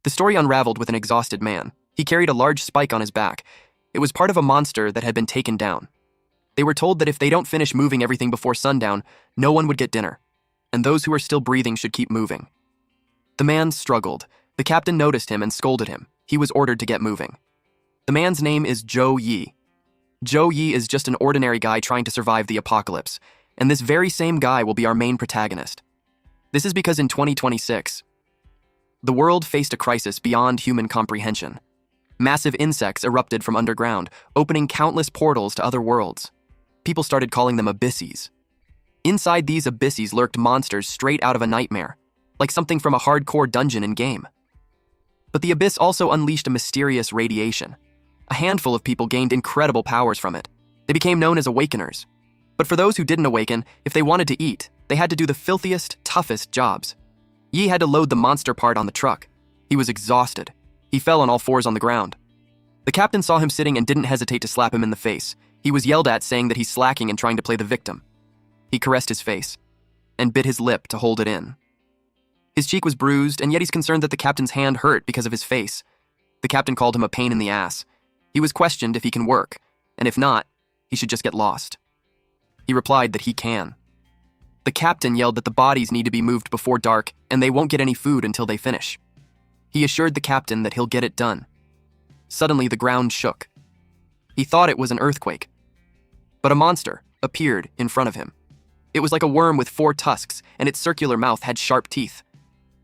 The story unraveled with an exhausted man. He carried a large spike on his back. It was part of a monster that had been taken down. They were told that if they don't finish moving everything before sundown, no one would get dinner, and those who are still breathing should keep moving. The man struggled. The captain noticed him and scolded him. He was ordered to get moving. The man's name is Zhou Yi. Zhou Yi is just an ordinary guy trying to survive the apocalypse, and this very same guy will be our main protagonist. This is because in 2026, the world faced a crisis beyond human comprehension. Massive insects erupted from underground, opening countless portals to other worlds. People started calling them abysses. Inside these abysses lurked monsters straight out of a nightmare, like something from a hardcore dungeon in-game. But the abyss also unleashed a mysterious radiation. A handful of people gained incredible powers from it. They became known as awakeners. But for those who didn't awaken, if they wanted to eat, they had to do the filthiest, toughest jobs. Yi had to load the monster part on the truck. He was exhausted. He fell on all fours on the ground. The captain saw him sitting and didn't hesitate to slap him in the face. He was yelled at, saying that he's slacking and trying to play the victim. He caressed his face and bit his lip to hold it in. His cheek was bruised, and yet he's concerned that the captain's hand hurt because of his face. The captain called him a pain in the ass. He was questioned if he can work, and if not, he should just get lost. He replied that he can. The captain yelled that the bodies need to be moved before dark, and they won't get any food until they finish. He assured the captain that he'll get it done. Suddenly, the ground shook. He thought it was an earthquake. But a monster appeared in front of him. It was like a worm with 4 tusks, and its circular mouth had sharp teeth.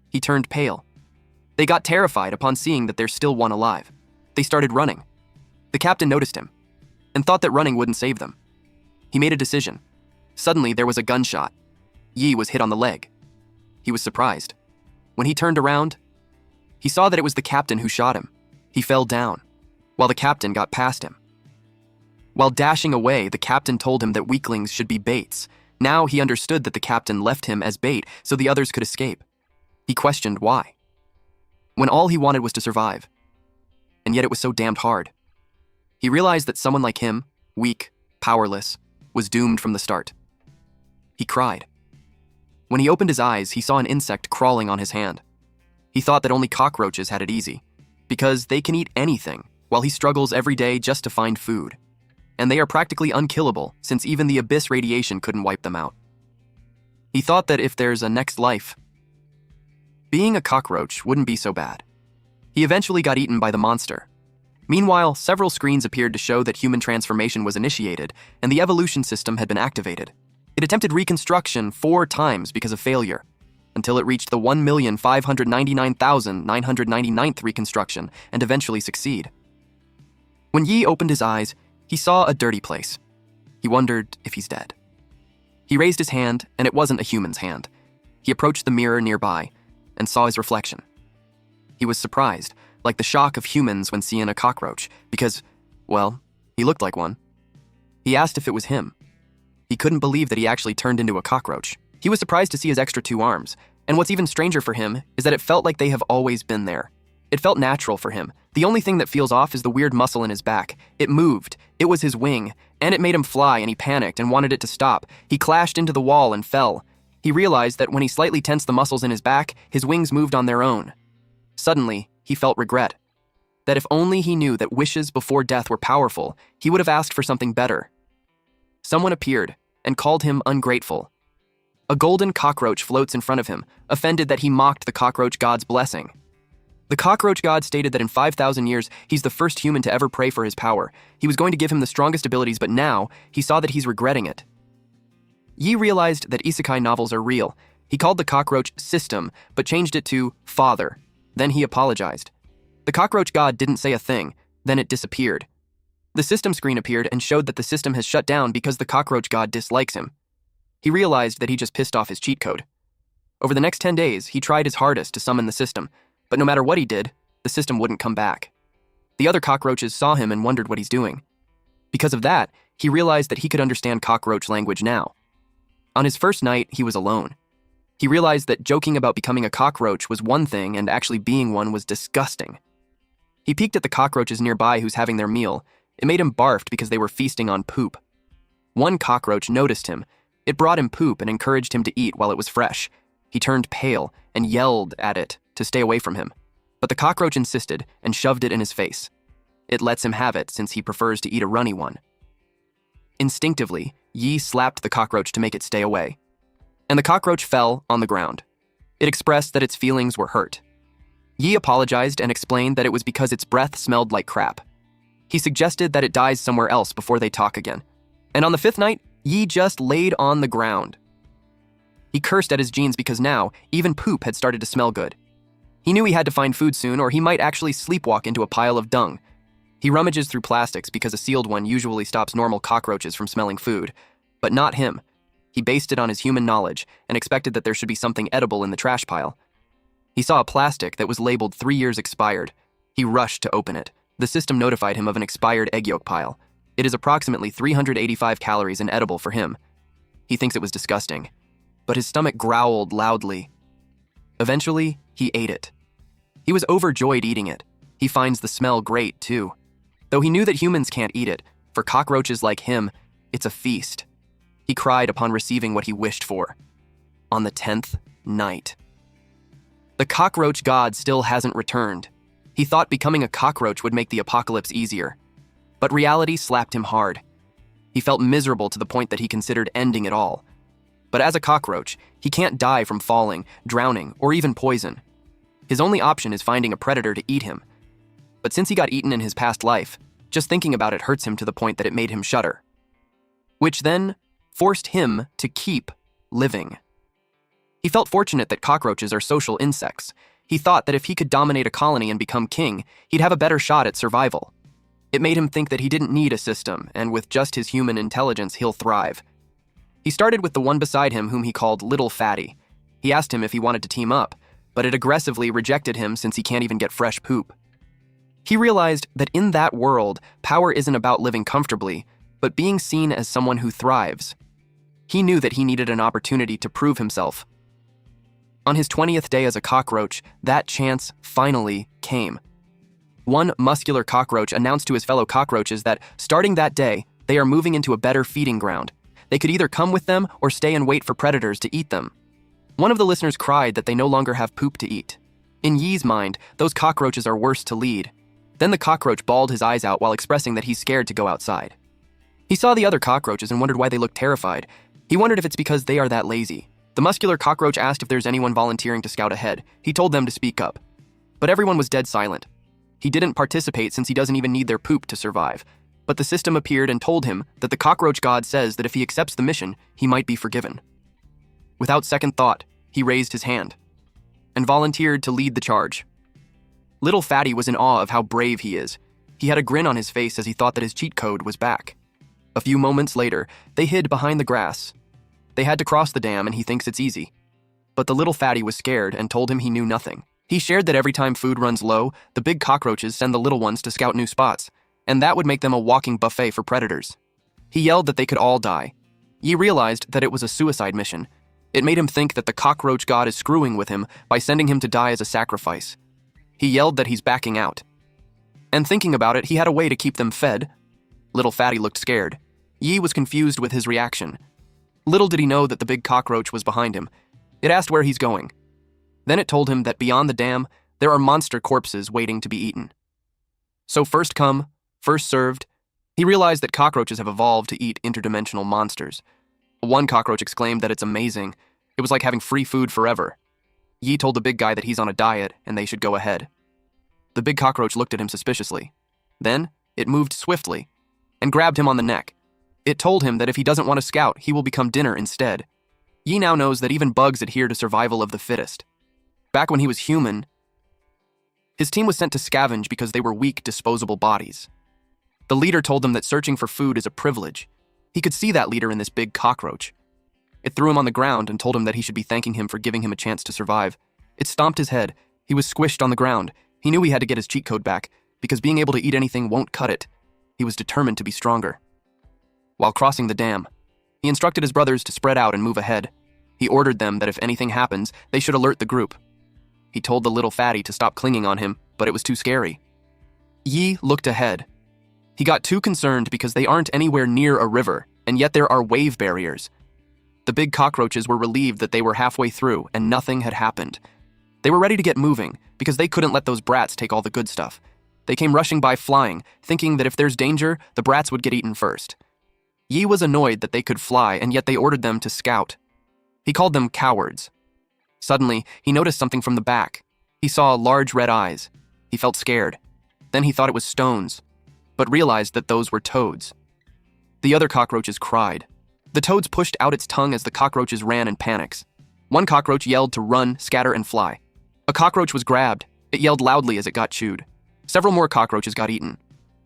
He turned pale. They got terrified upon seeing that there's still one alive. They started running. The captain noticed him, and thought that running wouldn't save them. He made a decision. Suddenly, there was a gunshot. Yi was hit on the leg. He was surprised. When he turned around, he saw that it was the captain who shot him. He fell down, while the captain got past him. While dashing away, the captain told him that weaklings should be baits. Now he understood that the captain left him as bait so the others could escape. He questioned why, when all he wanted was to survive. And yet it was so damned hard. He realized that someone like him, weak, powerless, was doomed from the start. He cried. When he opened his eyes, he saw an insect crawling on his hand. He thought that only cockroaches had it easy, because they can eat anything, while he struggles every day just to find food. And they are practically unkillable, since even the abyss radiation couldn't wipe them out. He thought that if there's a next life, being a cockroach wouldn't be so bad. He eventually got eaten by the monster. Meanwhile, several screens appeared to show that human transformation was initiated, and the evolution system had been activated. It attempted reconstruction 4 times because of failure, until it reached the 1,599,999th reconstruction and eventually succeed. When Yi opened his eyes, he saw a dirty place. He wondered if he's dead. He raised his hand, and it wasn't a human's hand. He approached the mirror nearby and saw his reflection. He was surprised, like the shock of humans when seeing a cockroach, because, well, he looked like one. He asked if it was him. He couldn't believe that he actually turned into a cockroach. He was surprised to see his extra 2 arms, and what's even stranger for him is that it felt like they have always been there. It felt natural for him. The only thing that feels off is the weird muscle in his back. It moved. It was his wing, and it made him fly, and he panicked and wanted it to stop. He clashed into the wall and fell. He realized that when he slightly tensed the muscles in his back, his wings moved on their own. Suddenly, he felt regret. That if only he knew that wishes before death were powerful, he would have asked for something better. Someone appeared and called him ungrateful. A golden cockroach floats in front of him, offended that he mocked the cockroach god's blessing. The cockroach god stated that in 5,000 years, he's the first human to ever pray for his power. He was going to give him the strongest abilities, but now he saw that he's regretting it. Yi realized that isekai novels are real. He called the cockroach System, but changed it to Father. Then he apologized. The cockroach god didn't say a thing, then it disappeared. The system screen appeared and showed that the system has shut down because the cockroach god dislikes him. He realized that he just pissed off his cheat code. Over the next 10 days, he tried his hardest to summon the system, but no matter what he did, the system wouldn't come back. The other cockroaches saw him and wondered what he's doing. Because of that, he realized that he could understand cockroach language now. On his first night, he was alone. He realized that joking about becoming a cockroach was one thing and actually being one was disgusting. He peeked at the cockroaches nearby who's having their meal. It made him barfed because they were feasting on poop. One cockroach noticed him. It brought him poop and encouraged him to eat while it was fresh. He turned pale and yelled at it to stay away from him. But the cockroach insisted and shoved it in his face. It lets him have it since he prefers to eat a runny one. Instinctively, Yi slapped the cockroach to make it stay away. And the cockroach fell on the ground. It expressed that its feelings were hurt. Yi apologized and explained that it was because its breath smelled like crap. He suggested that it dies somewhere else before they talk again. And on the 5th night, Yi just laid on the ground. He cursed at his genes because now, even poop had started to smell good. He knew he had to find food soon or he might actually sleepwalk into a pile of dung. He rummages through plastics because a sealed one usually stops normal cockroaches from smelling food. But not him. He based it on his human knowledge and expected that there should be something edible in the trash pile. He saw a plastic that was labeled 3 years expired. He rushed to open it. The system notified him of an expired egg yolk pile. It is approximately 385 calories and edible for him. He thinks it was disgusting. But his stomach growled loudly. Eventually, he ate it. He was overjoyed eating it. He finds the smell great, too. Though he knew that humans can't eat it, for cockroaches like him, it's a feast. He cried upon receiving what he wished for. On the 10th night. The cockroach god still hasn't returned. He thought becoming a cockroach would make the apocalypse easier. But reality slapped him hard. He felt miserable to the point that he considered ending it all. But as a cockroach, he can't die from falling, drowning, or even poison. His only option is finding a predator to eat him. But since he got eaten in his past life, just thinking about it hurts him to the point that it made him shudder. Which then forced him to keep living. He felt fortunate that cockroaches are social insects. He thought that if he could dominate a colony and become king, he'd have a better shot at survival. It made him think that he didn't need a system, and with just his human intelligence, he'll thrive. He started with the one beside him whom he called Little Fatty. He asked him if he wanted to team up, but it aggressively rejected him since he can't even get fresh poop. He realized that in that world, power isn't about living comfortably, but being seen as someone who thrives. He knew that he needed an opportunity to prove himself. On his 20th day as a cockroach, that chance finally came. One muscular cockroach announced to his fellow cockroaches that, starting that day, they are moving into a better feeding ground. They could either come with them or stay and wait for predators to eat them. One of the listeners cried that they no longer have poop to eat. In Yi's mind, those cockroaches are worse to lead. Then the cockroach bawled his eyes out while expressing that he's scared to go outside. He saw the other cockroaches and wondered why they looked terrified. He wondered if it's because they are that lazy. The muscular cockroach asked if there's anyone volunteering to scout ahead. He told them to speak up. But everyone was dead silent. He didn't participate since he doesn't even need their poop to survive. But the system appeared and told him that the cockroach god says that if he accepts the mission, he might be forgiven. Without second thought, he raised his hand and volunteered to lead the charge. Little Fatty was in awe of how brave he is. He had a grin on his face as he thought that his cheat code was back. A few moments later, they hid behind the grass. They had to cross the dam and he thinks it's easy. But the little fatty was scared and told him he knew nothing. He shared that every time food runs low, the big cockroaches send the little ones to scout new spots, and that would make them a walking buffet for predators. He yelled that they could all die. Yi realized that it was a suicide mission. It made him think that the cockroach god is screwing with him by sending him to die as a sacrifice. He yelled that he's backing out. And thinking about it, he had a way to keep them fed. Little Fatty looked scared. Yi was confused with his reaction. Little did he know that the big cockroach was behind him. It asked where he's going. Then it told him that beyond the dam, there are monster corpses waiting to be eaten. So first come, first served, he realized that cockroaches have evolved to eat interdimensional monsters. One cockroach exclaimed that it's amazing. It was like having free food forever. Yi told the big guy that he's on a diet and they should go ahead. The big cockroach looked at him suspiciously. Then, it moved swiftly and grabbed him on the neck. It told him that if he doesn't want to scout, he will become dinner instead. Yi now knows that even bugs adhere to survival of the fittest. Back when he was human, his team was sent to scavenge because they were weak, disposable bodies. The leader told them that searching for food is a privilege. He could see that leader in this big cockroach. It threw him on the ground and told him that he should be thanking him for giving him a chance to survive. It stomped his head. He was squished on the ground. He knew he had to get his cheat code back, because being able to eat anything won't cut it. He was determined to be stronger. While crossing the dam, he instructed his brothers to spread out and move ahead. He ordered them that if anything happens, they should alert the group. He told the little fatty to stop clinging on him, but it was too scary. Yi looked ahead. He got too concerned because they aren't anywhere near a river, and yet there are wave barriers. The big cockroaches were relieved that they were halfway through and nothing had happened. They were ready to get moving because they couldn't let those brats take all the good stuff. They came rushing by flying, thinking that if there's danger, the brats would get eaten first. Yi was annoyed that they could fly, and yet they ordered them to scout. He called them cowards. Suddenly, he noticed something from the back. He saw large red eyes. He felt scared. Then he thought it was stones, but realized that those were toads. The other cockroaches cried. The toads pushed out its tongue as the cockroaches ran in panics. One cockroach yelled to run, scatter, and fly. A cockroach was grabbed. It yelled loudly as it got chewed. Several more cockroaches got eaten.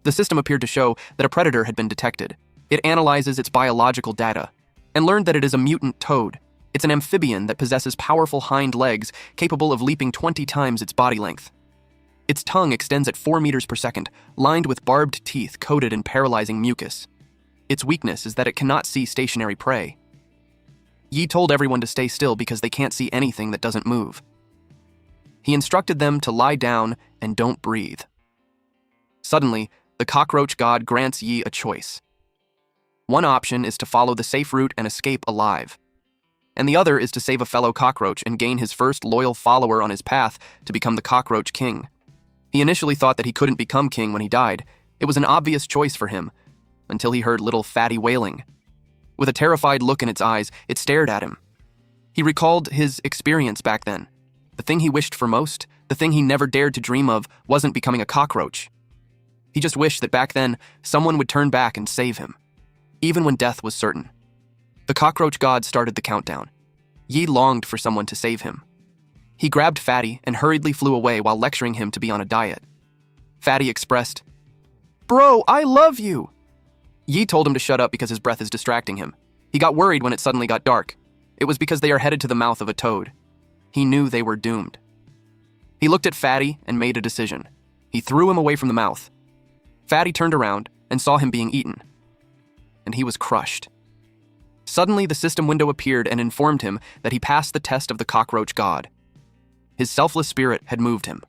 The system appeared to show that a predator had been detected. It analyzes its biological data and learned that it is a mutant toad. It's an amphibian that possesses powerful hind legs capable of leaping 20 times its body length. Its tongue extends at 4 meters per second, lined with barbed teeth coated in paralyzing mucus. Its weakness is that it cannot see stationary prey. Yi told everyone to stay still because they can't see anything that doesn't move. He instructed them to lie down and don't breathe. Suddenly, the cockroach god grants Yi a choice. One option is to follow the safe route and escape alive, and the other is to save a fellow cockroach and gain his first loyal follower on his path to become the cockroach king. He initially thought that he couldn't become king when he died. It was an obvious choice for him, until he heard little Fatty wailing. With a terrified look in its eyes, it stared at him. He recalled his experience back then. The thing he wished for most, the thing he never dared to dream of, wasn't becoming a cockroach. He just wished that back then, someone would turn back and save him, even when death was certain. The cockroach god started the countdown. Yi longed for someone to save him. He grabbed Fatty and hurriedly flew away while lecturing him to be on a diet. Fatty expressed, "Bro, I love you." Yi told him to shut up because his breath is distracting him. He got worried when it suddenly got dark. It was because they are headed to the mouth of a toad. He knew they were doomed. He looked at Fatty and made a decision. He threw him away from the mouth. Fatty turned around and saw him being eaten, and he was crushed. Suddenly, the system window appeared and informed him that he passed the test of the cockroach god. His selfless spirit had moved him.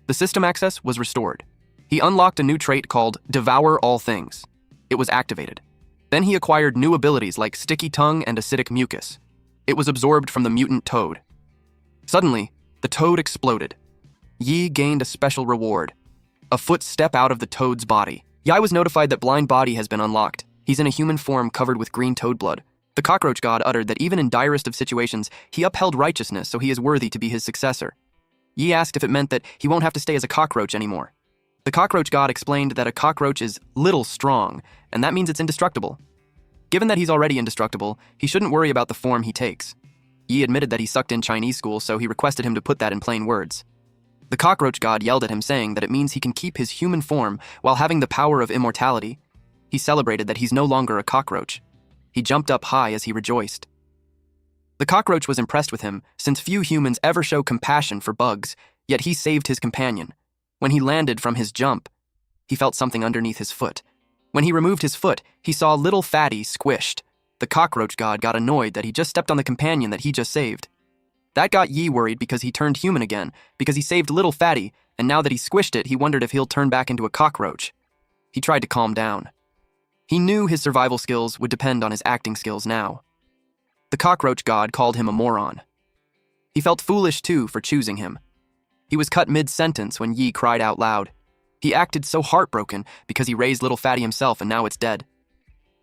The system access was restored. He unlocked a new trait called Devour All Things. It was activated. Then he acquired new abilities like sticky tongue and acidic mucus. It was absorbed from the mutant toad. Suddenly, the toad exploded. Yi gained a special reward: a foot step out of the toad's body. Yi was notified that Blind Body has been unlocked. He's in a human form covered with green toad blood. The cockroach god uttered that even in direst of situations, he upheld righteousness, so he is worthy to be his successor. Yi asked if it meant that he won't have to stay as a cockroach anymore. The cockroach god explained that a cockroach is little strong, and that means it's indestructible. Given that he's already indestructible, he shouldn't worry about the form he takes. Yi admitted that he sucked in Chinese school, so he requested him to put that in plain words. The cockroach god yelled at him, saying that it means he can keep his human form while having the power of immortality. He celebrated that he's no longer a cockroach. He jumped up high as he rejoiced. The cockroach was impressed with him, since few humans ever show compassion for bugs, yet he saved his companion. When he landed from his jump, he felt something underneath his foot. When he removed his foot, he saw little Fatty squished. The cockroach god got annoyed that he just stepped on the companion that he just saved. That got Yi worried because he turned human again, because he saved little Fatty, and now that he squished it, he wondered if he'll turn back into a cockroach. He tried to calm down. He knew his survival skills would depend on his acting skills now. The cockroach god called him a moron. He felt foolish too for choosing him. He was cut mid-sentence when Yi cried out loud. He acted so heartbroken because he raised little Fatty himself and now it's dead.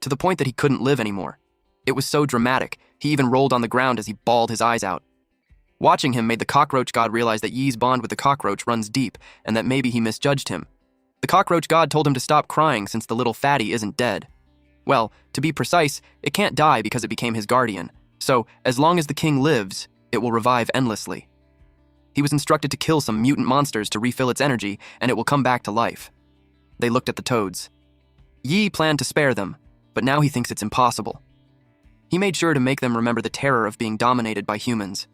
To the point that he couldn't live anymore. It was so dramatic, he even rolled on the ground as he bawled his eyes out. Watching him made the cockroach god realize that Yi's bond with the cockroach runs deep and that maybe he misjudged him. The cockroach god told him to stop crying since the little Fatty isn't dead. Well, to be precise, it can't die because it became his guardian. So, as long as the king lives, it will revive endlessly. He was instructed to kill some mutant monsters to refill its energy, and it will come back to life. They looked at the toads. Yi planned to spare them, but now he thinks it's impossible. He made sure to make them remember the terror of being dominated by humans.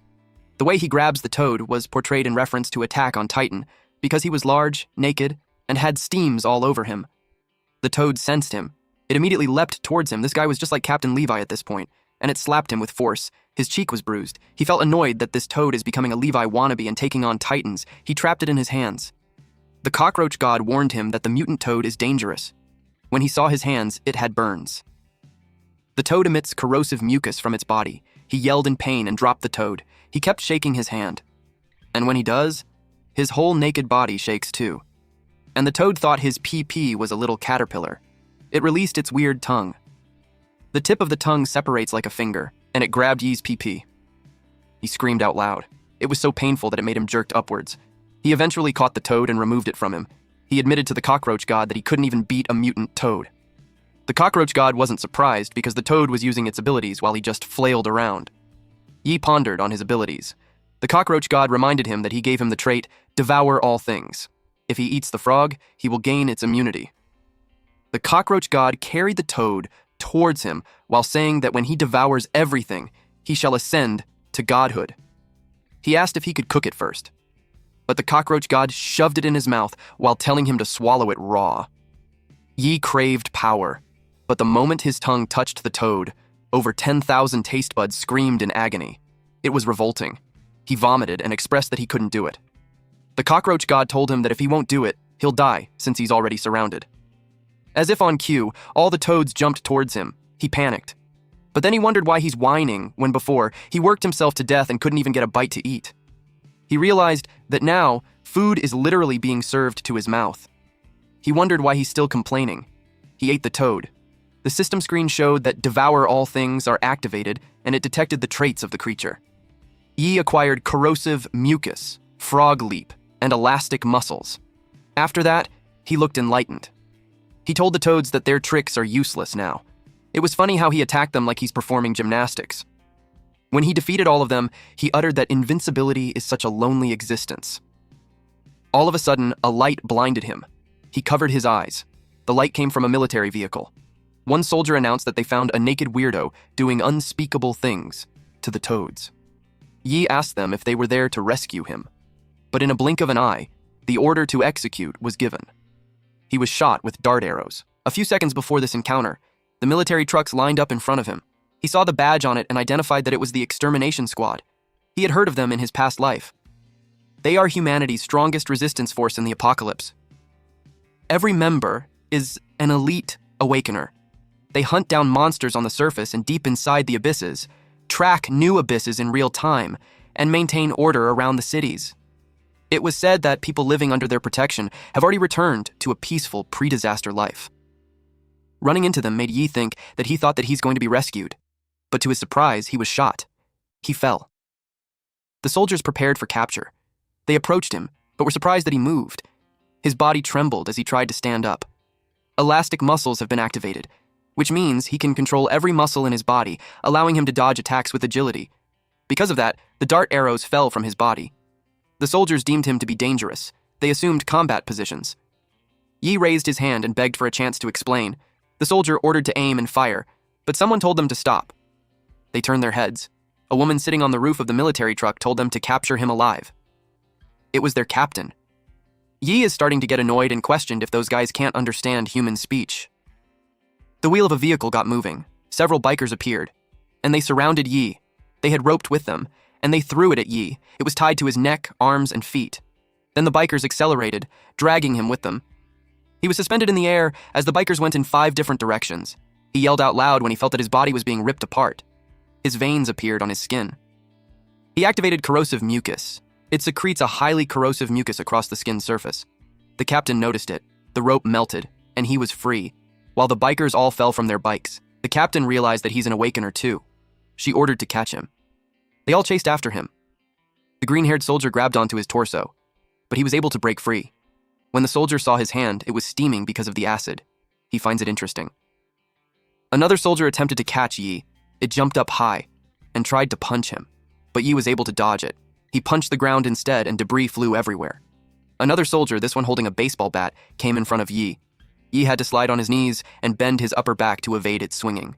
The way he grabs the toad was portrayed in reference to Attack on Titan, because he was large, naked, and had steams all over him. The toad sensed him. It immediately leapt towards him. This guy was just like Captain Levi at this point, and it slapped him with force. His cheek was bruised. He felt annoyed that this toad is becoming a Levi wannabe and taking on Titans. He trapped it in his hands. The cockroach god warned him that the mutant toad is dangerous. When he saw his hands, it had burns. The toad emits corrosive mucus from its body. He yelled in pain and dropped the toad. He kept shaking his hand. And when he does, his whole naked body shakes too. And the toad thought his PP was a little caterpillar. It released its weird tongue. The tip of the tongue separates like a finger, and it grabbed Yi's PP. He screamed out loud. It was so painful that it made him jerked upwards. He eventually caught the toad and removed it from him. He admitted to the cockroach god that he couldn't even beat a mutant toad. The cockroach god wasn't surprised because the toad was using its abilities while he just flailed around. Yi pondered on his abilities. The cockroach god reminded him that he gave him the trait, devour all things. If he eats the frog, he will gain its immunity. The cockroach god carried the toad towards him while saying that when he devours everything, he shall ascend to godhood. He asked if he could cook it first, but the cockroach god shoved it in his mouth while telling him to swallow it raw. Yi craved power, but the moment his tongue touched the toad, over 10,000 taste buds screamed in agony. It was revolting. He vomited and expressed that he couldn't do it. The cockroach god told him that if he won't do it, he'll die since he's already surrounded. As if on cue, all the toads jumped towards him. He panicked. But then he wondered why he's whining when before he worked himself to death and couldn't even get a bite to eat. He realized that now food is literally being served to his mouth. He wondered why he's still complaining. He ate the toad. The system screen showed that devour all things are activated and it detected the traits of the creature. Yi acquired corrosive mucus, frog leap, and elastic muscles. After that, he looked enlightened. He told the toads that their tricks are useless now. It was funny how he attacked them like he's performing gymnastics. When he defeated all of them, he uttered that invincibility is such a lonely existence. All of a sudden, a light blinded him. He covered his eyes. The light came from a military vehicle. One soldier announced that they found a naked weirdo doing unspeakable things to the toads. Yi asked them if they were there to rescue him. But in a blink of an eye, the order to execute was given. He was shot with dart arrows. A few seconds before this encounter, the military trucks lined up in front of him. He saw the badge on it and identified that it was the extermination squad. He had heard of them in his past life. They are humanity's strongest resistance force in the apocalypse. Every member is an elite awakener. They hunt down monsters on the surface and deep inside the abysses, track new abysses in real time, and maintain order around the cities. It was said that people living under their protection have already returned to a peaceful pre-disaster life. Running into them made Yi think that he thought that he's going to be rescued, but to his surprise, he was shot. He fell. The soldiers prepared for capture. They approached him, but were surprised that he moved. His body trembled as he tried to stand up. Elastic muscles have been activated, which means he can control every muscle in his body, allowing him to dodge attacks with agility. Because of that, the dart arrows fell from his body. The soldiers deemed him to be dangerous. They assumed combat positions. Yi raised his hand and begged for a chance to explain. The soldier ordered to aim and fire, but someone told them to stop. They turned their heads. A woman sitting on the roof of the military truck told them to capture him alive. It was their captain. Yi is starting to get annoyed and questioned if those guys can't understand human speech. The wheel of a vehicle got moving. Several bikers appeared, and they surrounded Yi. They had roped with them, and they threw it at Yi. It was tied to his neck, arms, and feet. Then the bikers accelerated, dragging him with them. He was suspended in the air as the bikers went in 5 different directions. He yelled out loud when he felt that his body was being ripped apart. His veins appeared on his skin. He activated corrosive mucus. It secretes a highly corrosive mucus across the skin's surface. The captain noticed it. The rope melted, and he was free. While the bikers all fell from their bikes, the captain realized that he's an awakener too. She ordered to catch him. They all chased after him. The green-haired soldier grabbed onto his torso, but he was able to break free. When the soldier saw his hand, it was steaming because of the acid. He finds it interesting. Another soldier attempted to catch Yi. It jumped up high and tried to punch him, but Yi was able to dodge it. He punched the ground instead and debris flew everywhere. Another soldier, this one holding a baseball bat, came in front of Yi. Yi had to slide on his knees and bend his upper back to evade its swinging.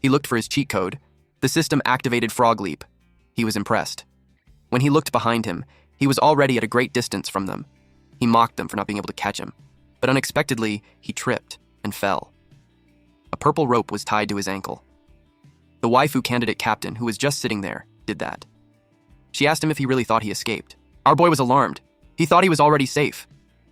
He looked for his cheat code. The system activated Frog Leap. He was impressed. When he looked behind him, he was already at a great distance from them. He mocked them for not being able to catch him, but unexpectedly, he tripped and fell. A purple rope was tied to his ankle. The waifu candidate captain, who was just sitting there, did that. She asked him if he really thought he escaped. Our boy was alarmed. He thought he was already safe.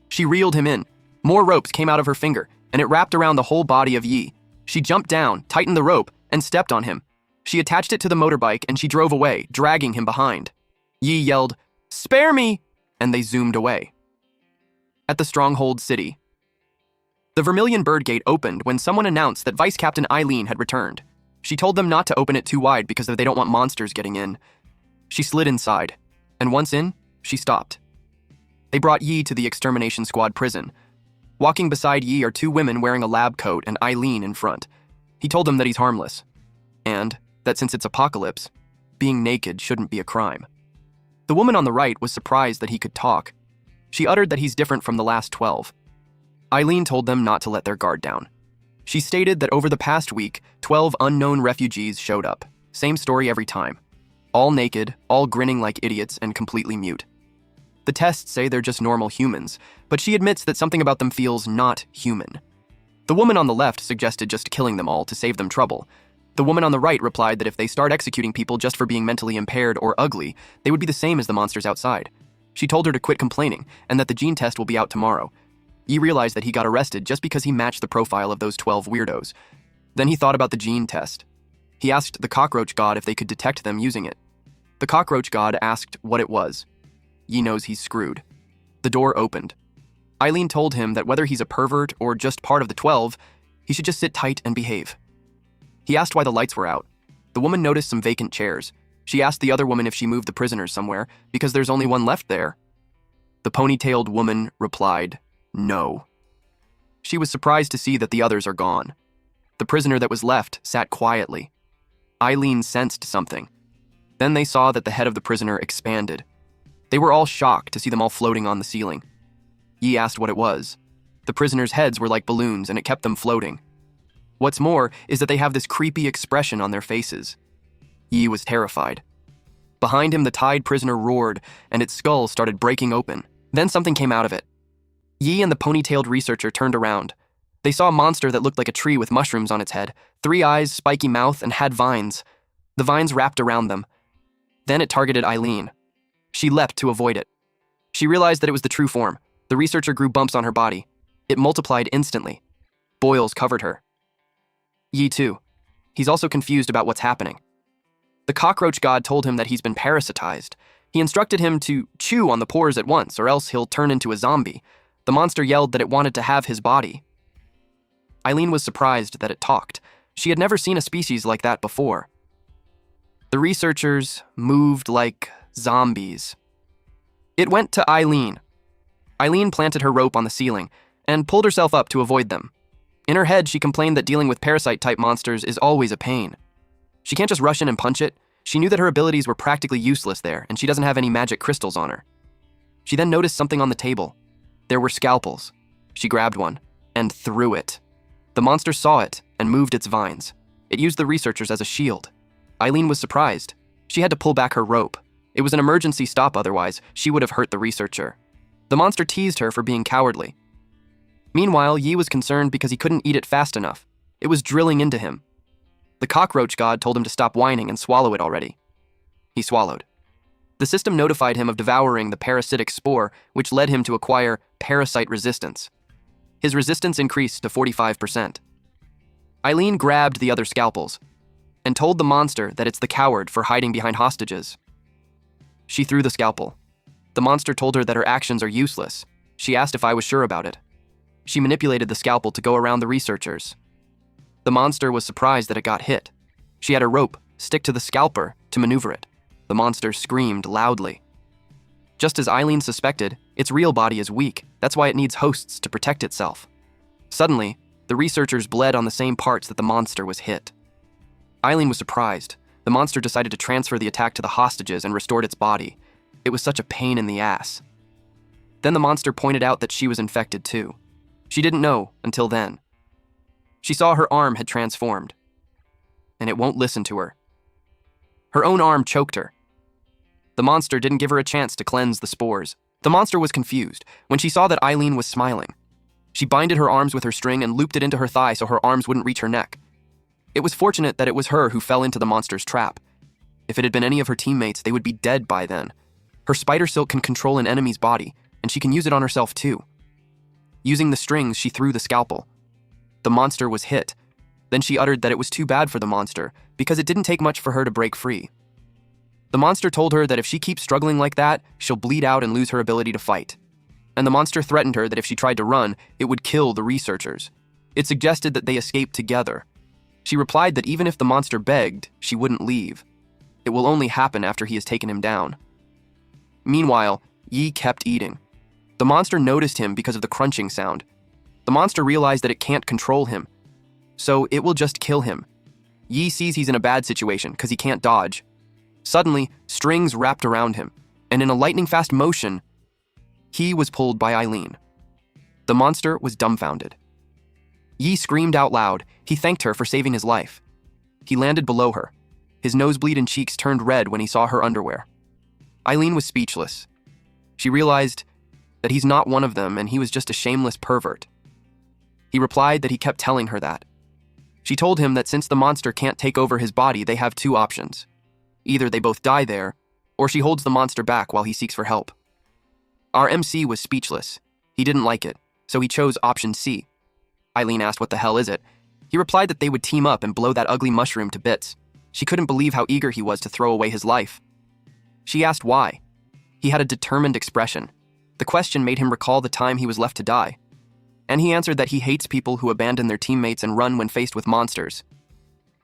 She reeled him in. More ropes came out of her finger, and it wrapped around the whole body of Yi. She jumped down, tightened the rope, and stepped on him. She attached it to the motorbike, and she drove away, dragging him behind. Yi yelled, "Spare me!" and they zoomed away. At the Stronghold City. The Vermilion Bird Gate opened when someone announced that Vice Captain Eileen had returned. She told them not to open it too wide because they don't want monsters getting in. She slid inside, and once in, she stopped. They brought Yi to the Extermination Squad prison. Walking beside Yi are two women wearing a lab coat and Eileen in front. He told them that he's harmless, and that since it's apocalypse, being naked shouldn't be a crime. The woman on the right was surprised that he could talk. She uttered that he's different from the last 12. Eileen told them not to let their guard down. She stated that over the past week, 12 unknown refugees showed up. Same story every time. All naked, all grinning like idiots, and completely mute. The tests say they're just normal humans, but she admits that something about them feels not human. The woman on the left suggested just killing them all to save them trouble. The woman on the right replied that if they start executing people just for being mentally impaired or ugly, they would be the same as the monsters outside. She told her to quit complaining, and that the gene test will be out tomorrow. He realized that he got arrested just because he matched the profile of those 12 weirdos. Then he thought about the gene test. He asked the Cockroach God if they could detect them using it. The Cockroach God asked what it was. Yi knows he's screwed. The door opened. Eileen told him that whether he's a pervert or just part of the 12, he should just sit tight and behave. He asked why the lights were out. The woman noticed some vacant chairs. She asked the other woman if she moved the prisoners somewhere, because there's only one left there. The ponytailed woman replied, no. She was surprised to see that the others are gone. The prisoner that was left sat quietly. Eileen sensed something. Then they saw that the head of the prisoner expanded. They were all shocked to see them all floating on the ceiling. Yi asked what it was. The prisoners' heads were like balloons, and it kept them floating. What's more is that they have this creepy expression on their faces. Yi was terrified. Behind him, the tied prisoner roared, and its skull started breaking open. Then something came out of it. Yi and the ponytailed researcher turned around. They saw a monster that looked like a tree with mushrooms on its head, 3 eyes, spiky mouth, and had vines. The vines wrapped around them. Then it targeted Eileen. She leapt to avoid it. She realized that it was the true form. The researcher grew bumps on her body. It multiplied instantly. Boils covered her. Yi too. He's also confused about what's happening. The Cockroach God told him that he's been parasitized. He instructed him to chew on the pores at once, or else he'll turn into a zombie. The monster yelled that it wanted to have his body. Eileen was surprised that it talked. She had never seen a species like that before. The researchers moved like zombies. It went to Eileen. Eileen planted her rope on the ceiling and pulled herself up to avoid them. In her head, she complained that dealing with parasite-type monsters is always a pain. She can't just rush in and punch it. She knew that her abilities were practically useless there, and she doesn't have any magic crystals on her. She then noticed something on the table. There were scalpels. She grabbed one and threw it. The monster saw it and moved its vines. It used the researchers as a shield. Eileen was surprised. She had to pull back her rope. It was an emergency stop, otherwise she would have hurt the researcher. The monster teased her for being cowardly. Meanwhile, Yi was concerned because he couldn't eat it fast enough. It was drilling into him. The Cockroach God told him to stop whining and swallow it already. He swallowed. The system notified him of devouring the parasitic spore, which led him to acquire parasite resistance. His resistance increased to 45%. Eileen grabbed the other scalpels and told the monster that it's the coward for hiding behind hostages. She threw the scalpel. The monster told her that her actions are useless. She asked if I was sure about it. She manipulated the scalpel to go around the researchers. The monster was surprised that it got hit. She had a rope stick to the scalper to maneuver it. The monster screamed loudly. Just as Eileen suspected, its real body is weak. That's why it needs hosts to protect itself. Suddenly, the researchers bled on the same parts that the monster was hit. Eileen was surprised. The monster decided to transfer the attack to the hostages and restored its body. It was such a pain in the ass. Then the monster pointed out that she was infected too. She didn't know until then. She saw her arm had transformed, and it won't listen to her. Her own arm choked her. The monster didn't give her a chance to cleanse the spores. The monster was confused when she saw that Eileen was smiling. She binded her arms with her string and looped it into her thigh so her arms wouldn't reach her neck. It was fortunate that it was her who fell into the monster's trap. If it had been any of her teammates, they would be dead by then. Her spider silk can control an enemy's body, and she can use it on herself too. Using the strings, she threw the scalpel. The monster was hit. Then she uttered that it was too bad for the monster because it didn't take much for her to break free. The monster told her that if she keeps struggling like that, she'll bleed out and lose her ability to fight. And the monster threatened her that if she tried to run, it would kill the researchers. It suggested that they escape together. She replied that even if the monster begged, she wouldn't leave. It will only happen after he has taken him down. Meanwhile, Yi kept eating. The monster noticed him because of the crunching sound. The monster realized that it can't control him, so it will just kill him. Yi sees he's in a bad situation because he can't dodge. Suddenly, strings wrapped around him, and in a lightning-fast motion, he was pulled by Eileen. The monster was dumbfounded. Yi screamed out loud. He thanked her for saving his life. He landed below her. His nosebleed and cheeks turned red when he saw her underwear. Eileen was speechless. She realized that he's not one of them and he was just a shameless pervert. He replied that he kept telling her that. She told him that since the monster can't take over his body, they have two options. Either they both die there, or she holds the monster back while he seeks for help. Our MC was speechless. He didn't like it, so he chose option C. Eileen asked what the hell is it. He replied that they would team up and blow that ugly mushroom to bits. She couldn't believe how eager he was to throw away his life. She asked why. He had a determined expression. The question made him recall the time he was left to die. And he answered that he hates people who abandon their teammates and run when faced with monsters.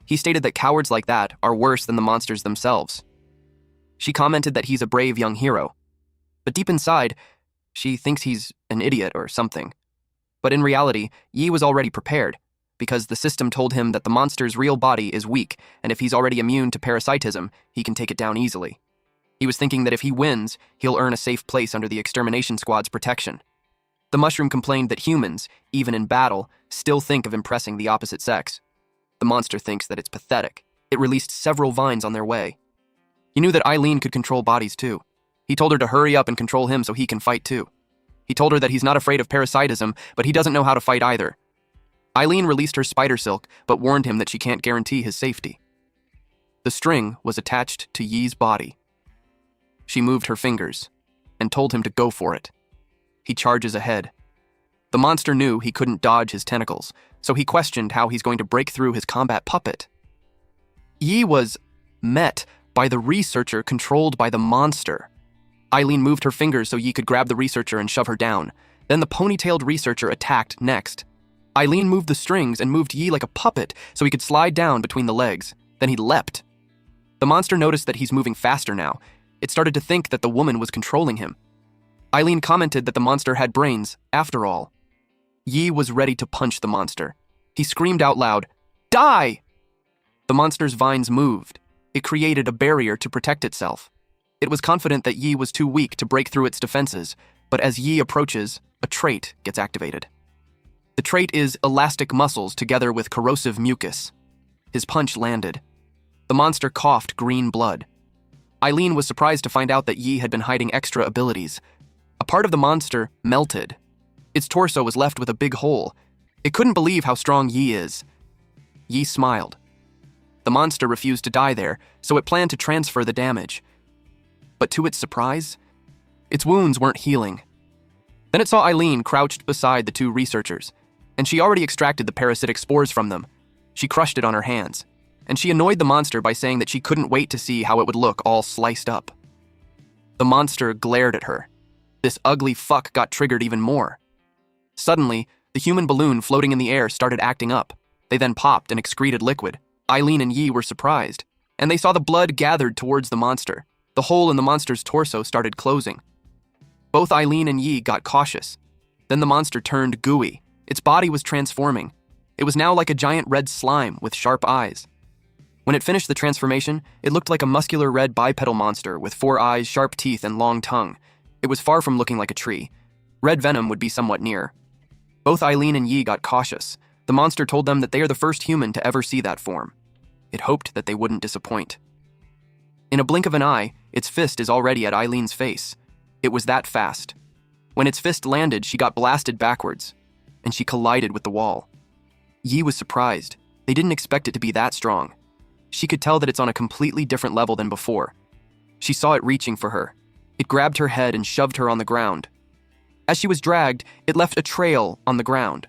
He stated that cowards like that are worse than the monsters themselves. She commented that he's a brave young hero. But deep inside, she thinks he's an idiot or something. But in reality, Yi was already prepared, because the system told him that the monster's real body is weak, and if he's already immune to parasitism, he can take it down easily. He was thinking that if he wins, he'll earn a safe place under the extermination squad's protection. The mushroom complained that humans, even in battle, still think of impressing the opposite sex. The monster thinks that it's pathetic. It released several vines on their way. He knew that Eileen could control bodies too. He told her to hurry up and control him so he can fight too. He told her that he's not afraid of parasitism, but he doesn't know how to fight either. Eileen released her spider silk, but warned him that she can't guarantee his safety. The string was attached to Yi's body. She moved her fingers and told him to go for it. He charges ahead. The monster knew he couldn't dodge his tentacles, so he questioned how he's going to break through his combat puppet. Yi was met by the researcher controlled by the monster. Eileen moved her fingers so Yi could grab the researcher and shove her down. Then the ponytailed researcher attacked next. Eileen moved the strings and moved Yi like a puppet so he could slide down between the legs. Then he leapt. The monster noticed that he's moving faster now. It started to think that the woman was controlling him. Eileen commented that the monster had brains, after all. Yi was ready to punch the monster. He screamed out loud, "Die!" The monster's vines moved. It created a barrier to protect itself. It was confident that Yi was too weak to break through its defenses, but as Yi approaches, a trait gets activated. The trait is elastic muscles together with corrosive mucus. His punch landed. The monster coughed green blood. Eileen was surprised to find out that Yi had been hiding extra abilities. A part of the monster melted. Its torso was left with a big hole. It couldn't believe how strong Yi is. Yi smiled. The monster refused to die there, so it planned to transfer the damage. But to its surprise, its wounds weren't healing. Then it saw Eileen crouched beside the two researchers, and she already extracted the parasitic spores from them. She crushed it on her hands, and she annoyed the monster by saying that she couldn't wait to see how it would look all sliced up. The monster glared at her. This ugly fuck got triggered even more. Suddenly, the human balloon floating in the air started acting up. They then popped and excreted liquid. Eileen and Yi were surprised, and they saw the blood gathered towards the monster. The hole in the monster's torso started closing. Both Eileen and Yi got cautious. Then the monster turned gooey. Its body was transforming. It was now like a giant red slime with sharp eyes. When it finished the transformation, it looked like a muscular red bipedal monster with 4 eyes, sharp teeth, and long tongue. It was far from looking like a tree. Red venom would be somewhat near. Both Eileen and Yi got cautious. The monster told them that they are the first human to ever see that form. It hoped that they wouldn't disappoint. In a blink of an eye, its fist is already at Eileen's face. It was that fast. When its fist landed, she got blasted backwards, and she collided with the wall. Yi was surprised. They didn't expect it to be that strong. She could tell that it's on a completely different level than before. She saw it reaching for her. It grabbed her head and shoved her on the ground. As she was dragged, it left a trail on the ground.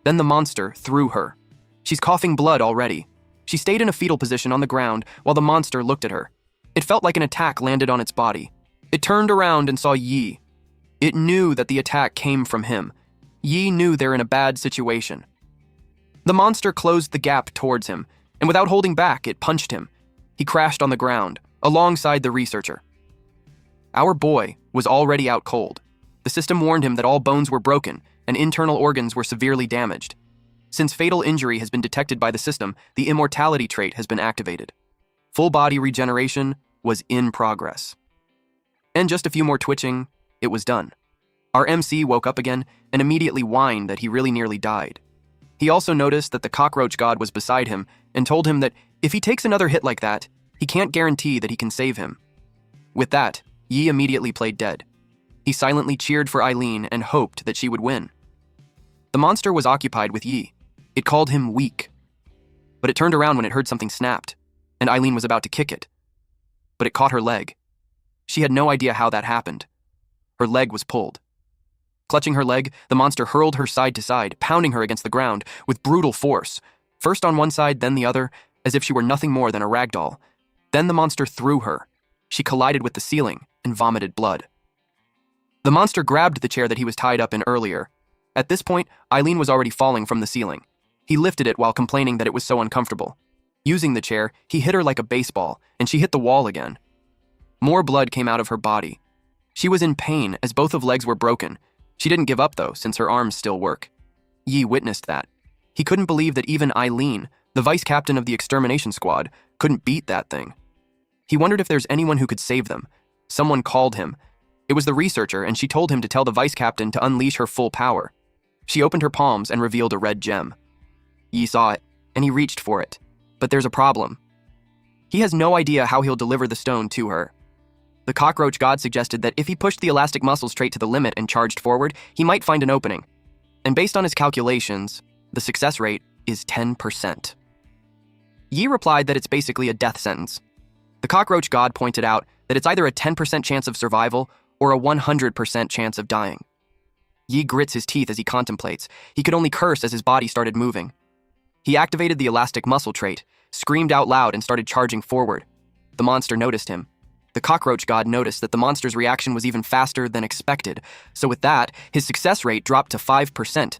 Then the monster threw her. She's coughing blood already. She stayed in a fetal position on the ground while the monster looked at her. It It felt like an attack landed on its body. It turned around and saw Yi. It knew that the attack came from him. Yi knew they're in a bad situation. The monster closed the gap towards him, and without holding back, it punched him. He crashed on the ground, alongside the researcher. Our boy was already out cold. The system warned him that all bones were broken and internal organs were severely damaged. Since fatal injury has been detected by the system, the immortality trait has been activated. Full body regeneration was in progress. And just a few more twitching, it was done. Our MC woke up again and immediately whined that he really nearly died. He also noticed that the cockroach god was beside him and told him that if he takes another hit like that, he can't guarantee that he can save him. With that, Yi immediately played dead. He silently cheered for Eileen and hoped that she would win. The monster was occupied with Yi. It called him weak. But it turned around when it heard something snapped, and Eileen was about to kick it. But it caught her leg. She had no idea how that happened. Her leg was pulled. Clutching her leg, the monster hurled her side to side, pounding her against the ground with brutal force, first on one side, then the other, as if she were nothing more than a rag doll. Then the monster threw her. She collided with the ceiling and vomited blood. The monster grabbed the chair that he was tied up in earlier. At this point, Eileen was already falling from the ceiling. He lifted it while complaining that it was so uncomfortable. Using the chair, he hit her like a baseball, and she hit the wall again. More blood came out of her body. She was in pain as both of legs were broken. She didn't give up, though, since her arms still work. Yi witnessed that. He couldn't believe that even Eileen, the vice captain of the extermination squad, couldn't beat that thing. He wondered if there's anyone who could save them. Someone called him. It was the researcher, and she told him to tell the vice captain to unleash her full power. She opened her palms and revealed a red gem. Yi saw it, and he reached for it. But there's a problem. He has no idea how he'll deliver the stone to her. The cockroach god suggested that if he pushed the elastic muscles straight to the limit and charged forward, he might find an opening. And based on his calculations, the success rate is 10%. Yi replied that it's basically a death sentence. The cockroach god pointed out that it's either a 10% chance of survival or a 100% chance of dying. Yi grits his teeth as he contemplates. He could only curse as his body started moving. He activated the elastic muscle trait, screamed out loud, and started charging forward. The monster noticed him. The cockroach god noticed that the monster's reaction was even faster than expected, so with that, his success rate dropped to 5%.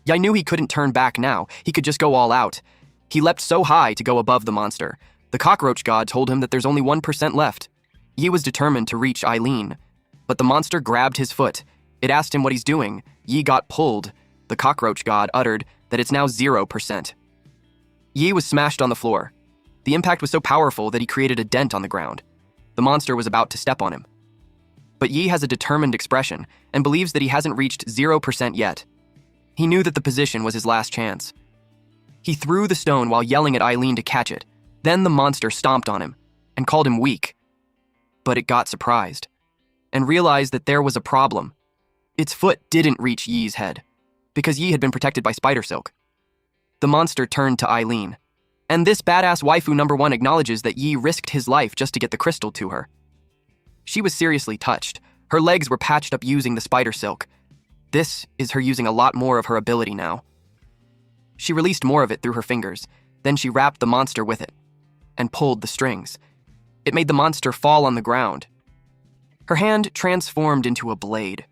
Yi knew he couldn't turn back now. He could just go all out. He leapt so high to go above the monster. The cockroach god told him that there's only 1% left. Yi was determined to reach Eileen, but the monster grabbed his foot. It asked him what he's doing. Yi got pulled. The cockroach god uttered that it's now 0%. Yi was smashed on the floor. The impact was so powerful that he created a dent on the ground. The monster was about to step on him. But Yi has a determined expression and believes that he hasn't reached 0% yet. He knew that the position was his last chance. He threw the stone while yelling at Eileen to catch it. Then the monster stomped on him and called him weak. But it got surprised and realized that there was a problem. Its foot didn't reach Yi's head because Yi had been protected by spider silk. The monster turned to Eileen, and this badass waifu number 1 acknowledges that Yi risked his life just to get the crystal to her. She was seriously touched. Her legs were patched up using the spider silk. This is her using a lot more of her ability now. She released more of it through her fingers. Then she wrapped the monster with it and pulled the strings. It made the monster fall on the ground. Her hand transformed into a blade.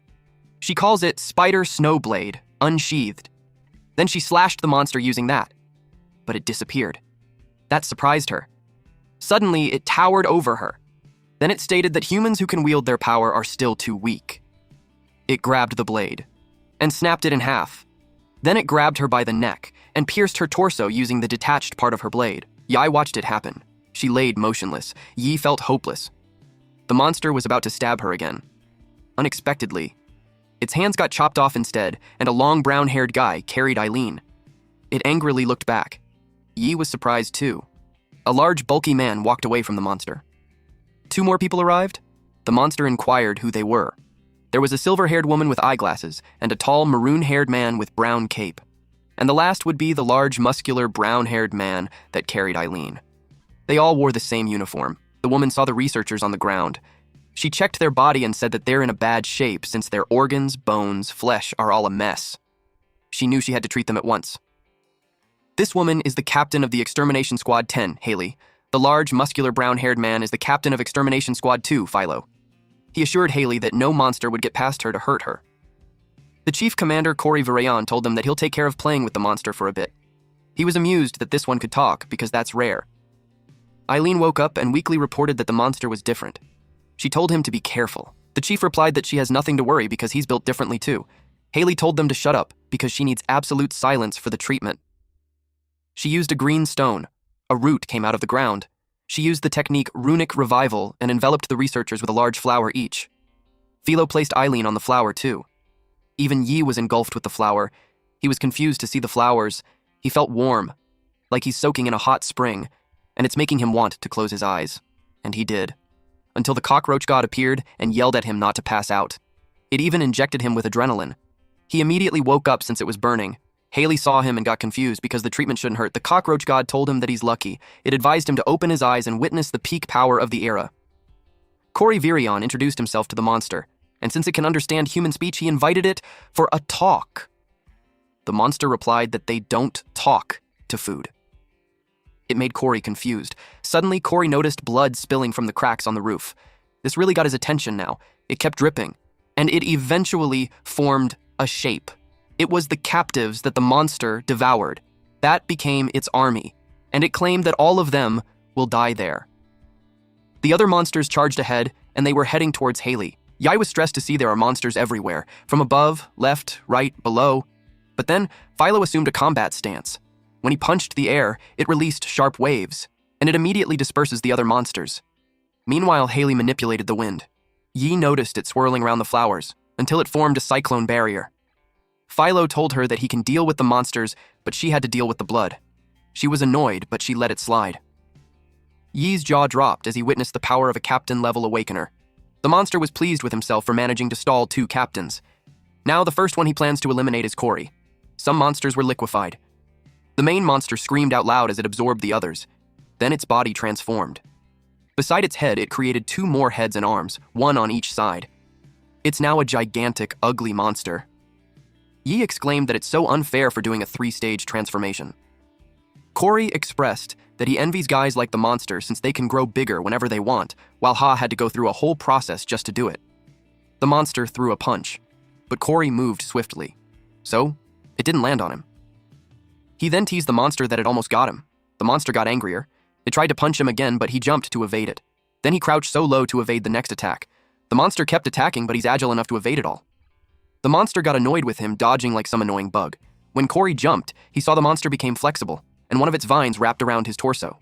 She calls it Spider Snowblade, unsheathed. Then she slashed the monster using that, but it disappeared. That surprised her. Suddenly, it towered over her. Then it stated that humans who can wield their power are still too weak. It grabbed the blade and snapped it in half. Then it grabbed her by the neck and pierced her torso using the detached part of her blade. Yi watched it happen. She laid motionless. Yi felt hopeless. The monster was about to stab her again. Unexpectedly, its hands got chopped off instead, and a long brown-haired guy carried Eileen. It angrily looked back. Yi was surprised too. A large, bulky man walked away from the monster. 2 more people arrived. The monster inquired who they were. There was a silver-haired woman with eyeglasses and a tall, maroon-haired man with brown cape. And the last would be the large, muscular, brown-haired man that carried Eileen. They all wore the same uniform. The woman saw the researchers on the ground. She checked their body and said that they're in a bad shape since their organs, bones, flesh are all a mess. She knew she had to treat them at once. This woman is the captain of the Extermination Squad 10, Haley. The large, muscular, brown-haired man is the captain of Extermination Squad 2, Philo. He assured Haley that no monster would get past her to hurt her. The chief commander, Cory Virayon, told them that he'll take care of playing with the monster for a bit. He was amused that this one could talk, because that's rare. Eileen woke up and weakly reported that the monster was different. She told him to be careful. The chief replied that she has nothing to worry because he's built differently too. Haley told them to shut up because she needs absolute silence for the treatment. She used a green stone. A root came out of the ground. She used the technique runic revival and enveloped the researchers with a large flower each. Philo placed Eileen on the flower too. Even Yi was engulfed with the flower. He was confused to see the flowers. He felt warm, like he's soaking in a hot spring, and it's making him want to close his eyes. And he did. Until the cockroach god appeared and yelled at him not to pass out. It even injected him with adrenaline. He immediately woke up since it was burning. Haley saw him and got confused because the treatment shouldn't hurt. The cockroach god told him that he's lucky. It advised him to open his eyes and witness the peak power of the era. Cory Virayon introduced himself to the monster, and since it can understand human speech, he invited it for a talk. The monster replied that they don't talk to food. It made Cory confused. Suddenly, Cory noticed blood spilling from the cracks on the roof. This really got his attention now. It kept dripping, and it eventually formed a shape. It was the captives that the monster devoured. That became its army, and it claimed that all of them will die there. The other monsters charged ahead, and they were heading towards Haley. Yai was stressed to see there are monsters everywhere, from above, left, right, below. But then, Philo assumed a combat stance. When he punched the air, it released sharp waves, and it immediately disperses the other monsters. Meanwhile, Haley manipulated the wind. Yi noticed it swirling around the flowers, until it formed a cyclone barrier. Philo told her that he can deal with the monsters, but she had to deal with the blood. She was annoyed, but she let it slide. Yi's jaw dropped as he witnessed the power of a captain-level awakener. The monster was pleased with himself for managing to stall 2 captains. Now the first one he plans to eliminate is Cory. Some monsters were liquefied. The main monster screamed out loud as it absorbed the others. Then its body transformed. Beside its head, it created 2 more heads and arms, one on each side. It's now a gigantic, ugly monster. Yi exclaimed that it's so unfair for doing a 3-stage transformation. Cory expressed that he envies guys like the monster since they can grow bigger whenever they want, while Ha had to go through a whole process just to do it. The monster threw a punch, but Cory moved swiftly, so it didn't land on him. He then teased the monster that it almost got him. The monster got angrier. It tried to punch him again, but he jumped to evade it. Then he crouched so low to evade the next attack. The monster kept attacking, but he's agile enough to evade it all. The monster got annoyed with him, dodging like some annoying bug. When Cory jumped, he saw the monster became flexible, and one of its vines wrapped around his torso.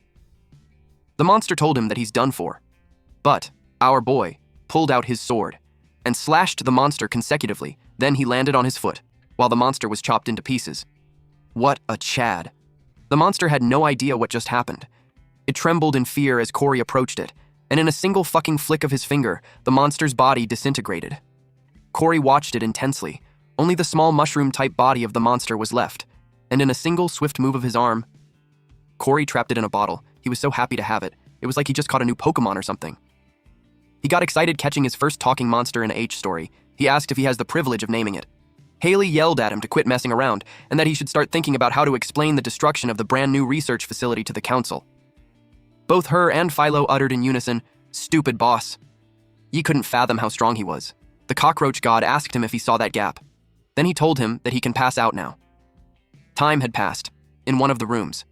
The monster told him that he's done for. But our boy pulled out his sword and slashed the monster consecutively. Then he landed on his foot, while the monster was chopped into pieces. What a Chad. The monster had no idea what just happened. It trembled in fear as Cory approached it, and in a single fucking flick of his finger, the monster's body disintegrated. Cory watched it intensely. Only the small mushroom-type body of the monster was left, and in a single swift move of his arm, Cory trapped it in a bottle. He was so happy to have it. It was like he just caught a new Pokemon or something. He got excited catching his first talking monster in a H story. He asked if he has the privilege of naming it. Haley yelled at him to quit messing around, and that he should start thinking about how to explain the destruction of the brand new research facility to the council. Both her and Philo uttered in unison, "Stupid boss." Yi couldn't fathom how strong he was. The cockroach god asked him if he saw that gap. Then he told him that he can pass out now. Time had passed. In one of the rooms,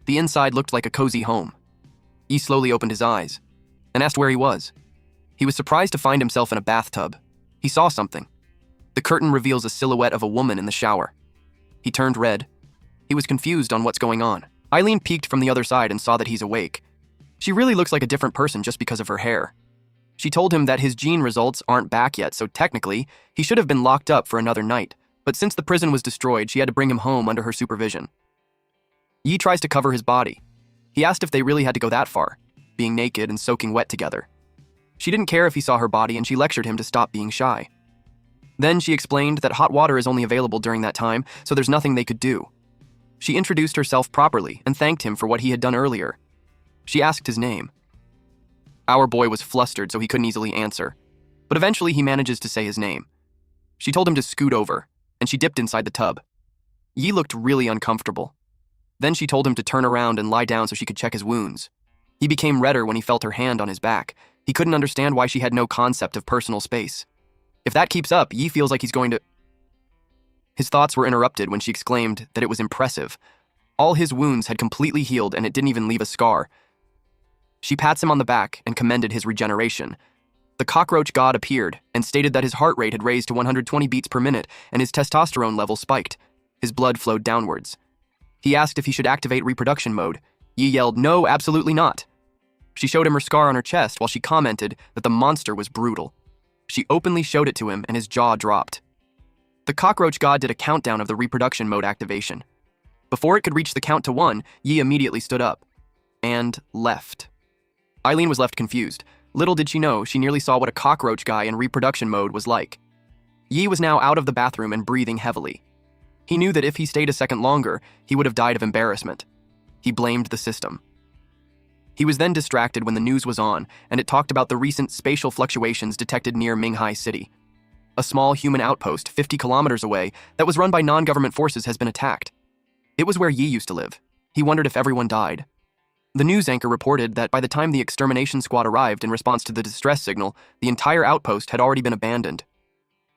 the inside looked like a cozy home. Yi slowly opened his eyes and asked where he was. He was surprised to find himself in a bathtub. He saw something. The curtain reveals a silhouette of a woman in the shower. He turned red. He was confused on what's going on. Eileen peeked from the other side and saw that he's awake. She really looks like a different person just because of her hair. She told him that his gene results aren't back yet, so technically, he should have been locked up for another night. But since the prison was destroyed, she had to bring him home under her supervision. Yi tries to cover his body. He asked if they really had to go that far, being naked and soaking wet together. She didn't care if he saw her body, and she lectured him to stop being shy. Then she explained that hot water is only available during that time, so there's nothing they could do. She introduced herself properly and thanked him for what he had done earlier. She asked his name. Our boy was flustered, so he couldn't easily answer, but eventually he manages to say his name. She told him to scoot over, and she dipped inside the tub. Yi looked really uncomfortable. Then she told him to turn around and lie down so she could check his wounds. He became redder when he felt her hand on his back. He couldn't understand why she had no concept of personal space. If that keeps up, Yi feels like he's going to... His thoughts were interrupted when she exclaimed that it was impressive. All his wounds had completely healed and it didn't even leave a scar. She pats him on the back and commended his regeneration. The cockroach god appeared and stated that his heart rate had raised to 120 beats per minute and his testosterone level spiked. His blood flowed downwards. He asked if he should activate reproduction mode. Yi yelled, "No, absolutely not." She showed him her scar on her chest while she commented that the monster was brutal. She openly showed it to him and his jaw dropped. The cockroach god did a countdown of the reproduction mode activation. Before it could reach the count to 1, Yi immediately stood up and left. Eileen was left confused. Little did she know, she nearly saw what a cockroach guy in reproduction mode was like. Yi was now out of the bathroom and breathing heavily. He knew that if he stayed a second longer, he would have died of embarrassment. He blamed the system. He was then distracted when the news was on, and it talked about the recent spatial fluctuations detected near Minghai City. A small human outpost 50 kilometers away that was run by non-government forces has been attacked. It was where Yi used to live. He wondered if everyone died. The news anchor reported that by the time the extermination squad arrived in response to the distress signal, the entire outpost had already been abandoned.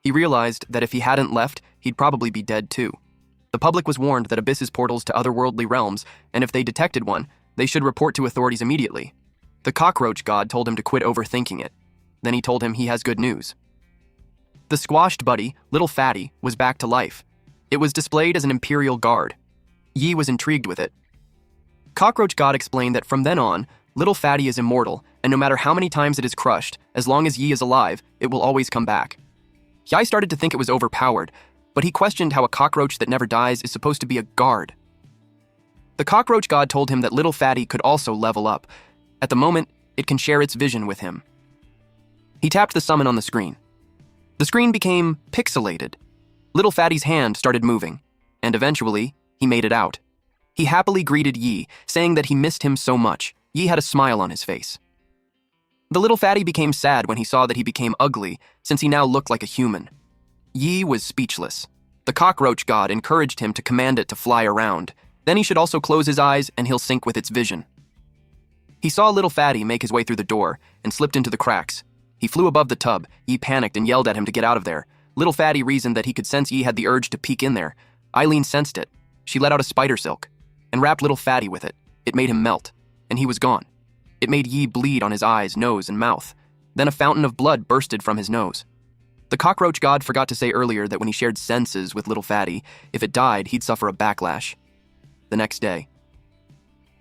He realized that if he hadn't left, he'd probably be dead too. The public was warned that Abyss is portals to otherworldly realms, and if they detected one, they should report to authorities immediately. The cockroach god told him to quit overthinking it. Then he told him he has good news. The squashed buddy, Little Fatty, was back to life. It was displayed as an Imperial Guard. Yi was intrigued with it. Cockroach God explained that from then on, Little Fatty is immortal, and no matter how many times it is crushed, as long as Yi is alive, it will always come back. Yi started to think it was overpowered, but he questioned how a cockroach that never dies is supposed to be a guard. The cockroach god told him that Little Fatty could also level up. At the moment, it can share its vision with him. He tapped the summon on the screen. The screen became pixelated. Little Fatty's hand started moving, and eventually, he made it out. He happily greeted Yi, saying that he missed him so much. Yi had a smile on his face. The Little Fatty became sad when he saw that he became ugly, since he now looked like a human. Yi was speechless. The cockroach god encouraged him to command it to fly around. Then he should also close his eyes and he'll sync with its vision. He saw Little Fatty make his way through the door and slipped into the cracks. He flew above the tub. Yi panicked and yelled at him to get out of there. Little Fatty reasoned that he could sense Yi had the urge to peek in there. Eileen sensed it. She let out a spider silk and wrapped Little Fatty with it. It made him melt, and he was gone. It made Yi bleed on his eyes, nose, and mouth. Then a fountain of blood bursted from his nose. The cockroach god forgot to say earlier that when he shared senses with Little Fatty, if it died, he'd suffer a backlash. The next day,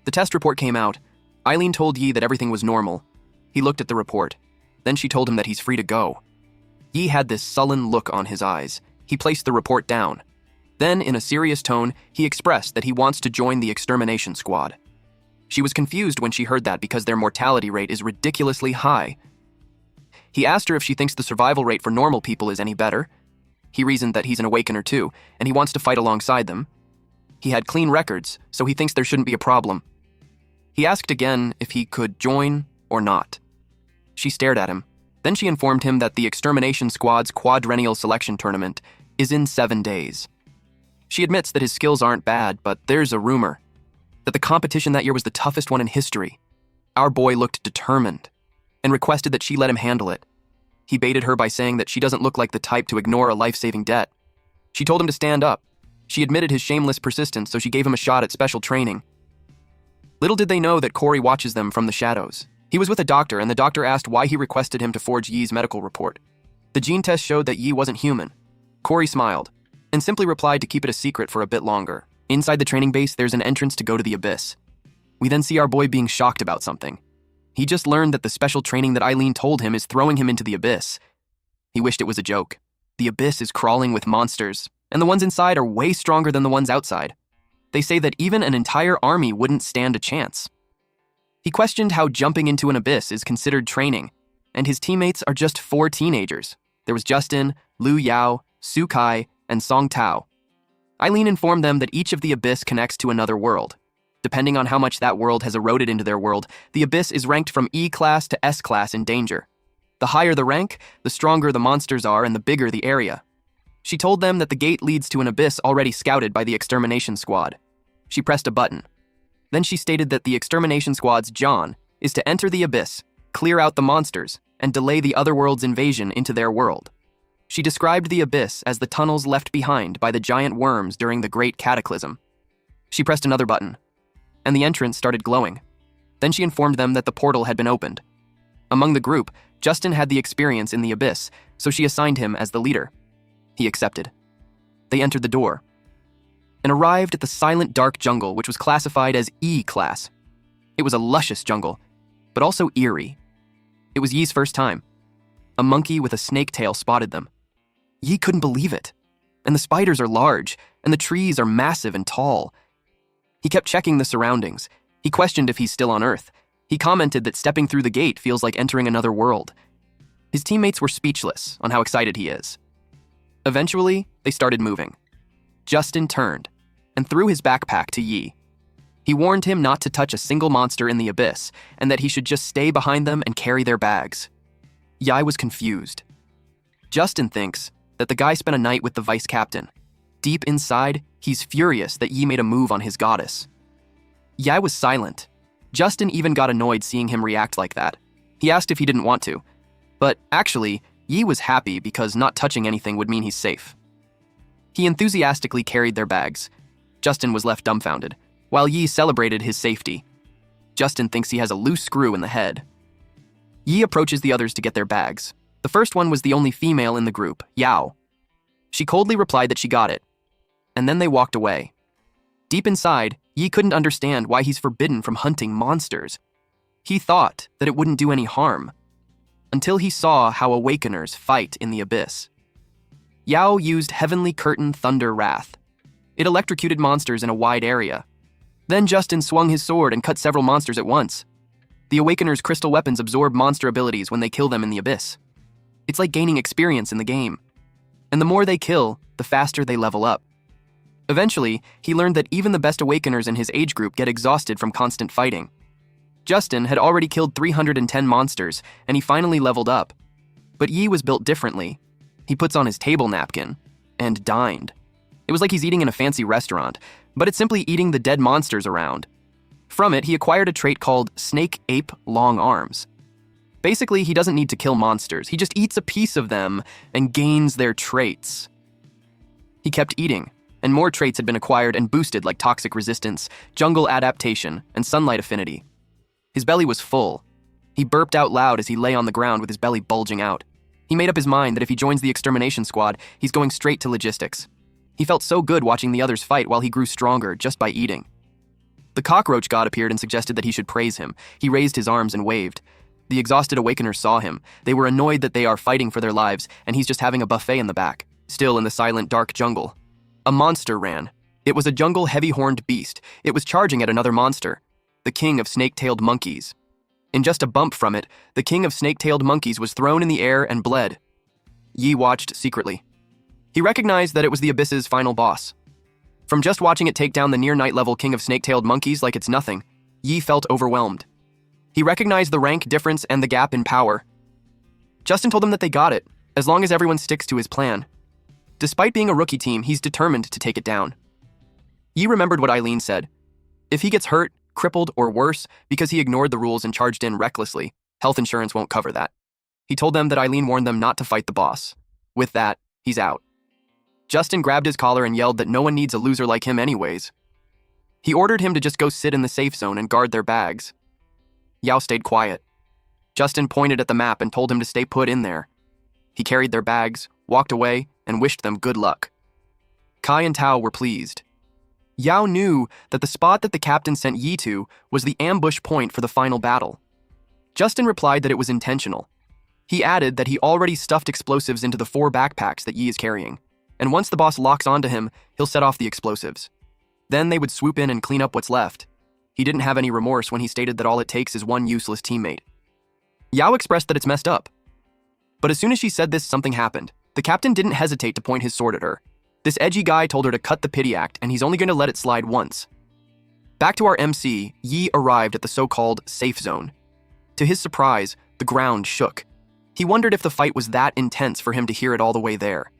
the test report came out. Eileen told Yi that everything was normal. He looked at the report. Then she told him that he's free to go. Yi had this sullen look on his eyes. He placed the report down. Then, in a serious tone, he expressed that he wants to join the extermination squad. She was confused when she heard that because their mortality rate is ridiculously high. He asked her if she thinks the survival rate for normal people is any better. He reasoned that he's an awakener too, and he wants to fight alongside them. He had clean records, so he thinks there shouldn't be a problem. He asked again if he could join or not. She stared at him. Then she informed him that the extermination squad's quadrennial selection tournament is in 7 days. She admits that his skills aren't bad, but there's a rumor that the competition that year was the toughest one in history. Our boy looked determined and requested that she let him handle it. He baited her by saying that she doesn't look like the type to ignore a life-saving debt. She told him to stand up. She admitted his shameless persistence, so she gave him a shot at special training. Little did they know that Corey watches them from the shadows. He was with a doctor, and the doctor asked why he requested him to forge Yi's medical report. The gene test showed that Yi wasn't human. Corey smiled and simply replied to keep it a secret for a bit longer. Inside the training base, there's an entrance to go to the Abyss. We then see our boy being shocked about something. He just learned that the special training that Eileen told him is throwing him into the Abyss. He wished it was a joke. The Abyss is crawling with monsters, and the ones inside are way stronger than the ones outside. They say that even an entire army wouldn't stand a chance. He questioned how jumping into an abyss is considered training, and his teammates are just 4 teenagers. There was Justin, Lu Yao, Su Kai, and Song Tao. Eileen informed them that each of the abyss connects to another world. Depending on how much that world has eroded into their world, the abyss is ranked from E class to S class in danger. The higher the rank, the stronger the monsters are and the bigger the area. She told them that the gate leads to an abyss already scouted by the extermination squad. She pressed a button. Then she stated that the extermination squad's John is to enter the abyss, clear out the monsters, and delay the otherworld's invasion into their world. She described the abyss as the tunnels left behind by the giant worms during the Great Cataclysm. She pressed another button, and the entrance started glowing. Then she informed them that the portal had been opened. Among the group, Justin had the experience in the abyss, so she assigned him as the leader. He accepted. They entered the door and arrived at the silent dark jungle, which was classified as E-class. It was a luscious jungle, but also eerie. It was Yi's first time. A monkey with a snake tail spotted them. Yi couldn't believe it. And the spiders are large, and the trees are massive and tall. He kept checking the surroundings. He questioned if he's still on Earth. He commented that stepping through the gate feels like entering another world. His teammates were speechless on how excited he is. Eventually, they started moving. Justin turned and threw his backpack to Yi. He warned him not to touch a single monster in the abyss and that he should just stay behind them and carry their bags. Yi was confused. Justin thinks that the guy spent a night with the vice captain. Deep inside, he's furious that Yi made a move on his goddess. Yi was silent. Justin even got annoyed seeing him react like that. He asked if he didn't want to. But actually, Yi was happy because not touching anything would mean he's safe. He enthusiastically carried their bags. Justin was left dumbfounded, while Yi celebrated his safety. Justin thinks he has a loose screw in the head. Yi approaches the others to get their bags. The first one was the only female in the group, Yao. She coldly replied that she got it, and then they walked away. Deep inside, Yi couldn't understand why he's forbidden from hunting monsters. He thought that it wouldn't do any harm, until he saw how Awakeners fight in the abyss. Yao used Heavenly Curtain Thunder Wrath. It electrocuted monsters in a wide area. Then Justin swung his sword and cut several monsters at once. The Awakeners' crystal weapons absorb monster abilities when they kill them in the abyss. It's like gaining experience in the game. And the more they kill, the faster they level up. Eventually, he learned that even the best Awakeners in his age group get exhausted from constant fighting. Justin had already killed 310 monsters, and he finally leveled up. But Yi was built differently. He puts on his table napkin and dined. It was like he's eating in a fancy restaurant, but it's simply eating the dead monsters around. From it, he acquired a trait called Snake Ape Long Arms. Basically, he doesn't need to kill monsters. He just eats a piece of them and gains their traits. He kept eating, and more traits had been acquired and boosted like toxic resistance, jungle adaptation, and sunlight affinity. His belly was full. He burped out loud as he lay on the ground with his belly bulging out. He made up his mind that if he joins the extermination squad, he's going straight to logistics. He felt so good watching the others fight while he grew stronger just by eating. The Cockroach god appeared and suggested that he should praise him. He raised his arms and waved. The exhausted Awakeners saw him. They were annoyed that they are fighting for their lives, and he's just having a buffet in the back, still in the silent, dark jungle. A monster ran. It was a jungle heavy-horned beast. It was charging at another monster, the king of snake-tailed monkeys. In just a bump from it, the king of snake-tailed monkeys was thrown in the air and bled. Yi watched secretly. He recognized that it was the Abyss's final boss. From just watching it take down the near-night level king of snake-tailed monkeys like it's nothing, Yi felt overwhelmed. He recognized the rank difference and the gap in power. Justin told them that they got it, as long as everyone sticks to his plan. Despite being a rookie team, he's determined to take it down. Yi remembered what Eileen said. If he gets hurt, crippled, or worse because he ignored the rules and charged in recklessly, health insurance won't cover that. He told them that Eileen warned them not to fight the boss. With that, he's out. Justin grabbed his collar and yelled that no one needs a loser like him anyways. He ordered him to just go sit in the safe zone and guard their bags. Yao stayed quiet. Justin pointed at the map and told him to stay put in there. He carried their bags, walked away, and wished them good luck. Kai and Tao were pleased. Yao knew that the spot that the captain sent Yi to was the ambush point for the final battle. Justin replied that it was intentional. He added that he already stuffed explosives into the 4 backpacks that Yi is carrying, and once the boss locks onto him, he'll set off the explosives. Then they would swoop in and clean up what's left. He didn't have any remorse when he stated that all it takes is one useless teammate. Yao expressed that it's messed up. But as soon as she said this, something happened. The captain didn't hesitate to point his sword at her. This edgy guy told her to cut the pity act, and he's only going to let it slide once. Back to our MC, Yi arrived at the so-called safe zone. To his surprise, the ground shook. He wondered if the fight was that intense for him to hear it all the way there.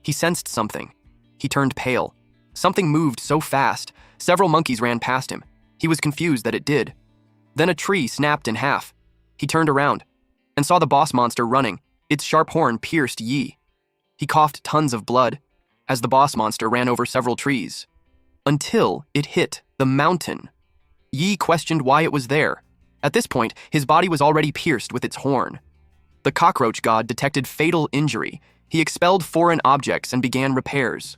He sensed something. He turned pale. Something moved so fast, several monkeys ran past him. He was confused that it did. Then a tree snapped in half. He turned around and saw the boss monster running. Its sharp horn pierced Yi. He coughed tons of blood as the boss monster ran over several trees, until it hit the mountain. Yi questioned why it was there. At this point, his body was already pierced with its horn. The cockroach god detected fatal injury. He expelled foreign objects and began repairs.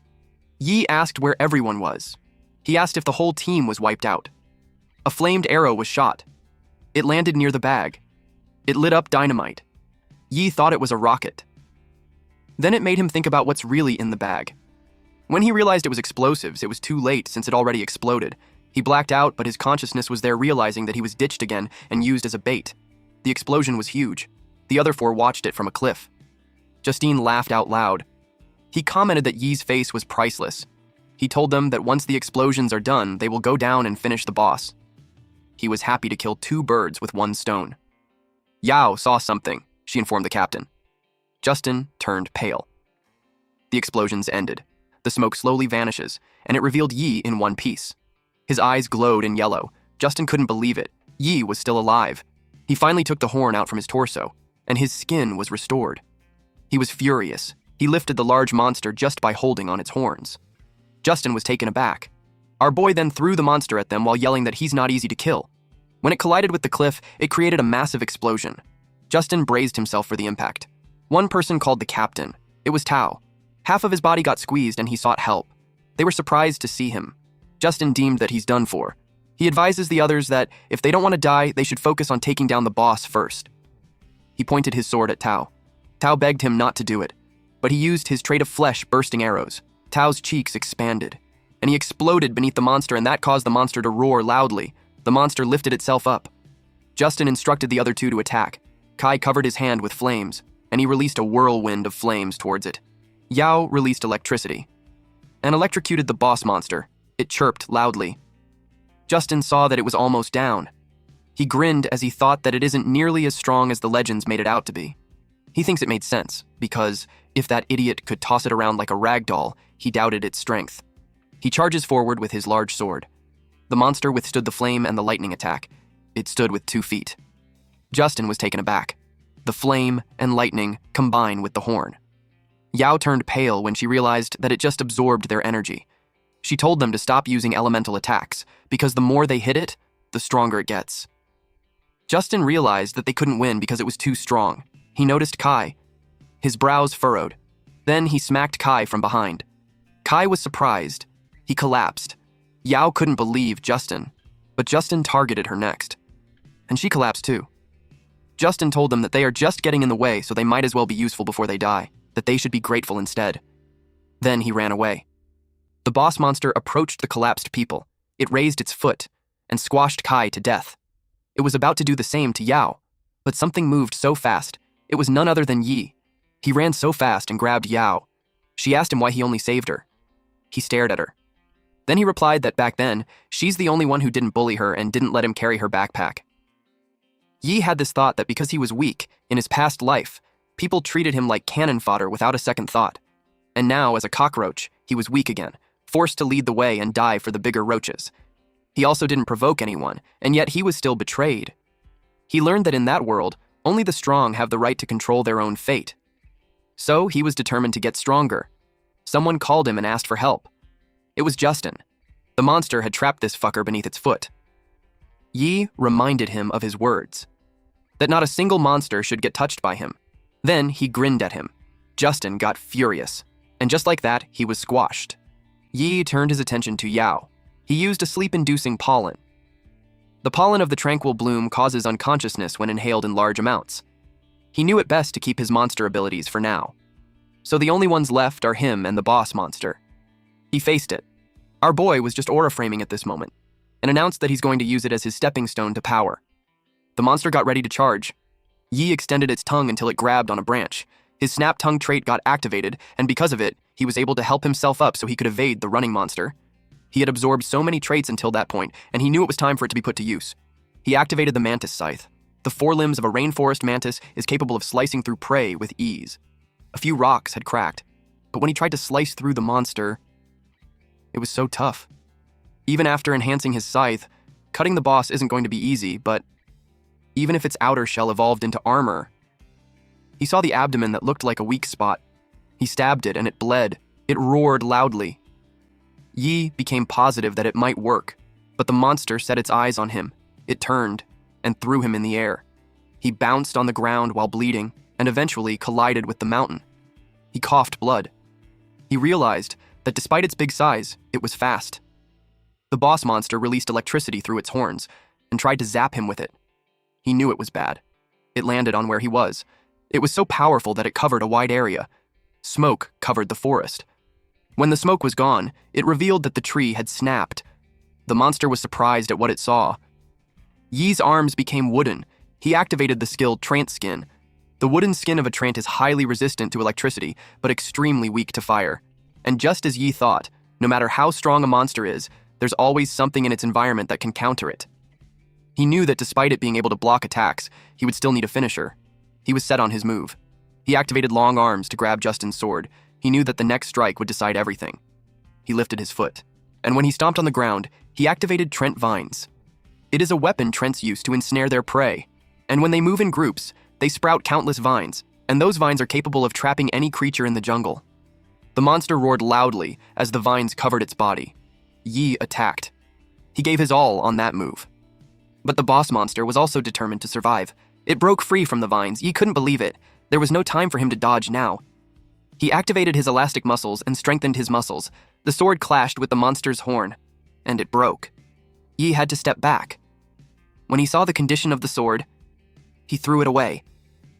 Yi asked where everyone was. He asked if the whole team was wiped out. A flamed arrow was shot. It landed near the bag. It lit up dynamite. Yi thought it was a rocket. Then it made him think about what's really in the bag. When he realized it was explosives, it was too late since it already exploded. He blacked out, but his consciousness was there, realizing that he was ditched again and used as a bait. The explosion was huge. The other four watched it from a cliff. Justine laughed out loud. He commented that Yi's face was priceless. He told them that once the explosions are done, they will go down and finish the boss. He was happy to kill 2 birds with 1 stone. Yao saw something, she informed the captain. Justin turned pale. The explosions ended. The smoke slowly vanishes, and it revealed Yi in one piece. His eyes glowed in yellow. Justin couldn't believe it. Yi was still alive. He finally took the horn out from his torso, and his skin was restored. He was furious. He lifted the large monster just by holding on its horns. Justin was taken aback. Our boy then threw the monster at them while yelling that he's not easy to kill. When it collided with the cliff, it created a massive explosion. Justin braced himself for the impact. One person called the captain. It was Tao. Half of his body got squeezed and he sought help. They were surprised to see him. Justin deemed that he's done for. He advises the others that if they don't want to die, they should focus on taking down the boss first. He pointed his sword at Tao. Tao begged him not to do it, but he used his trait of flesh bursting arrows. Tao's cheeks expanded, and he exploded beneath the monster, and that caused the monster to roar loudly. The monster lifted itself up. Justin instructed the other 2 to attack. Kai covered his hand with flames, and he released a whirlwind of flames towards it. Yao released electricity and electrocuted the boss monster. It chirped loudly. Justin saw that it was almost down. He grinned as he thought that it isn't nearly as strong as the legends made it out to be. He thinks it made sense, because if that idiot could toss it around like a rag doll, he doubted its strength. He charges forward with his large sword. The monster withstood the flame and the lightning attack. It stood with 2 feet. Justin was taken aback. The flame and lightning combine with the horn. Yao turned pale when she realized that it just absorbed their energy. She told them to stop using elemental attacks, because the more they hit it, the stronger it gets. Justin realized that they couldn't win because it was too strong. He noticed Kai. His brows furrowed. Then he smacked Kai from behind. Kai was surprised. He collapsed. Yao couldn't believe Justin, but Justin targeted her next. And she collapsed too. Justin told them that they are just getting in the way, so they might as well be useful before they die, that they should be grateful instead. Then he ran away. The boss monster approached the collapsed people. It raised its foot and squashed Kai to death. It was about to do the same to Yao, but something moved so fast. It was none other than Yi. He ran so fast and grabbed Yao. She asked him why he only saved her. He stared at her. Then he replied that back then, she's the only one who didn't bully her and didn't let him carry her backpack. Yi had this thought that because he was weak in his past life, people treated him like cannon fodder without a second thought. And now, as a cockroach, he was weak again, forced to lead the way and die for the bigger roaches. He also didn't provoke anyone, and yet he was still betrayed. He learned that in that world, only the strong have the right to control their own fate. So he was determined to get stronger. Someone called him and asked for help. It was Justin. The monster had trapped this fucker beneath its foot. Yi reminded him of his words, that not a single monster should get touched by him. Then he grinned at him. Justin got furious, and just like that, he was squashed. Yi turned his attention to Yao. He used a sleep-inducing pollen. The pollen of the tranquil bloom causes unconsciousness when inhaled in large amounts. He knew it best to keep his monster abilities for now. So the only ones left are him and the boss monster. He faced it. Our boy was just aura framing at this moment, and announced that he's going to use it as his stepping stone to power. The monster got ready to charge. Yi extended its tongue until it grabbed on a branch. His snap tongue trait got activated, and because of it, he was able to help himself up so he could evade the running monster. He had absorbed so many traits until that point, and he knew it was time for it to be put to use. He activated the mantis scythe. The forelimbs of a rainforest mantis is capable of slicing through prey with ease. A few rocks had cracked, but when he tried to slice through the monster, it was so tough. Even after enhancing his scythe, cutting the boss isn't going to be easy, but even if its outer shell evolved into armor. He saw the abdomen that looked like a weak spot. He stabbed it and it bled. It roared loudly. Yi became positive that it might work, but the monster set its eyes on him. It turned and threw him in the air. He bounced on the ground while bleeding and eventually collided with the mountain. He coughed blood. He realized that despite its big size, it was fast. The boss monster released electricity through its horns and tried to zap him with it. He knew it was bad. It landed on where he was. It was so powerful that it covered a wide area. Smoke covered the forest. When the smoke was gone, it revealed that the tree had snapped. The monster was surprised at what it saw. Yi's arms became wooden. He activated the skill Trance Skin. The wooden skin of a Trant is highly resistant to electricity, but extremely weak to fire. And just as Yi thought, no matter how strong a monster is, there's always something in its environment that can counter it. He knew that despite it being able to block attacks, he would still need a finisher. He was set on his move. He activated long arms to grab Justin's sword. He knew that the next strike would decide everything. He lifted his foot, and when he stomped on the ground, he activated Trent Vines. It is a weapon Trents use to ensnare their prey, and when they move in groups, they sprout countless vines, and those vines are capable of trapping any creature in the jungle. The monster roared loudly as the vines covered its body. Yi attacked. He gave his all on that move. But the boss monster was also determined to survive. It broke free from the vines. Yi couldn't believe it. There was no time for him to dodge now. He activated his elastic muscles and strengthened his muscles. The sword clashed with the monster's horn, and it broke. Yi had to step back. When he saw the condition of the sword, he threw it away.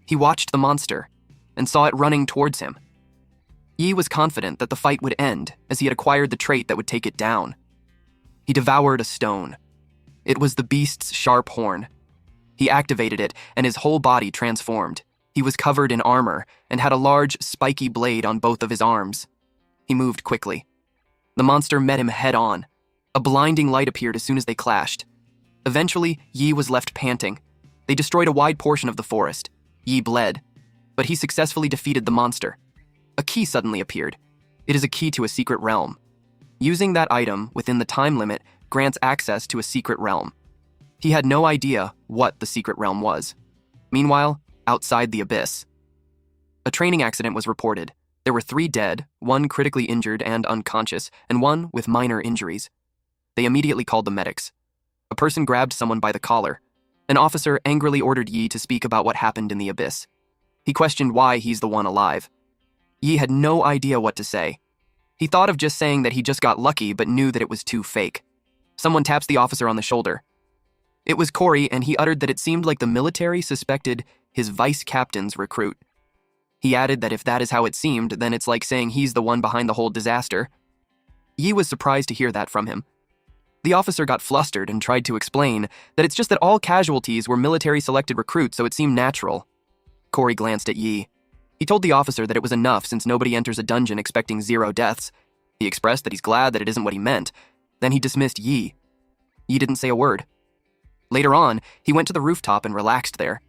He watched the monster and saw it running towards him. Yi was confident that the fight would end as he had acquired the trait that would take it down. He devoured a stone. It was the beast's sharp horn. He activated it and his whole body transformed. He was covered in armor and had a large, spiky blade on both of his arms. He moved quickly. The monster met him head-on. A blinding light appeared as soon as they clashed. Eventually, Yi was left panting. They destroyed a wide portion of the forest. Yi bled, but he successfully defeated the monster. A key suddenly appeared. It is a key to a secret realm. Using that item within the time limit grants access to a secret realm. He had no idea what the secret realm was. Meanwhile, outside the abyss, a training accident was reported. There were 3 dead, 1 critically injured and unconscious, and 1 with minor injuries. They immediately called the medics. A person grabbed someone by the collar. An officer angrily ordered Yi to speak about what happened in the abyss. He questioned why he's the one alive. Yi had no idea what to say. He thought of just saying that he just got lucky but knew that it was too fake. Someone taps the officer on the shoulder. It was Corey, and he uttered that it seemed like the military suspected his vice captain's recruit. He added that if that is how it seemed, then it's like saying he's the one behind the whole disaster. Yi was surprised to hear that from him. The officer got flustered and tried to explain that it's just that all casualties were military-selected recruits, so it seemed natural. Corey glanced at Yi. He told the officer that it was enough since nobody enters a dungeon expecting 0 deaths. He expressed that he's glad that it isn't what he meant. Then he dismissed Yi. Yi didn't say a word. Later on, he went to the rooftop and relaxed there.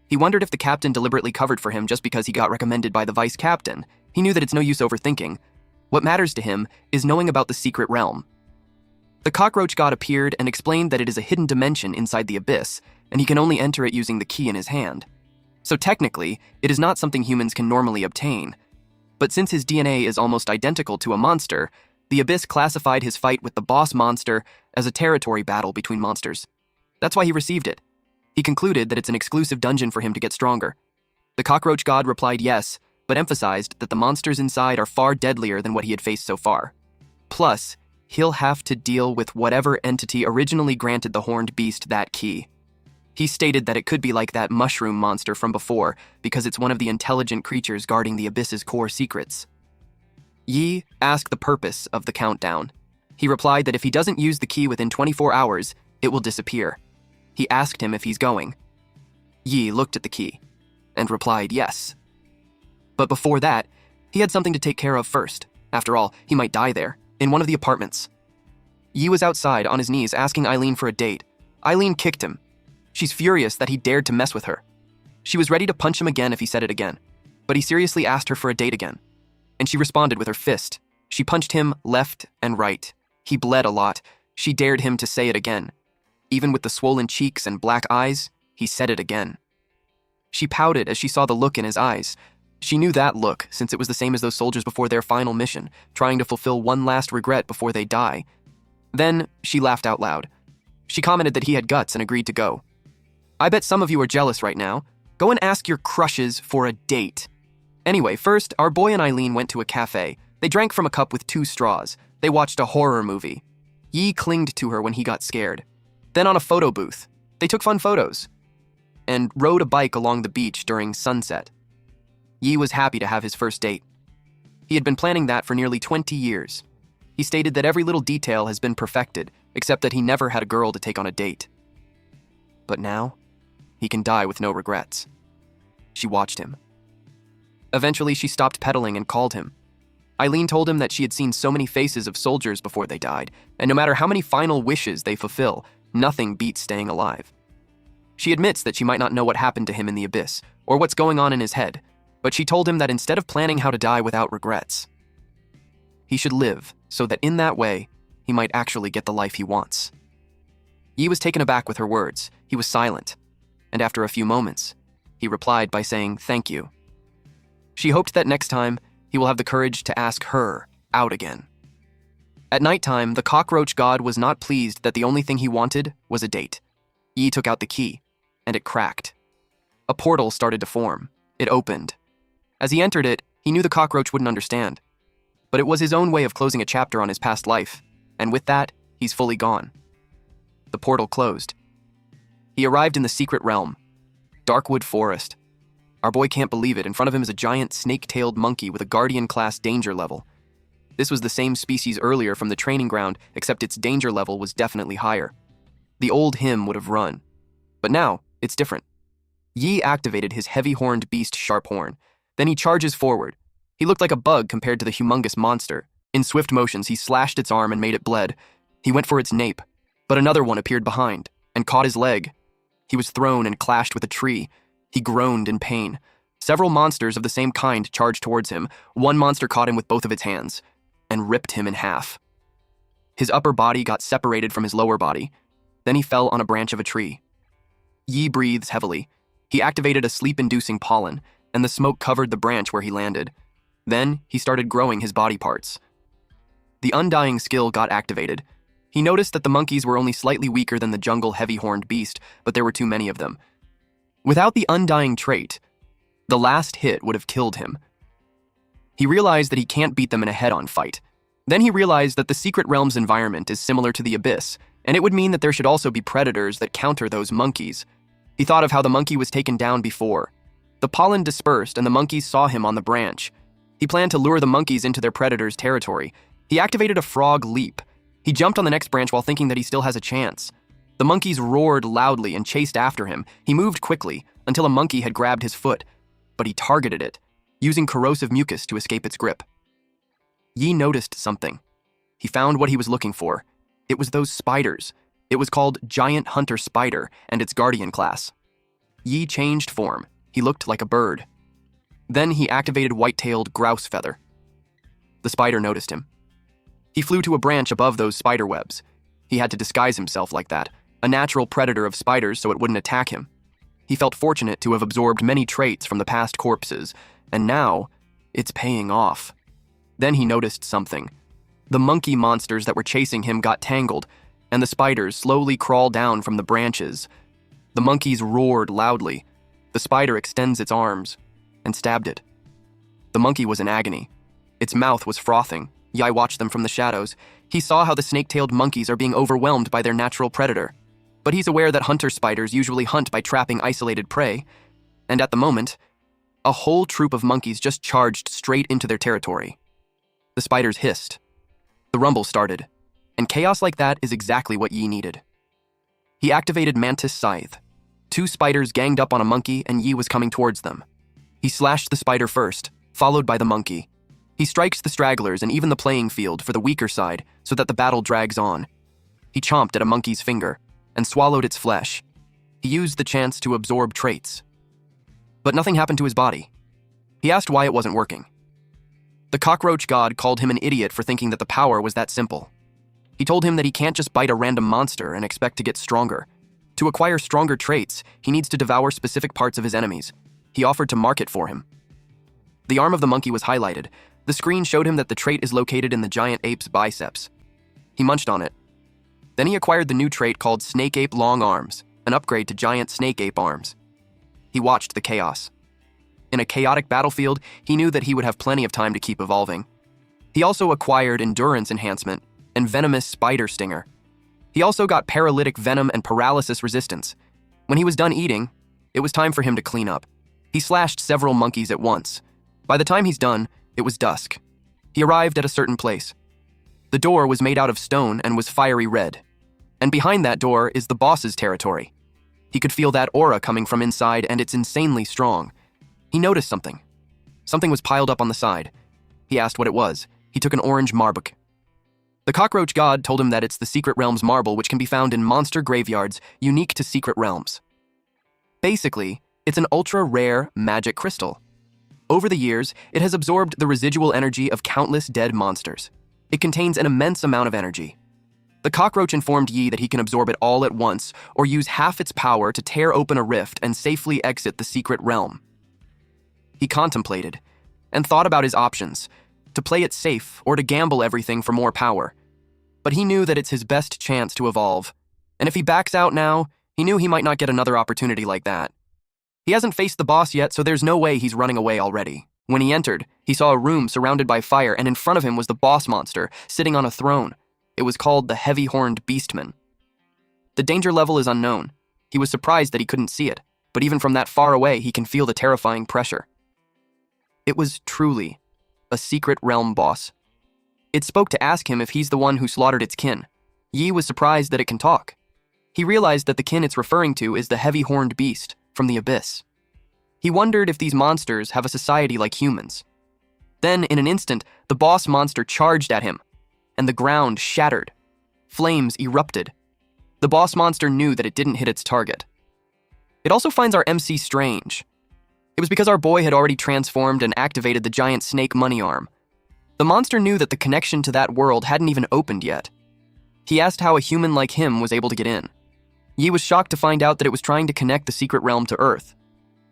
He wondered if the captain deliberately covered for him just because he got recommended by the vice captain. He knew that it's no use overthinking. What matters to him is knowing about the secret realm. The cockroach god appeared and explained that it is a hidden dimension inside the abyss, and he can only enter it using the key in his hand. So technically, it is not something humans can normally obtain. But since his DNA is almost identical to a monster, the abyss classified his fight with the boss monster as a territory battle between monsters. That's why he received it. He concluded that it's an exclusive dungeon for him to get stronger. The cockroach god replied yes, but emphasized that the monsters inside are far deadlier than what he had faced so far. Plus, he'll have to deal with whatever entity originally granted the horned beast that key. He stated that it could be like that mushroom monster from before because it's one of the intelligent creatures guarding the abyss's core secrets. Yi asked the purpose of the countdown. He replied that if he doesn't use the key within 24 hours, it will disappear. He asked him if he's going. Yi looked at the key and replied yes. But before that, he had something to take care of first. After all, he might die there, in one of the apartments. Yi was outside on his knees asking Eileen for a date. Eileen kicked him. She's furious that he dared to mess with her. She was ready to punch him again if he said it again, but he seriously asked her for a date again. And she responded with her fist. She punched him left and right. He bled a lot. She dared him to say it again. Even with the swollen cheeks and black eyes, he said it again. She pouted as she saw the look in his eyes. She knew that look, since it was the same as those soldiers before their final mission, trying to fulfill one last regret before they die. Then, she laughed out loud. She commented that he had guts and agreed to go. I bet some of you are jealous right now. Go and ask your crushes for a date. Anyway, first, our boy and Eileen went to a cafe. They drank from a cup with 2 straws. They watched a horror movie. Yi clinged to her when he got scared. Then on a photo booth, they took fun photos and rode a bike along the beach during sunset. Yi was happy to have his first date. He had been planning that for nearly 20 years. He stated that every little detail has been perfected, except that he never had a girl to take on a date. But now, he can die with no regrets. She watched him. Eventually, she stopped pedaling and called him. Eileen told him that she had seen so many faces of soldiers before they died, and no matter how many final wishes they fulfill, nothing beats staying alive. She admits that she might not know what happened to him in the abyss, or what's going on in his head, but she told him that instead of planning how to die without regrets, he should live so that in that way, he might actually get the life he wants. Yi was taken aback with her words. He was silent, and after a few moments, he replied by saying thank you. She hoped that next time, he will have the courage to ask her out again. At nighttime, the cockroach god was not pleased that the only thing he wanted was a date. Yi took out the key, and it cracked. A portal started to form. It opened. As he entered it, he knew the cockroach wouldn't understand. But it was his own way of closing a chapter on his past life, and with that, he's fully gone. The portal closed. He arrived in the secret realm, Darkwood Forest. Our boy can't believe it. In front of him is a giant snake-tailed monkey with a Guardian-class danger level. This was the same species earlier from the training ground, except its danger level was definitely higher. The old him would have run. But now, it's different. Yi activated his heavy-horned beast sharp horn. Then he charges forward. He looked like a bug compared to the humongous monster. In swift motions, he slashed its arm and made it bled. He went for its nape, but another one appeared behind and caught his leg. He was thrown and clashed with a tree. He groaned in pain. Several monsters of the same kind charged towards him. One monster caught him with both of its hands and ripped him in half. His upper body got separated from his lower body. Then he fell on a branch of a tree. Yi breathes heavily. He activated a sleep-inducing pollen, and the smoke covered the branch where he landed. Then he started growing his body parts. The undying skill got activated. He noticed that the monkeys were only slightly weaker than the jungle heavy-horned beast, but there were too many of them. Without the undying trait, the last hit would have killed him. He realized that he can't beat them in a head-on fight. Then he realized that the Secret Realm's environment is similar to the Abyss, and it would mean that there should also be predators that counter those monkeys. He thought of how the monkey was taken down before. The pollen dispersed and the monkeys saw him on the branch. He planned to lure the monkeys into their predator's territory. He activated a frog leap. He jumped on the next branch while thinking that he still has a chance. The monkeys roared loudly and chased after him. He moved quickly until a monkey had grabbed his foot, but he targeted it, using corrosive mucus to escape its grip. Yi noticed something. He found what he was looking for. It was those spiders. It was called Giant Hunter Spider and its Guardian class. Yi changed form. He looked like a bird. Then he activated White-tailed Grouse Feather. The spider noticed him. He flew to a branch above those spider webs. He had to disguise himself like that, a natural predator of spiders so it wouldn't attack him. He felt fortunate to have absorbed many traits from the past corpses, and now, it's paying off. Then he noticed something. The monkey monsters that were chasing him got tangled, and the spiders slowly crawled down from the branches. The monkeys roared loudly. The spider extends its arms and stabbed it. The monkey was in agony. Its mouth was frothing. Yi watched them from the shadows. He saw how the snake-tailed monkeys are being overwhelmed by their natural predator. But he's aware that hunter spiders usually hunt by trapping isolated prey, and at the moment, a whole troop of monkeys just charged straight into their territory. The spiders hissed. The rumble started, and chaos like that is exactly what Yi needed. He activated Mantis Scythe. 2 spiders ganged up on a monkey, and Yi was coming towards them. He slashed the spider first, followed by the monkey. He strikes the stragglers and even the playing field for the weaker side so that the battle drags on. He chomped at a monkey's finger and swallowed its flesh. He used the chance to absorb traits. But nothing happened to his body. He asked why it wasn't working. The cockroach god called him an idiot for thinking that the power was that simple. He told him that he can't just bite a random monster and expect to get stronger. To acquire stronger traits, he needs to devour specific parts of his enemies. He offered to mark it for him. The arm of the monkey was highlighted. The screen showed him that the trait is located in the giant ape's biceps. He munched on it. Then he acquired the new trait called Snake Ape Long Arms, an upgrade to giant snake ape arms. He watched the chaos. In a chaotic battlefield, he knew that he would have plenty of time to keep evolving. He also acquired endurance enhancement and venomous spider stinger. He also got paralytic venom and paralysis resistance. When he was done eating, it was time for him to clean up. He slashed several monkeys at once. By the time he's done, it was dusk. He arrived at a certain place. The door was made out of stone and was fiery red. And behind that door is the boss's territory. He could feel that aura coming from inside, and it's insanely strong. He noticed something. Something was piled up on the side. He asked what it was. He took an orange marbuk. The cockroach god told him that it's the Secret Realms marble, which can be found in monster graveyards unique to Secret Realms. Basically, it's an ultra-rare magic crystal. Over the years, it has absorbed the residual energy of countless dead monsters. It contains an immense amount of energy. The cockroach informed Yi that he can absorb it all at once or use half its power to tear open a rift and safely exit the secret realm. He contemplated and thought about his options, to play it safe or to gamble everything for more power. But he knew that it's his best chance to evolve, and if he backs out now, he knew he might not get another opportunity like that. He hasn't faced the boss yet, so there's no way he's running away already. When he entered, he saw a room surrounded by fire, and in front of him was the boss monster, sitting on a throne. It was called the Heavy-Horned Beastman. The danger level is unknown. He was surprised that he couldn't see it, but even from that far away, he can feel the terrifying pressure. It was truly a secret realm boss. It spoke to ask him if he's the one who slaughtered its kin. Yi was surprised that it can talk. He realized that the kin it's referring to is the heavy-horned beast from the abyss. He wondered if these monsters have a society like humans. Then, in an instant, the boss monster charged at him, and the ground shattered. Flames erupted. The boss monster knew that it didn't hit its target. It also finds our MC strange. It was because our boy had already transformed and activated the giant snake money arm. The monster knew that the connection to that world hadn't even opened yet. He asked how a human like him was able to get in. Yi was shocked to find out that it was trying to connect the secret realm to Earth.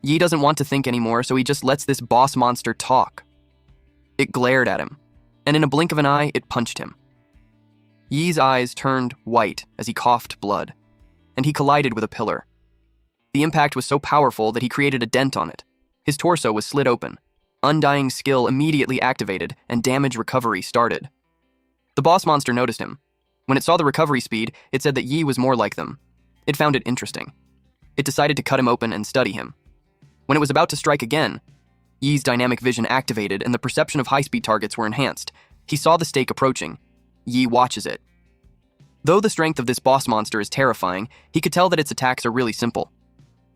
Yi doesn't want to think anymore, so he just lets this boss monster talk. It glared at him, and in a blink of an eye, it punched him. Yi's eyes turned white as he coughed blood, and he collided with a pillar. The impact was so powerful that he created a dent on it. His torso was slit open. Undying skill immediately activated, and damage recovery started. The boss monster noticed him. When it saw the recovery speed, it said that Yi was more like them. It found it interesting. It decided to cut him open and study him. When it was about to strike again, Yi's dynamic vision activated and the perception of high-speed targets were enhanced. He saw the stake approaching. Yi watches it. Though the strength of this boss monster is terrifying, he could tell that its attacks are really simple.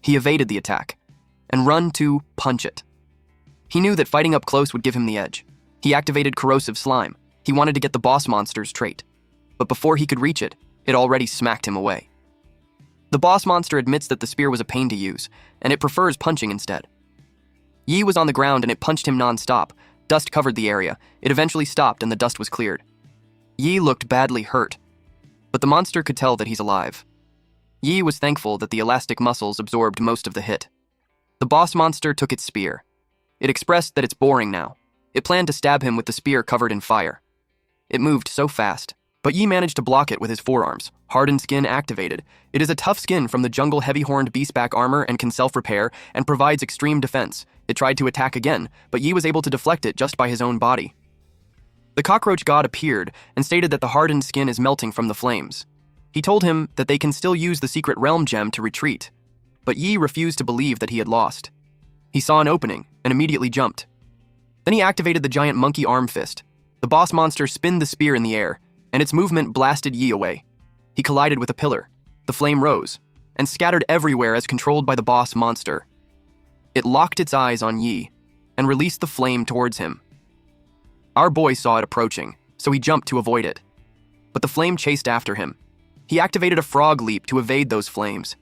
He evaded the attack and run to punch it. He knew that fighting up close would give him the edge. He activated corrosive slime. He wanted to get the boss monster's trait. But before he could reach it, it already smacked him away. The boss monster admits that the spear was a pain to use, and it prefers punching instead. Yi was on the ground and it punched him non-stop. Dust covered the area. It eventually stopped and the dust was cleared. Yi looked badly hurt, but the monster could tell that he's alive. Yi was thankful that the elastic muscles absorbed most of the hit. The boss monster took its spear. It expressed that it's boring now. It planned to stab him with the spear covered in fire. It moved so fast, but Yi managed to block it with his forearms. Hardened skin activated. It is a tough skin from the jungle heavy-horned beastback armor and can self-repair and provides extreme defense. It tried to attack again, but Yi was able to deflect it just by his own body. The cockroach god appeared and stated that the hardened skin is melting from the flames. He told him that they can still use the secret realm gem to retreat, but Yi refused to believe that he had lost. He saw an opening and immediately jumped. Then he activated the giant monkey arm fist. The boss monster spinned the spear in the air, and its movement blasted Yi away. He collided with a pillar. The flame rose and scattered everywhere as controlled by the boss monster. It locked its eyes on Yi and released the flame towards him. Our boy saw it approaching, so he jumped to avoid it. But the flame chased after him. He activated a frog leap to evade those flames,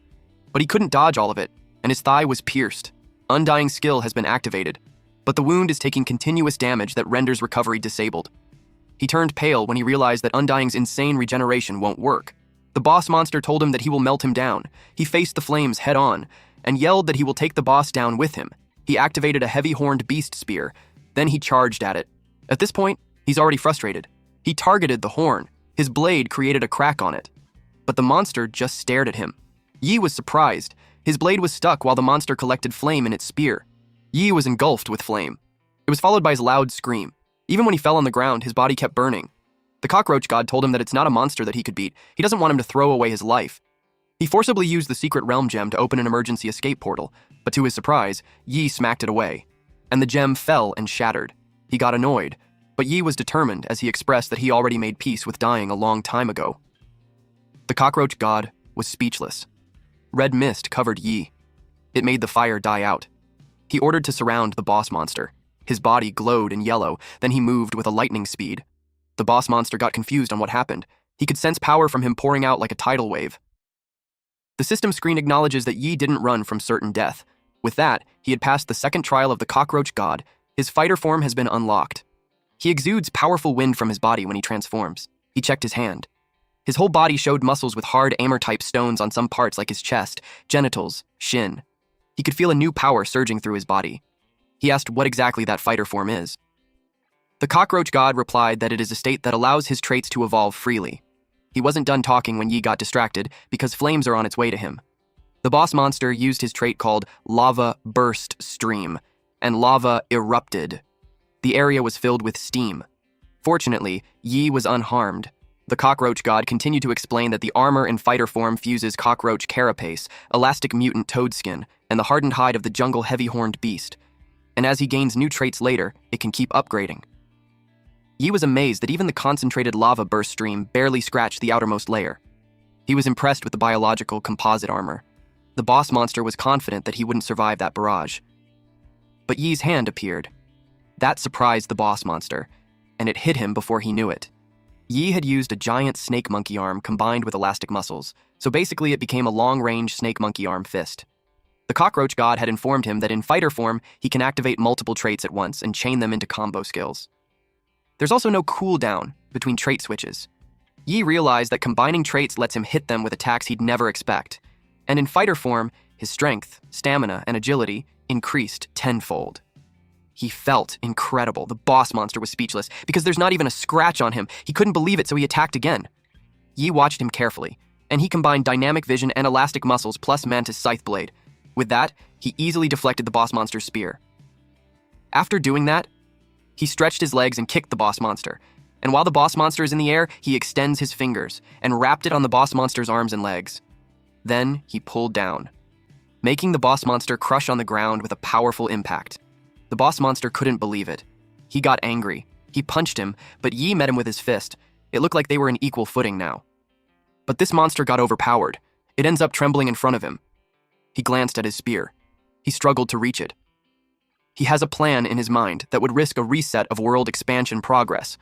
but he couldn't dodge all of it, and his thigh was pierced. Undying skill has been activated, but the wound is taking continuous damage that renders recovery disabled. He turned pale when he realized that Undying's insane regeneration won't work. The boss monster told him that he will melt him down. He faced the flames head-on and yelled that he will take the boss down with him. He activated a heavy-horned beast spear. Then he charged at it. At this point, he's already frustrated. He targeted the horn. His blade created a crack on it. But the monster just stared at him. Yi was surprised. His blade was stuck while the monster collected flame in its spear. Yi was engulfed with flame. It was followed by his loud scream. Even when he fell on the ground, his body kept burning. The cockroach god told him that it's not a monster that he could beat. He doesn't want him to throw away his life. He forcibly used the secret realm gem to open an emergency escape portal, but to his surprise, Yi smacked it away, and the gem fell and shattered. He got annoyed, but Yi was determined as he expressed that he already made peace with dying a long time ago. The cockroach god was speechless. Red mist covered Yi. It made the fire die out. He ordered to surround the boss monster. His body glowed in yellow, then he moved with a lightning speed. The boss monster got confused on what happened. He could sense power from him pouring out like a tidal wave. The system screen acknowledges that Yi didn't run from certain death. With that, he had passed the second trial of the cockroach god. His fighter form has been unlocked. He exudes powerful wind from his body when he transforms. He checked his hand. His whole body showed muscles with hard amber-type stones on some parts like his chest, genitals, shin. He could feel a new power surging through his body. He asked what exactly that fighter form is. The cockroach god replied that it is a state that allows his traits to evolve freely. He wasn't done talking when Yi got distracted because flames are on its way to him. The boss monster used his trait called Lava Burst Stream, and lava erupted. The area was filled with steam. Fortunately, Yi was unharmed. The cockroach god continued to explain that the armor in fighter form fuses cockroach carapace, elastic mutant toad skin, and the hardened hide of the jungle heavy-horned beast. And as he gains new traits later, it can keep upgrading. Yi was amazed that even the concentrated lava burst stream barely scratched the outermost layer. He was impressed with the biological composite armor. The boss monster was confident that he wouldn't survive that barrage. But Yi's hand appeared. That surprised the boss monster, and it hit him before he knew it. Yi had used a giant snake monkey arm combined with elastic muscles, so basically it became a long-range snake monkey arm fist. The cockroach god had informed him that in fighter form, he can activate multiple traits at once and chain them into combo skills. There's also no cooldown between trait switches. Yi realized that combining traits lets him hit them with attacks he'd never expect, and in fighter form, his strength, stamina, and agility increased tenfold. He felt incredible. The boss monster was speechless because there's not even a scratch on him. He couldn't believe it, so he attacked again. Yi watched him carefully, and he combined dynamic vision and elastic muscles plus mantis scythe blade. With that, he easily deflected the boss monster's spear. After doing that, he stretched his legs and kicked the boss monster. And while the boss monster is in the air, he extends his fingers and wrapped it on the boss monster's arms and legs. Then he pulled down, making the boss monster crush on the ground with a powerful impact. The boss monster couldn't believe it. He got angry. He punched him, but Yi met him with his fist. It looked like they were in equal footing now. But this monster got overpowered. It ends up trembling in front of him. He glanced at his spear. He struggled to reach it. He has a plan in his mind that would risk a reset of world expansion progress.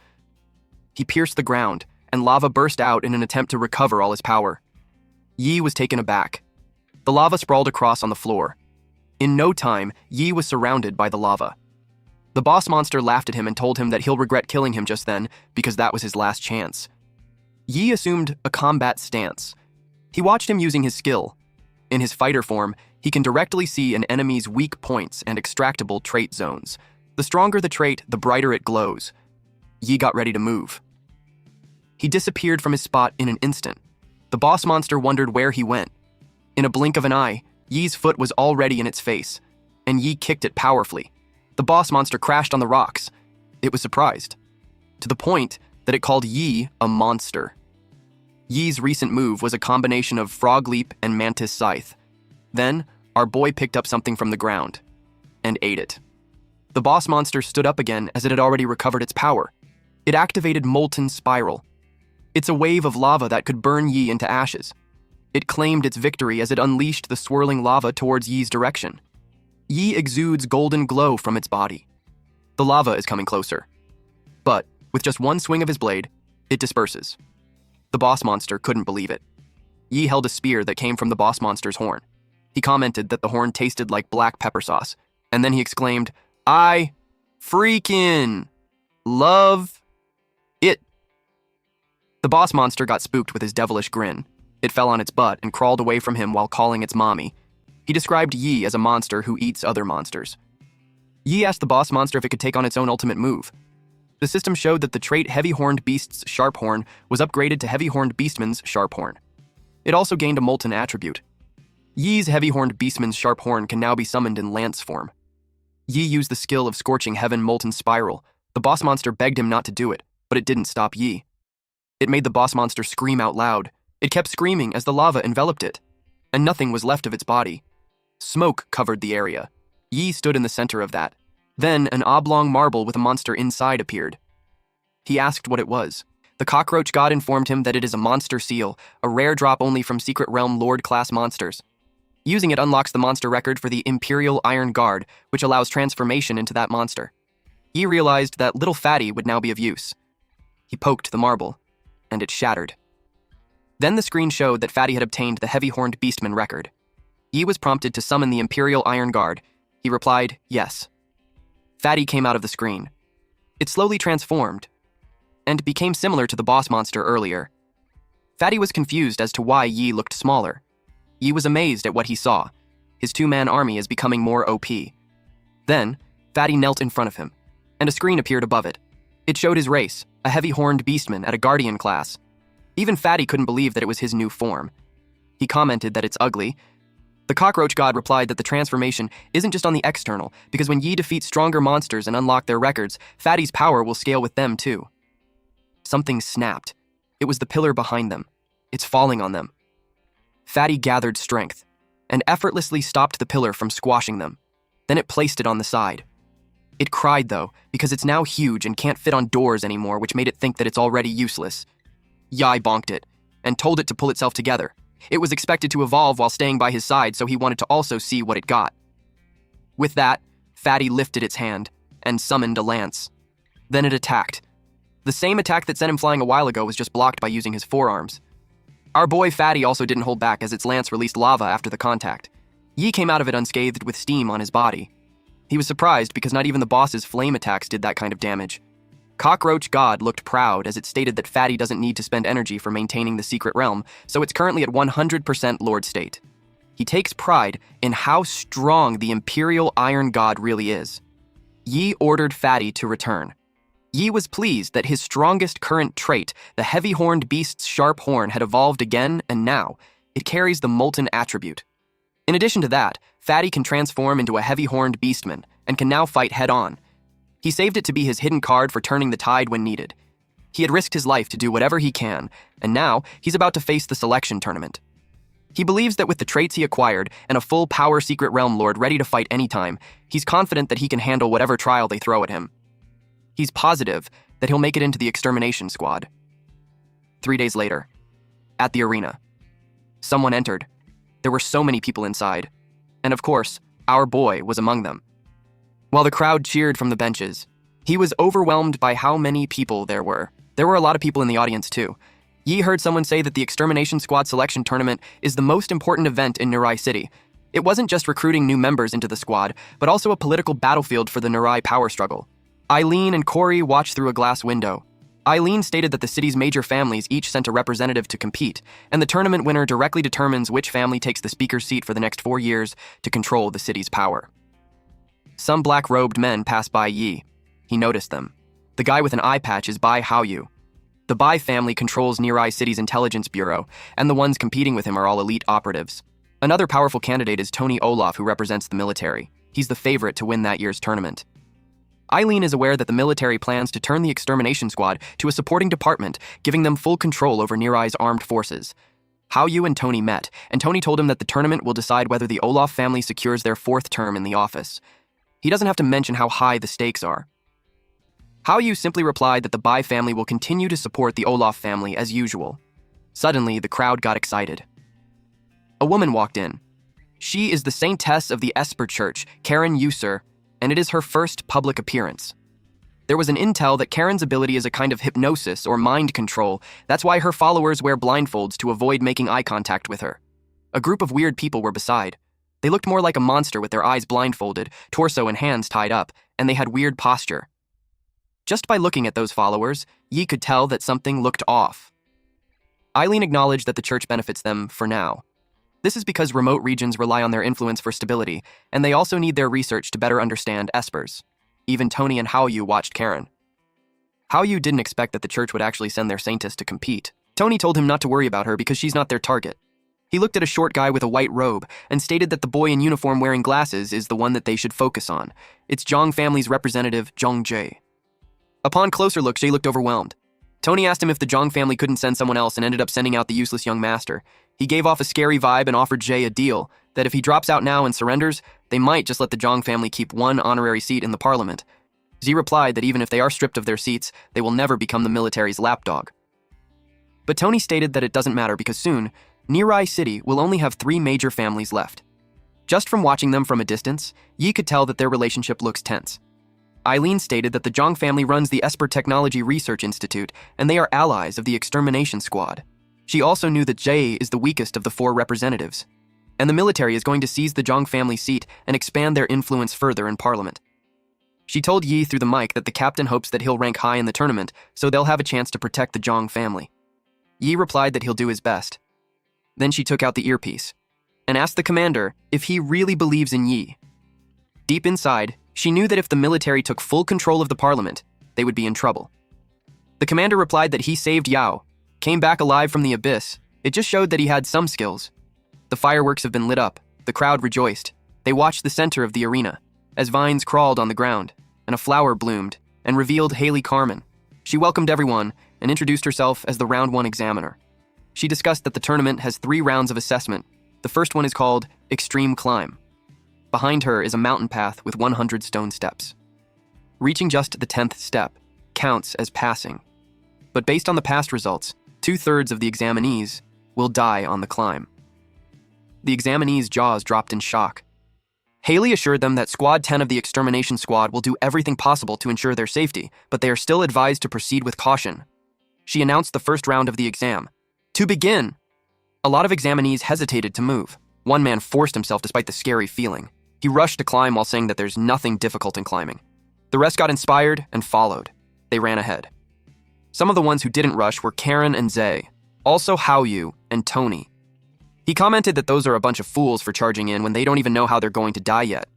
He pierced the ground, and lava burst out in an attempt to recover all his power. Yi was taken aback. The lava sprawled across on the floor. In no time, Yi was surrounded by the lava. The boss monster laughed at him and told him that he'll regret killing him just then because that was his last chance. Yi assumed a combat stance. He watched him using his skill. In his fighter form, he can directly see an enemy's weak points and extractable trait zones. The stronger the trait, the brighter it glows. Yi got ready to move. He disappeared from his spot in an instant. The boss monster wondered where he went. In a blink of an eye, Yi's foot was already in its face, and Yi kicked it powerfully. The boss monster crashed on the rocks. It was surprised, to the point that it called Yi a monster. Yi's recent move was a combination of frog leap and mantis scythe. Then, our boy picked up something from the ground and ate it. The boss monster stood up again as it had already recovered its power. It activated Molten Spiral. It's a wave of lava that could burn Yi into ashes. It claimed its victory as it unleashed the swirling lava towards Yi's direction. Yi exudes golden glow from its body. The lava is coming closer. But, with just one swing of his blade, it disperses. The boss monster couldn't believe it. Yi held a spear that came from the boss monster's horn. He commented that the horn tasted like black pepper sauce, and then he exclaimed, "I freaking love it." The boss monster got spooked with his devilish grin. It fell on its butt and crawled away from him while calling its mommy. He described Yi as a monster who eats other monsters. Yi asked the boss monster if it could take on its own ultimate move. The system showed that the trait Heavy-Horned Beast's Sharp Horn was upgraded to Heavy-Horned Beastman's Sharp Horn. It also gained a molten attribute. Yi's Heavy-Horned Beastman's Sharp Horn can now be summoned in lance form. Yi used the skill of Scorching Heaven Molten Spiral. The boss monster begged him not to do it, but it didn't stop Yi. It made the boss monster scream out loud. It kept screaming as the lava enveloped it, and nothing was left of its body. Smoke covered the area. Yi stood in the center of that. Then an oblong marble with a monster inside appeared. He asked what it was. The Cockroach god informed him that it is a monster seal, a rare drop only from Secret Realm Lord-class monsters. Using it unlocks the monster record for the Imperial Iron Guard, which allows transformation into that monster. Yi realized that little Fatty would now be of use. He poked the marble, and it shattered. Then the screen showed that Fatty had obtained the Heavy-Horned Beastman record. Yi was prompted to summon the Imperial Iron Guard. He replied, yes. Fatty came out of the screen. It slowly transformed, and became similar to the boss monster earlier. Fatty was confused as to why Yi looked smaller. Yi was amazed at what he saw. His two-man army is becoming more OP. Then, Fatty knelt in front of him, and a screen appeared above it. It showed his race, a Heavy-Horned Beastman at a Guardian class. Even Fatty couldn't believe that it was his new form. He commented that it's ugly. The Cockroach god replied that the transformation isn't just on the external, because when Yi defeats stronger monsters and unlock their records, Fatty's power will scale with them too. Something snapped. It was the pillar behind them. It's falling on them. Fatty gathered strength, and effortlessly stopped the pillar from squashing them. Then it placed it on the side. It cried though, because it's now huge and can't fit on doors anymore, which made it think that it's already useless. Yi bonked it, and told it to pull itself together. It was expected to evolve while staying by his side, so he wanted to also see what it got. With that, Fatty lifted its hand, and summoned a lance. Then it attacked. The same attack that sent him flying a while ago was just blocked by using his forearms. Our boy Fatty also didn't hold back as its lance released lava after the contact. Yi came out of it unscathed with steam on his body. He was surprised because not even the boss's flame attacks did that kind of damage. Cockroach God looked proud as it stated that Fatty doesn't need to spend energy for maintaining the secret realm, so it's currently at 100% Lord state. He takes pride in how strong the Imperial Iron God really is. Yi ordered Fatty to return. Yi was pleased that his strongest current trait, the Heavy-Horned Beast's Sharp Horn, had evolved again, and now it carries the Molten attribute. In addition to that, Fatty can transform into a Heavy-Horned Beastman and can now fight head-on. He saved it to be his hidden card for turning the tide when needed. He had risked his life to do whatever he can, and now he's about to face the selection tournament. He believes that with the traits he acquired and a full power Secret Realm Lord ready to fight anytime, he's confident that he can handle whatever trial they throw at him. He's positive that he'll make it into the extermination squad. 3 days later, at the arena, someone entered. There were so many people inside, and of course, our boy was among them. While the crowd cheered from the benches, he was overwhelmed by how many people there were. There were a lot of people in the audience too. Yi heard someone say that the Extermination Squad Selection Tournament is the most important event in Nurai City. It wasn't just recruiting new members into the squad, but also a political battlefield for the Nurai power struggle. Eileen and Corey watched through a glass window. Eileen stated that the city's major families each sent a representative to compete, and the tournament winner directly determines which family takes the speaker's seat for the next 4 years to control the city's power. Some black-robed men passed by Yi. He noticed them. The guy with an eye patch is Bai Haoyu. The Bai family controls Nurai City's intelligence bureau, and the ones competing with him are all elite operatives. Another powerful candidate is Tony Olaf, who represents the military. He's the favorite to win that year's tournament. Eileen is aware that the military plans to turn the extermination squad to a supporting department, giving them full control over Nirai's armed forces. Haoyu and Tony met, and Tony told him that the tournament will decide whether the Olaf family secures their 4th term in the office. He doesn't have to mention how high the stakes are. Haoyu simply replied that the Bai family will continue to support the Olaf family as usual. Suddenly, the crowd got excited. A woman walked in. She is the saintess of the Esper Church, Karen User, and it is her first public appearance. There was an intel that Karen's ability is a kind of hypnosis or mind control. That's why her followers wear blindfolds to avoid making eye contact with her. A group of weird people were beside. They looked more like a monster with their eyes blindfolded, torso and hands tied up, and they had weird posture. Just by looking at those followers, Yi could tell that something looked off. Eileen acknowledged that the church benefits them for now. This is because remote regions rely on their influence for stability, and they also need their research to better understand espers. Even Tony and Haoyu watched Karen. Haoyu didn't expect that the church would actually send their saintess to compete. Tony told him not to worry about her because she's not their target. He looked at a short guy with a white robe and stated that the boy in uniform wearing glasses is the one that they should focus on. It's Zhang family's representative, Zhang Jie. Upon closer look, Jie looked overwhelmed. Tony asked him if the Zhang family couldn't send someone else and ended up sending out the useless young master. He gave off a scary vibe and offered Jie a deal that if he drops out now and surrenders, they might just let the Zhang family keep one honorary seat in the parliament. Xi replied that even if they are stripped of their seats, they will never become the military's lapdog. But Tony stated that it doesn't matter because soon, Nirai City will only have 3 major families left. Just from watching them from a distance, Yi could tell that their relationship looks tense. Eileen stated that the Zhang family runs the Esper Technology Research Institute, and they are allies of the extermination squad. She also knew that Jie is the weakest of the 4 representatives, and the military is going to seize the Zhang family seat and expand their influence further in parliament. She told Yi through the mic that the captain hopes that he'll rank high in the tournament, so they'll have a chance to protect the Zhang family. Yi replied that he'll do his best. Then she took out the earpiece and asked the commander if he really believes in Yi. Deep inside, she knew that if the military took full control of the parliament, they would be in trouble. The commander replied that he saved Yao, came back alive from the abyss. It just showed that he had some skills. The fireworks have been lit up. The crowd rejoiced. They watched the center of the arena as vines crawled on the ground and a flower bloomed and revealed Haley Carmen. She welcomed everyone and introduced herself as the Round 1 examiner. She discussed that the tournament has 3 rounds of assessment. The first one is called Extreme Climb. Behind her is a mountain path with 100 stone steps. Reaching just the 10th step counts as passing. But based on the past results, 2/3 of the examinees will die on the climb. The examinees' jaws dropped in shock. Haley assured them that Squad 10 of the extermination squad will do everything possible to ensure their safety, but they are still advised to proceed with caution. She announced the first round of the exam. To begin! A lot of examinees hesitated to move. One man forced himself despite the scary feeling. He rushed to climb while saying that there's nothing difficult in climbing. The rest got inspired and followed. They ran ahead. Some of the ones who didn't rush were Karen and Zay, also Haoyu and Tony. He commented that those are a bunch of fools for charging in when they don't even know how they're going to die yet.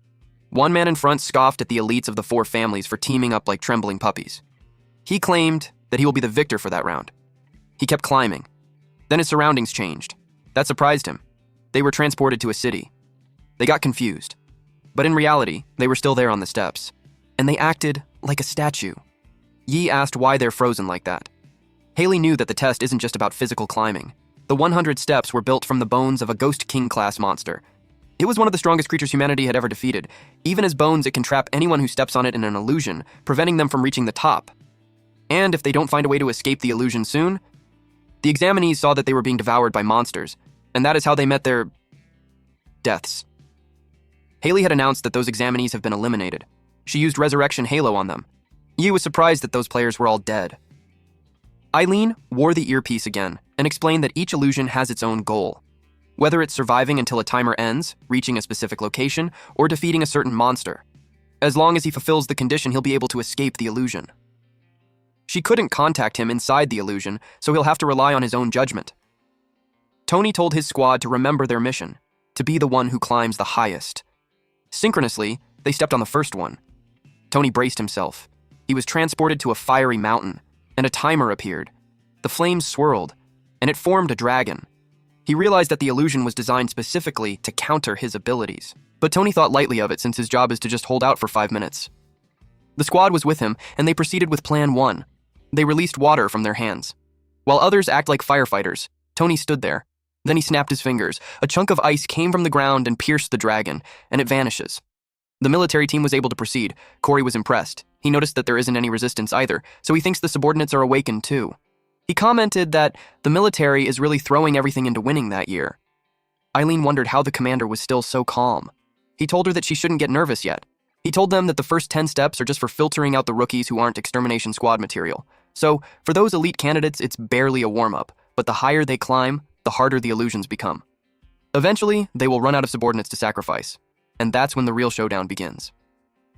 One man in front scoffed at the elites of the 4 families for teaming up like trembling puppies. He claimed that he will be the victor for that round. He kept climbing. Then his surroundings changed. That surprised him. They were transported to a city. They got confused. But in reality, they were still there on the steps. And they acted like a statue. Yi asked why they're frozen like that. Haley knew that the test isn't just about physical climbing. The 100 steps were built from the bones of a Ghost King-class monster. It was one of the strongest creatures humanity had ever defeated. Even as bones, it can trap anyone who steps on it in an illusion, preventing them from reaching the top. And if they don't find a way to escape the illusion soon, the examinees saw that they were being devoured by monsters, and that is how they met their deaths. Haley had announced that those examinees have been eliminated. She used Resurrection Halo on them. Yi was surprised that those players were all dead. Eileen wore the earpiece again and explained that each illusion has its own goal. Whether it's surviving until a timer ends, reaching a specific location, or defeating a certain monster. As long as he fulfills the condition, he'll be able to escape the illusion. She couldn't contact him inside the illusion, so he'll have to rely on his own judgment. Tony told his squad to remember their mission, to be the one who climbs the highest. Synchronously, they stepped on the first one. Tony braced himself. He was transported to a fiery mountain, and a timer appeared. The flames swirled, and it formed a dragon. He realized that the illusion was designed specifically to counter his abilities, but Tony thought lightly of it since his job is to just hold out for 5 minutes. The squad was with him, and they proceeded with Plan 1. They released water from their hands. While others act like firefighters, Tony stood there. Then he snapped his fingers. A chunk of ice came from the ground and pierced the dragon, and it vanishes. The military team was able to proceed. Corey was impressed. He noticed that there isn't any resistance either, so he thinks the subordinates are awakened too. He commented that the military is really throwing everything into winning that year. Eileen wondered how the commander was still so calm. He told her that she shouldn't get nervous yet. He told them that the first 10 steps are just for filtering out the rookies who aren't extermination squad material. So, for those elite candidates, it's barely a warm-up, but the higher they climb, the harder the illusions become. Eventually, they will run out of subordinates to sacrifice, and that's when the real showdown begins.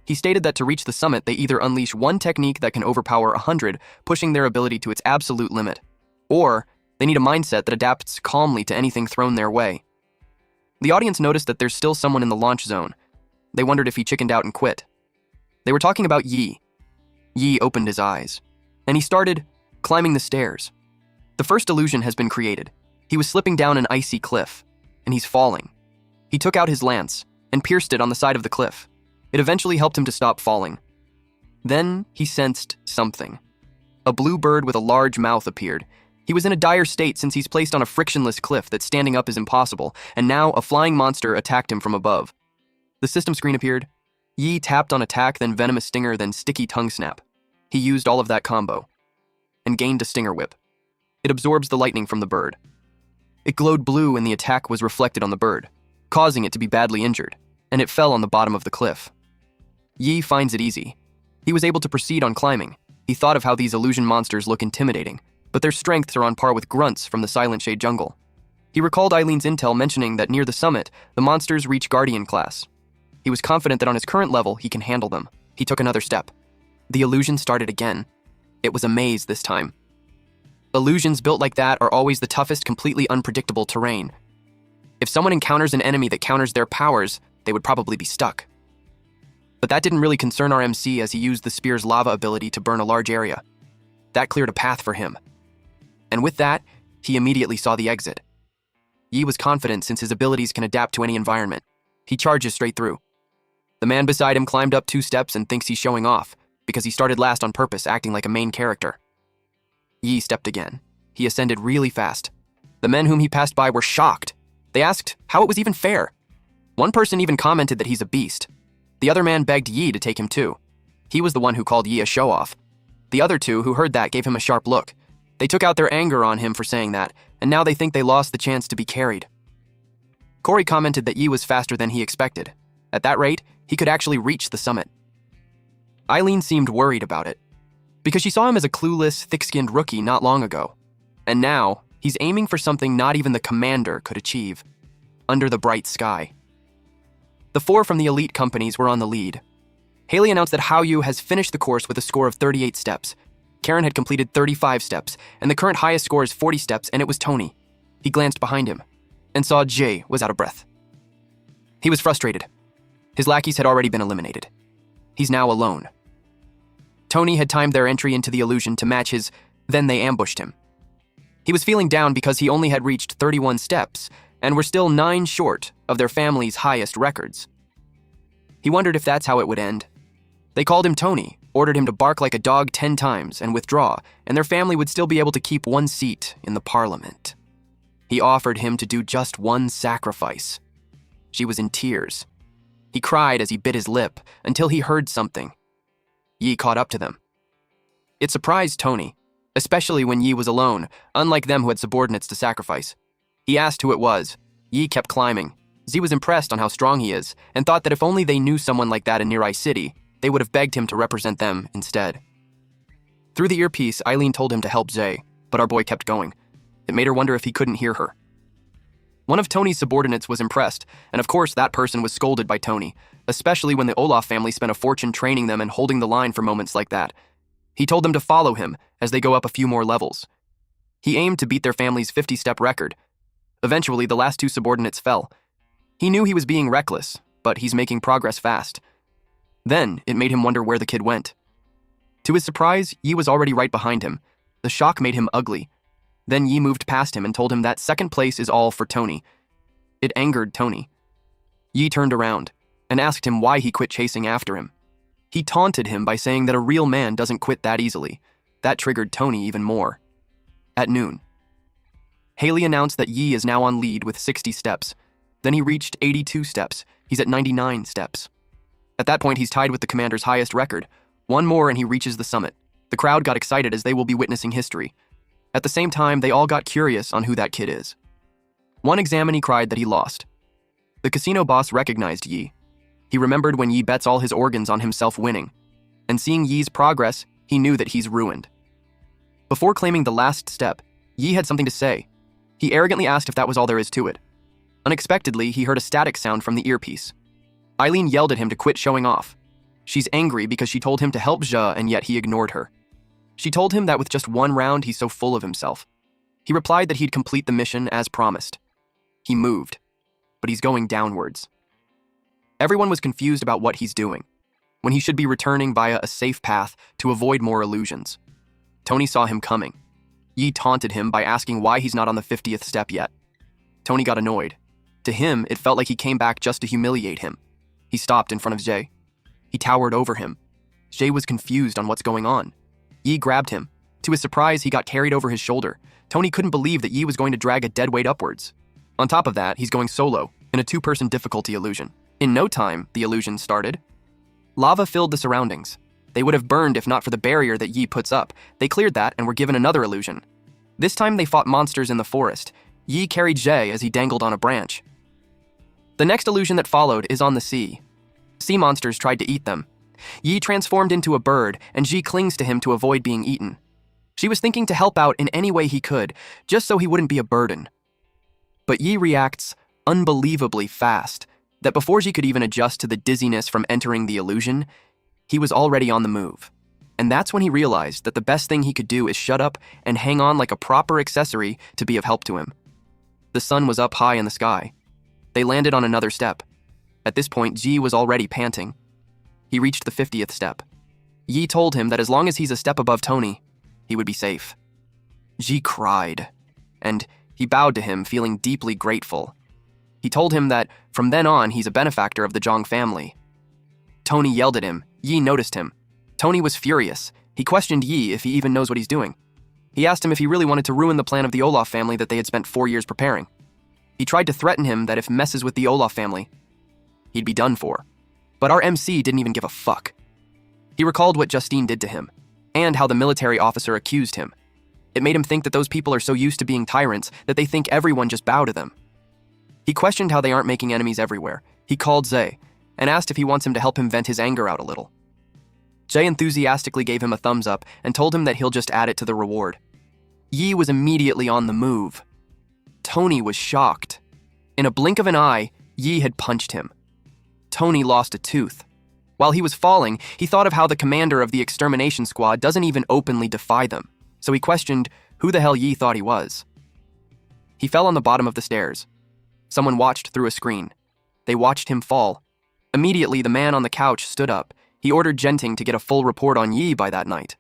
He stated that to reach the summit, they either unleash one technique that can overpower 100, pushing their ability to its absolute limit, or They need a mindset that adapts calmly to anything thrown their way. The audience noticed that there's still someone in the launch zone. They wondered if he chickened out and quit. They were talking about Yi. Yi opened his eyes, and he started climbing the stairs. The first illusion has been created. He was slipping down an icy cliff, and he's falling. He took out his lance and pierced it on the side of the cliff. It eventually helped him to stop falling. Then he sensed something. A blue bird with a large mouth appeared. He was in a dire state since he's placed on a frictionless cliff that standing up is impossible, and now a flying monster attacked him from above. The system screen appeared. Yi tapped on attack, then venomous stinger, then sticky tongue snap. He used all of that combo and gained a stinger whip. It absorbs the lightning from the bird. It glowed blue and the attack was reflected on the bird, causing it to be badly injured, and it fell on the bottom of the cliff. Yi finds it easy. He was able to proceed on climbing. He thought of how these illusion monsters look intimidating, but their strengths are on par with grunts from the Silent Shade jungle. He recalled Eileen's intel mentioning that near the summit, the monsters reach Guardian class. He was confident that on his current level, he can handle them. He took another step. The illusion started again. It was a maze this time. Illusions built like that are always the toughest, completely unpredictable terrain. If someone encounters an enemy that counters their powers, they would probably be stuck. But that didn't really concern our MC as he used the spear's lava ability to burn a large area. That cleared a path for him. And with that, he immediately saw the exit. Yi was confident since his abilities can adapt to any environment. He charges straight through. The man beside him climbed up 2 steps and thinks he's showing off, because he started last on purpose, acting like a main character. Yi stepped again. He ascended really fast. The men whom he passed by were shocked. They asked how it was even fair. One person even commented that he's a beast. The other man begged Yi to take him too. He was the one who called Yi a show-off. The other 2 who heard that gave him a sharp look. They took out their anger on him for saying that, and now they think they lost the chance to be carried. Corey commented that Yi was faster than he expected. At that rate, he could actually reach the summit. Eileen seemed worried about it, because she saw him as a clueless, thick-skinned rookie not long ago. And now, he's aiming for something not even the commander could achieve. Under the bright sky. The 4 from the elite companies were on the lead. Haley announced that Haoyu has finished the course with a score of 38 steps. Karen had completed 35 steps, and the current highest score is 40 steps, and it was Tony. He glanced behind him and saw Jay was out of breath. He was frustrated. His lackeys had already been eliminated. He's now alone. Tony had timed their entry into the illusion to match his, then they ambushed him. He was feeling down because he only had reached 31 steps and were still 9 short of their family's highest records. He wondered if that's how it would end. They called him Tony, ordered him to bark like a dog 10 times and withdraw, and their family would still be able to keep 1 seat in the parliament. He offered him to do just 1 sacrifice. She was in tears. He cried as he bit his lip until he heard something. Yi caught up to them. It surprised Tony, especially when Yi was alone, unlike them who had subordinates to sacrifice. He asked who it was. Yi kept climbing. Z was impressed on how strong he is and thought that if only they knew someone like that in Nirai City, they would have begged him to represent them instead. Through the earpiece, Eileen told him to help Zay, but our boy kept going. It made her wonder if he couldn't hear her. One of Tony's subordinates was impressed, and of course that person was scolded by Tony, especially when the Olaf family spent a fortune training them and holding the line for moments like that. He told them to follow him as they go up a few more levels. He aimed to beat their family's 50-step record. Eventually, the last 2 subordinates fell. He knew he was being reckless, but he's making progress fast. Then, it made him wonder where the kid went. To his surprise, Yi was already right behind him. The shock made him ugly. Then Yi moved past him and told him that second place is all for Tony. It angered Tony. Yi turned around and asked him why he quit chasing after him. He taunted him by saying that a real man doesn't quit that easily. That triggered Tony even more. At noon, Haley announced that Yi is now on lead with 60 steps. Then he reached 82 steps. He's at 99 steps. At that point, he's tied with the commander's highest record. 1 more and he reaches the summit. The crowd got excited as they will be witnessing history. At the same time, they all got curious on who that kid is. One examinee cried that he lost. The casino boss recognized Yi. He remembered when Yi bets all his organs on himself winning. And seeing Yi's progress, he knew that he's ruined. Before claiming the last step, Yi had something to say. He arrogantly asked if that was all there is to it. Unexpectedly, he heard a static sound from the earpiece. Eileen yelled at him to quit showing off. She's angry because she told him to help Zhe and yet he ignored her. She told him that with just 1 round, he's so full of himself. He replied that he'd complete the mission as promised. He moved, but he's going downwards. Everyone was confused about what he's doing, when he should be returning via a safe path to avoid more illusions. Tony saw him coming. Yi taunted him by asking why he's not on the 50th step yet. Tony got annoyed. To him, it felt like he came back just to humiliate him. He stopped in front of Jay. He towered over him. Jay was confused on what's going on. Yi grabbed him. To his surprise, he got carried over his shoulder. Tony couldn't believe that Yi was going to drag a dead weight upwards. On top of that, he's going solo, in a two-person difficulty illusion. In no time, the illusion started. Lava filled the surroundings. They would have burned if not for the barrier that Yi puts up. They cleared that and were given another illusion. This time they fought monsters in the forest. Yi carried Jay as he dangled on a branch. The next illusion that followed is on the sea. Sea monsters tried to eat them. Yi transformed into a bird, and Ji clings to him to avoid being eaten. She was thinking to help out in any way he could, just so he wouldn't be a burden. But Yi reacts unbelievably fast, that before she could even adjust to the dizziness from entering the illusion, he was already on the move. And that's when he realized that the best thing he could do is shut up and hang on like a proper accessory to be of help to him. The sun was up high in the sky. They landed on another step. At this point, Ji was already panting. He reached the 50th step. Yi told him that as long as he's a step above Tony, he would be safe. Ji cried, and he bowed to him, feeling deeply grateful. He told him that from then on, he's a benefactor of the Zhang family. Tony yelled at him. Yi noticed him. Tony was furious. He questioned Yi if he even knows what he's doing. He asked him if he really wanted to ruin the plan of the Olaf family that they had spent 4 years preparing. He tried to threaten him that if messes with the Olaf family, he'd be done for. But our MC didn't even give a fuck. He recalled what Justine did to him, and how the military officer accused him. It made him think that those people are so used to being tyrants that they think everyone just bow to them. He questioned how they aren't making enemies everywhere. He called Zay, and asked if he wants him to help him vent his anger out a little. Jay enthusiastically gave him a thumbs up and told him that he'll just add it to the reward. Yi was immediately on the move. Tony was shocked. In a blink of an eye, Yi had punched him. Tony lost a tooth. While he was falling, he thought of how the commander of the extermination squad doesn't even openly defy them, so he questioned who the hell Yi thought he was. He fell on the bottom of the stairs. Someone watched through a screen. They watched him fall. Immediately, the man on the couch stood up. He ordered Genting to get a full report on Yi by that night.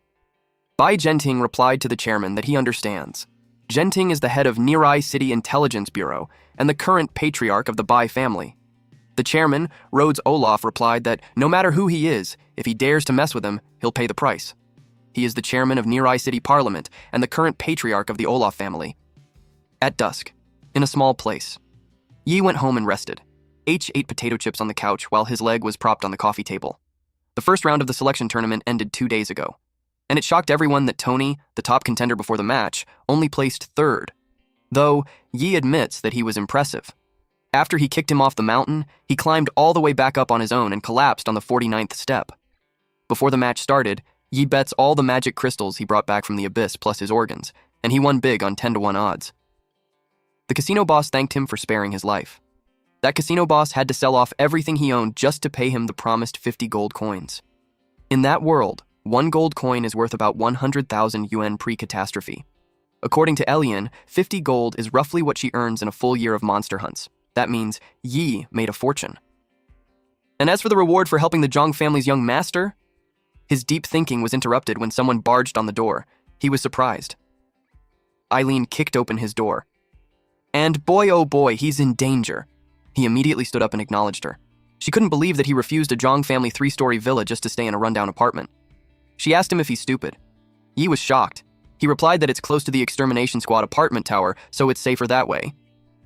Bai Genting replied to the chairman that he understands. Genting is the head of Nirai City Intelligence Bureau and the current patriarch of the Bai family. The chairman, Rhodes Olaf, replied that no matter who he is, if he dares to mess with him, he'll pay the price. He is the chairman of Nirai City Parliament and the current patriarch of the Olaf family. At dusk, in a small place, Yi went home and rested. H ate potato chips on the couch while his leg was propped on the coffee table. The first round of the selection tournament ended 2 days ago, and it shocked everyone that Tony, the top contender before the match, only placed third. Though, Yi admits that he was impressive. After he kicked him off the mountain, he climbed all the way back up on his own and collapsed on the 49th step. Before the match started, Yi bets all the magic crystals he brought back from the abyss plus his organs, and he won big on 10-to-1 odds. The casino boss thanked him for sparing his life. That casino boss had to sell off everything he owned just to pay him the promised 50 gold coins. In that world, 1 gold coin is worth about 100,000 yuan pre-catastrophe. According to Elian, 50 gold is roughly what she earns in a full year of monster hunts. That means Yi made a fortune. And as for the reward for helping the Zhang family's young master, his deep thinking was interrupted when someone barged on the door. He was surprised. Eileen kicked open his door. And boy oh boy, he's in danger. He immediately stood up and acknowledged her. She couldn't believe that he refused a Zhang family 3-story villa just to stay in a rundown apartment. She asked him if he's stupid. Yi was shocked. He replied that it's close to the extermination squad apartment tower, so it's safer that way.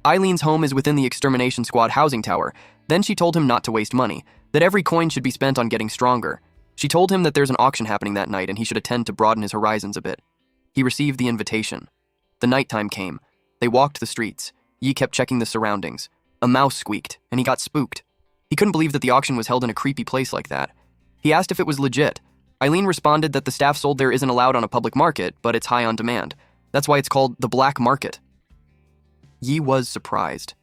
Eileen's home is within the extermination squad housing tower. Then she told him not to waste money, that every coin should be spent on getting stronger. She told him that there's an auction happening that night and he should attend to broaden his horizons a bit. He received the invitation. The nighttime came. They walked the streets. Yi kept checking the surroundings. A mouse squeaked, and he got spooked. He couldn't believe that the auction was held in a creepy place like that. He asked if it was legit. Eileen responded that the staff sold there isn't allowed on a public market, but it's high on demand. That's why it's called the black market. Yi was surprised.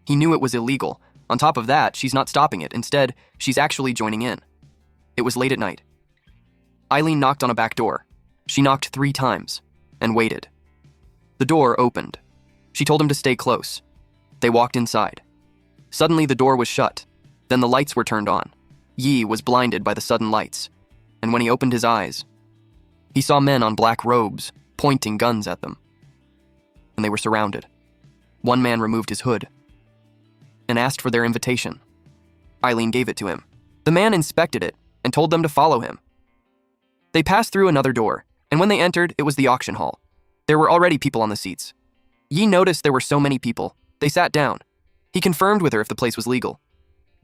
He knew it was illegal. On top of that, she's not stopping it. Instead, she's actually joining in. It was late at night. Eileen knocked on a back door. She knocked 3 times and waited. The door opened. She told him to stay close. They walked inside. Suddenly, the door was shut. Then the lights were turned on. Yi was blinded by the sudden lights, and when he opened his eyes, he saw men on black robes pointing guns at them. And they were surrounded. One man removed his hood and asked for their invitation. Eileen gave it to him. The man inspected it and told them to follow him. They passed through another door, and when they entered, it was the auction hall. There were already people on the seats. Yi noticed there were so many people. They sat down. He confirmed with her if the place was legal.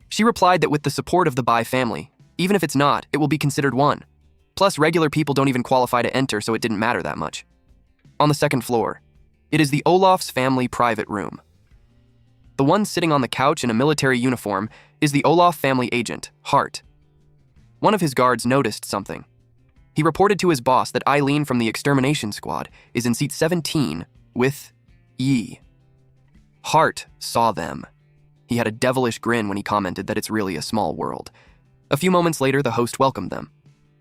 She replied that with the support of the Bai family, even if it's not, it will be considered one. Plus, regular people don't even qualify to enter, so it didn't matter that much. On the second floor, it is the Olaf's family private room. The one sitting on the couch in a military uniform is the Olaf family agent, Hart. One of his guards noticed something. He reported to his boss that Eileen from the extermination squad is in seat 17 with Yi. Hart saw them. He had a devilish grin when he commented that it's really a small world. A few moments later, the host welcomed them.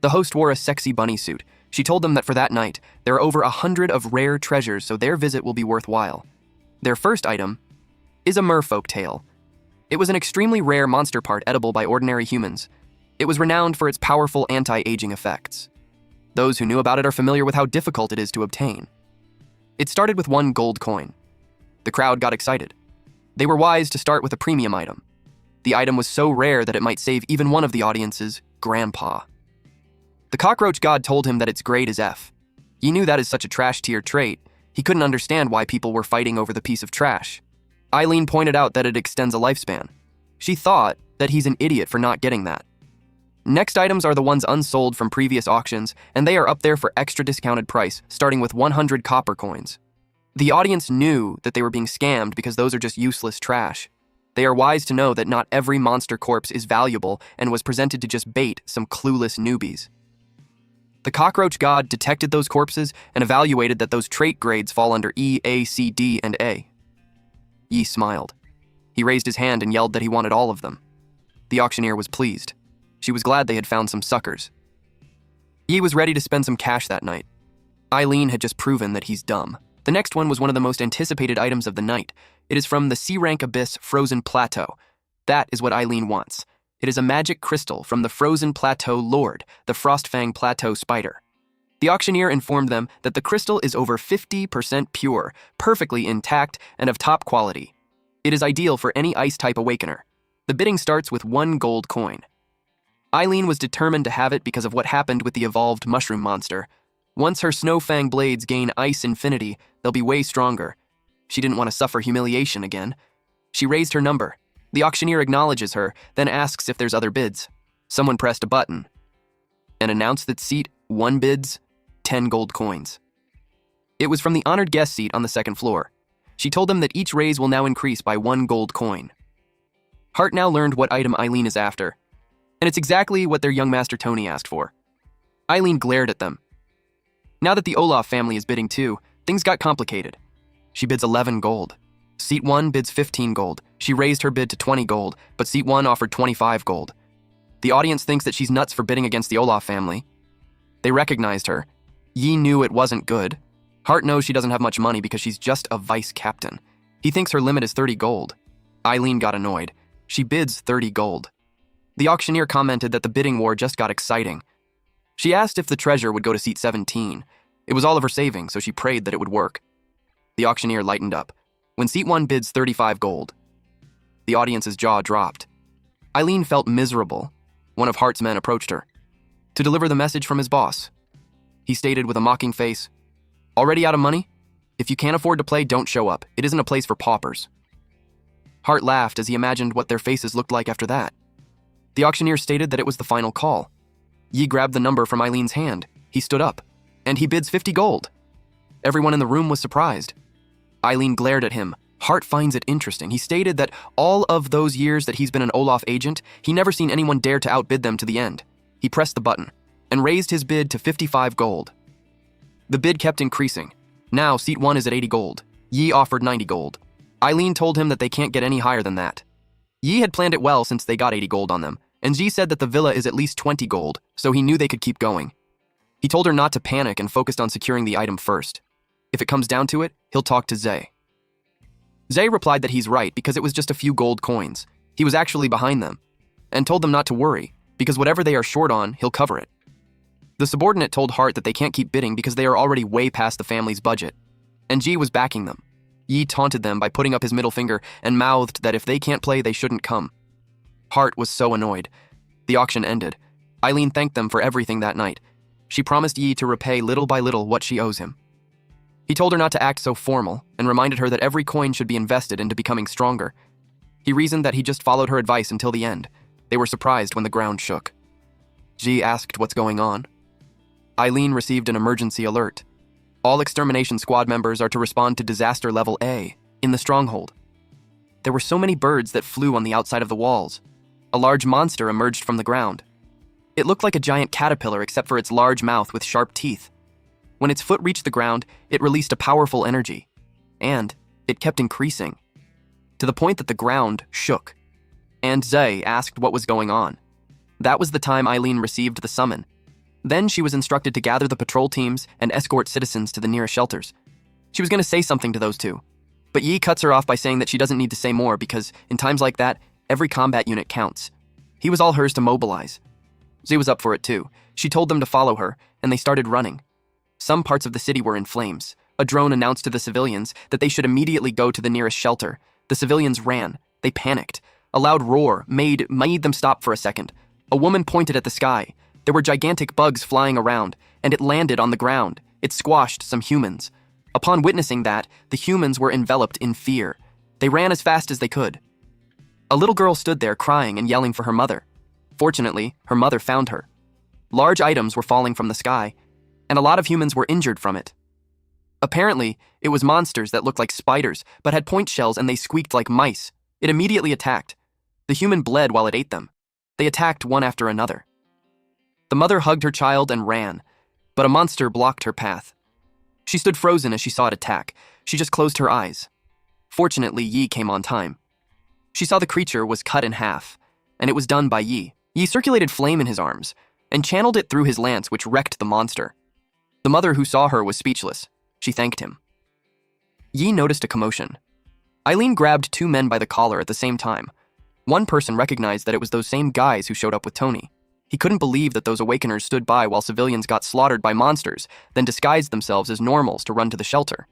The host wore a sexy bunny suit. She told them that for that night, there are over 100 of rare treasures, so their visit will be worthwhile. Their first item is a merfolk tail. It was an extremely rare monster part edible by ordinary humans. It was renowned for its powerful anti-aging effects. Those who knew about it are familiar with how difficult it is to obtain. It started with 1 gold coin. The crowd got excited. They were wise to start with a premium item. The item was so rare that it might save even one of the audience's grandpa. The cockroach god told him that its grade is F. He knew that is such a trash tier trait, he couldn't understand why people were fighting over the piece of trash. Eileen pointed out that it extends a lifespan. She thought that he's an idiot for not getting that. Next items are the ones unsold from previous auctions, and they are up there for extra discounted price, starting with 100 copper coins. The audience knew that they were being scammed because those are just useless trash. They are wise to know that not every monster corpse is valuable and was presented to just bait some clueless newbies. The cockroach god detected those corpses and evaluated that those trait grades fall under E, A, C, D, and A. Yi smiled. He raised his hand and yelled that he wanted all of them. The auctioneer was pleased. She was glad they had found some suckers. Yi was ready to spend some cash that night. Eileen had just proven that he's dumb. The next one was one of the most anticipated items of the night. It is from the C-Rank Abyss Frozen Plateau. That is what Eileen wants. It is a magic crystal from the Frozen Plateau Lord, the Frostfang Plateau Spider. The auctioneer informed them that the crystal is over 50% pure, perfectly intact, and of top quality. It is ideal for any ice-type awakener. The bidding starts with 1 gold coin. Eileen was determined to have it because of what happened with the evolved mushroom monster. Once her Snowfang blades gain ice infinity, they'll be way stronger. She didn't want to suffer humiliation again. She raised her number. The auctioneer acknowledges her, then asks if there's other bids. Someone pressed a button and announced that seat 1 bids 10 gold coins. It was from the honored guest seat on the second floor. She told them that each raise will now increase by 1 gold coin. Hart now learned what item Eileen is after, and it's exactly what their young master Tony asked for. Eileen glared at them. Now that the Olaf family is bidding too, things got complicated. She bids 11 gold. Seat 1 bids 15 gold. She raised her bid to 20 gold, but Seat 1 offered 25 gold. The audience thinks that she's nuts for bidding against the Olaf family. They recognized her. Yi knew it wasn't good. Hart knows she doesn't have much money because she's just a vice captain. He thinks her limit is 30 gold. Eileen got annoyed. She bids 30 gold. The auctioneer commented that the bidding war just got exciting. She asked if the treasure would go to seat 17. It was all of her savings, so she prayed that it would work. The auctioneer lightened up. When seat 1 bids 35 gold, the audience's jaw dropped. Eileen felt miserable. One of Hart's men approached her to deliver the message from his boss. He stated with a mocking face, "Already out of money? If you can't afford to play, don't show up. It isn't a place for paupers." Hart laughed as he imagined what their faces looked like after that. The auctioneer stated that it was the final call. Yi grabbed the number from Eileen's hand. He stood up, and he bids 50 gold. Everyone in the room was surprised. Eileen glared at him. Hart finds it interesting. He stated that all of those years that he's been an Olaf agent, he never seen anyone dare to outbid them to the end. He pressed the button and raised his bid to 55 gold. The bid kept increasing. Now seat 1 is at 80 gold. Yi offered 90 gold. Eileen told him that they can't get any higher than that. Yi had planned it well since they got 80 gold on them, and Ji said that the villa is at least 20 gold, so he knew they could keep going. He told her not to panic and focused on securing the item first. If it comes down to it, he'll talk to Zay. Zay replied that he's right because it was just a few gold coins. He was actually behind them, and told them not to worry, because whatever they are short on, he'll cover it. The subordinate told Hart that they can't keep bidding because they are already way past the family's budget, and Ji was backing them. Yi taunted them by putting up his middle finger and mouthed that if they can't play, they shouldn't come. Hart was so annoyed. The auction ended. Eileen thanked them for everything that night. She promised Yi to repay little by little what she owes him. He told her not to act so formal and reminded her that every coin should be invested into becoming stronger. He reasoned that he just followed her advice until the end. They were surprised when the ground shook. Ji asked what's going on. Eileen received an emergency alert. All extermination squad members are to respond to disaster level A in the stronghold. There were so many birds that flew on the outside of the walls. A large monster emerged from the ground. It looked like a giant caterpillar except for its large mouth with sharp teeth. When its foot reached the ground, it released a powerful energy, and it kept increasing, to the point that the ground shook. And Zay asked what was going on. That was the time Eileen received the summon. Then she was instructed to gather the patrol teams and escort citizens to the nearest shelters. She was going to say something to those two, but Yi cuts her off by saying that she doesn't need to say more because in times like that, every combat unit counts. He was all hers to mobilize. Zay was up for it too. She told them to follow her, and they started running. Some parts of the city were in flames. A drone announced to the civilians that they should immediately go to the nearest shelter. The civilians ran. They panicked. A loud roar made them stop for a second. A woman pointed at the sky. There were gigantic bugs flying around, and it landed on the ground. It squashed some humans. Upon witnessing that, the humans were enveloped in fear. They ran as fast as they could. A little girl stood there crying and yelling for her mother. Fortunately, her mother found her. Large items were falling from the sky, and a lot of humans were injured from it. Apparently, it was monsters that looked like spiders, but had point shells and they squeaked like mice. It immediately attacked. The human bled while it ate them. They attacked one after another. The mother hugged her child and ran, but a monster blocked her path. She stood frozen as she saw it attack. She just closed her eyes. Fortunately, Yi came on time. She saw the creature was cut in half, and it was done by Yi. Yi circulated flame in his arms and channeled it through his lance, which wrecked the monster. The mother who saw her was speechless. She thanked him. Yi noticed a commotion. Eileen grabbed two men by the collar at the same time. One person recognized that it was those same guys who showed up with Tony. He couldn't believe that those awakeners stood by while civilians got slaughtered by monsters, then disguised themselves as normals to run to the shelter.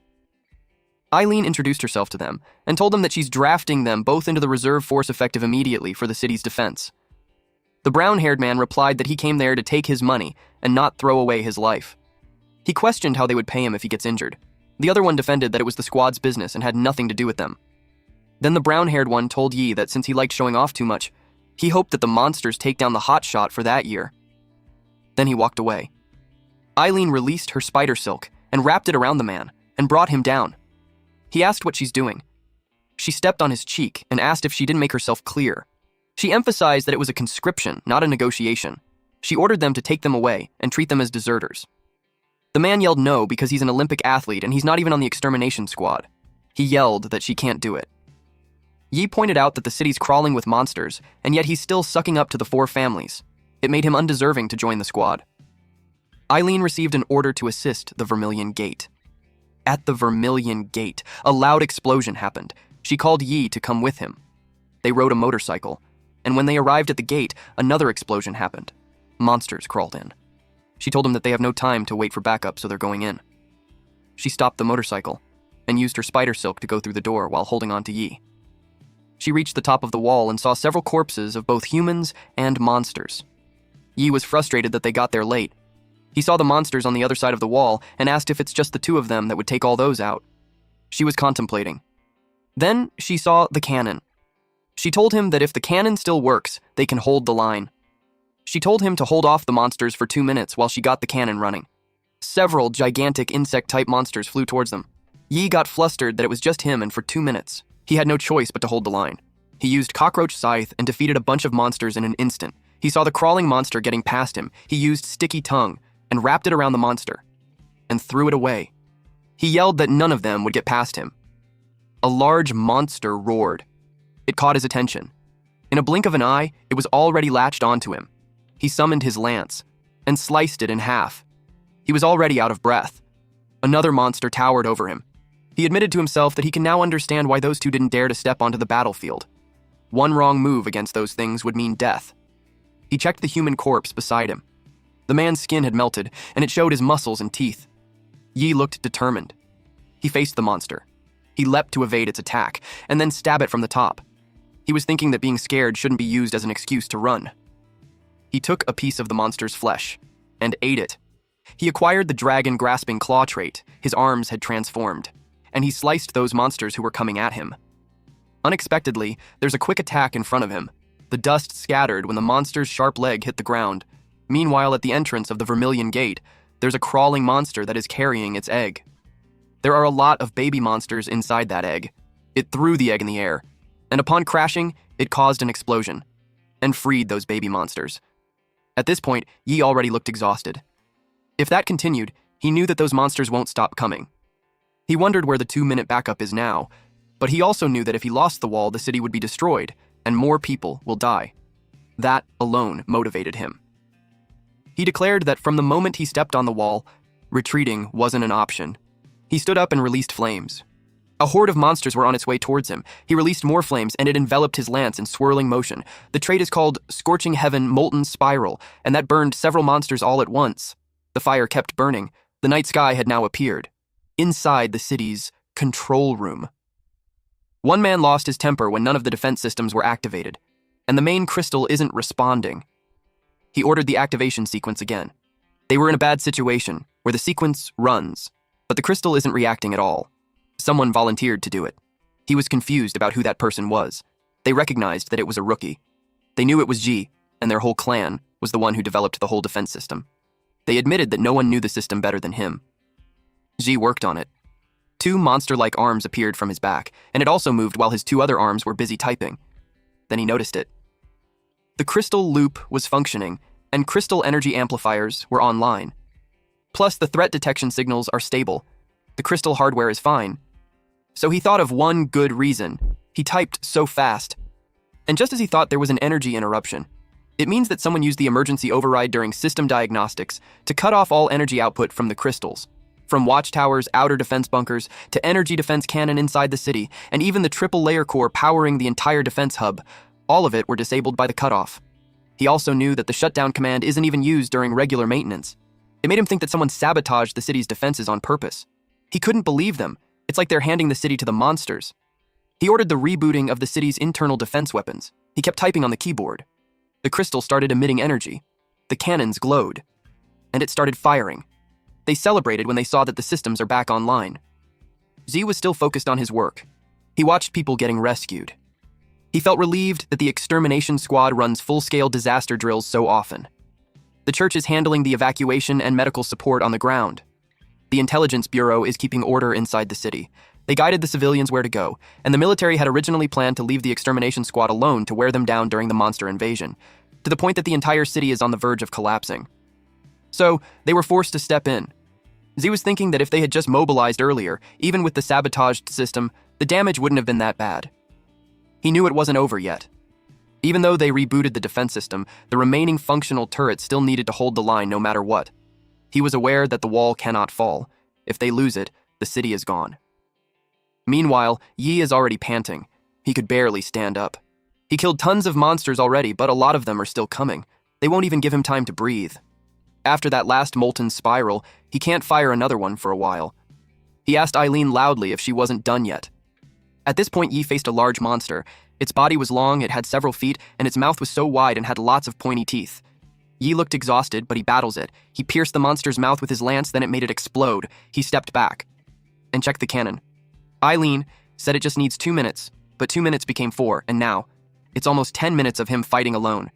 Eileen introduced herself to them and told them that she's drafting them both into the reserve force effective immediately for the city's defense. The brown-haired man replied that he came there to take his money and not throw away his life. He questioned how they would pay him if he gets injured. The other one defended that it was the squad's business and had nothing to do with them. Then the brown-haired one told Yi that since he liked showing off too much, he hoped that the monsters take down the hotshot for that year. Then he walked away. Eileen released her spider silk and wrapped it around the man and brought him down. He asked what she's doing. She stepped on his cheek and asked if she didn't make herself clear. She emphasized that it was a conscription, not a negotiation. She ordered them to take them away and treat them as deserters. The man yelled no because he's an Olympic athlete and he's not even on the extermination squad. He yelled that she can't do it. Yi pointed out that the city's crawling with monsters, and yet he's still sucking up to the four families. It made him undeserving to join the squad. Eileen received an order to assist the Vermilion Gate. At the Vermilion Gate, a loud explosion happened. She called Yi to come with him. They rode a motorcycle, and when they arrived at the gate, another explosion happened. Monsters crawled in. She told him that they have no time to wait for backup, so they're going in. She stopped the motorcycle and used her spider silk to go through the door while holding on to Yi. She reached the top of the wall and saw several corpses of both humans and monsters. Yi was frustrated that they got there late. He saw the monsters on the other side of the wall and asked if it's just the two of them that would take all those out. She was contemplating. Then she saw the cannon. She told him that if the cannon still works, they can hold the line. She told him to hold off the monsters for 2 minutes while she got the cannon running. Several gigantic insect-type monsters flew towards them. Yi got flustered that it was just him, and for 2 minutes, he had no choice but to hold the line. He used Cockroach Scythe and defeated a bunch of monsters in an instant. He saw the crawling monster getting past him. He used Sticky Tongue and wrapped it around the monster and threw it away. He yelled that none of them would get past him. A large monster roared. It caught his attention. In a blink of an eye, it was already latched onto him. He summoned his lance and sliced it in half. He was already out of breath. Another monster towered over him. He admitted to himself that he can now understand why those two didn't dare to step onto the battlefield. One wrong move against those things would mean death. He checked the human corpse beside him. The man's skin had melted, and it showed his muscles and teeth. Yi looked determined. He faced the monster. He leapt to evade its attack, and then stab it from the top. He was thinking that being scared shouldn't be used as an excuse to run. He took a piece of the monster's flesh and ate it. He acquired the dragon-grasping claw trait. His arms had transformed, and he sliced those monsters who were coming at him. Unexpectedly, there's a quick attack in front of him. The dust scattered when the monster's sharp leg hit the ground. Meanwhile, at the entrance of the Vermilion Gate, there's a crawling monster that is carrying its egg. There are a lot of baby monsters inside that egg. It threw the egg in the air, and upon crashing, it caused an explosion and freed those baby monsters. At this point, Yi already looked exhausted. If that continued, he knew that those monsters won't stop coming. He wondered where the 2-minute backup is now, but he also knew that if he lost the wall, the city would be destroyed, and more people will die. That alone motivated him. He declared that from the moment he stepped on the wall, retreating wasn't an option. He stood up and released flames. A horde of monsters were on its way towards him. He released more flames, and it enveloped his lance in swirling motion. The trait is called Scorching Heaven Molten Spiral, and that burned several monsters all at once. The fire kept burning. The night sky had now appeared. Inside the city's control room. One man lost his temper when none of the defense systems were activated, and the main crystal isn't responding. He ordered the activation sequence again. They were in a bad situation, where the sequence runs, but the crystal isn't reacting at all. Someone volunteered to do it. He was confused about who that person was. They recognized that it was a rookie. They knew it was Ji, and their whole clan was the one who developed the whole defense system. They admitted that no one knew the system better than him. Ji worked on it. 2 monster-like arms appeared from his back, and it also moved while his 2 other arms were busy typing. Then he noticed it. The crystal loop was functioning, and crystal energy amplifiers were online. Plus, the threat detection signals are stable. The crystal hardware is fine. So he thought of one good reason. He typed so fast. And just as he thought, there was an energy interruption. It means that someone used the emergency override during system diagnostics to cut off all energy output from the crystals. From watchtowers, outer defense bunkers, to energy defense cannon inside the city, and even the triple layer core powering the entire defense hub, all of it were disabled by the cutoff. He also knew that the shutdown command isn't even used during regular maintenance. It made him think that someone sabotaged the city's defenses on purpose. He couldn't believe them. It's like they're handing the city to the monsters. He ordered the rebooting of the city's internal defense weapons. He kept typing on the keyboard. The crystal started emitting energy. The cannons glowed. And it started firing. They celebrated when they saw that the systems are back online. Z was still focused on his work. He watched people getting rescued. He felt relieved that the extermination squad runs full-scale disaster drills so often. The church is handling the evacuation and medical support on the ground. The intelligence bureau is keeping order inside the city. They guided the civilians where to go, and the military had originally planned to leave the extermination squad alone to wear them down during the monster invasion, to the point that the entire city is on the verge of collapsing. So, they were forced to step in. Z was thinking that if they had just mobilized earlier, even with the sabotaged system, the damage wouldn't have been that bad. He knew it wasn't over yet. Even though they rebooted the defense system, the remaining functional turrets still needed to hold the line no matter what. He was aware that the wall cannot fall. If they lose it, the city is gone. Meanwhile, Yi is already panting. He could barely stand up. He killed tons of monsters already, but a lot of them are still coming. They won't even give him time to breathe. After that last molten spiral, he can't fire another one for a while. He asked Eileen loudly if she wasn't done yet. At this point, Yi faced a large monster. Its body was long, it had several feet, and its mouth was so wide and had lots of pointy teeth. Yi looked exhausted, but he battles it. He pierced the monster's mouth with his lance, then it made it explode. He stepped back and checked the cannon. Eileen said it just needs 2 minutes, but 2 minutes became 4, and now, it's almost 10 minutes of him fighting alone.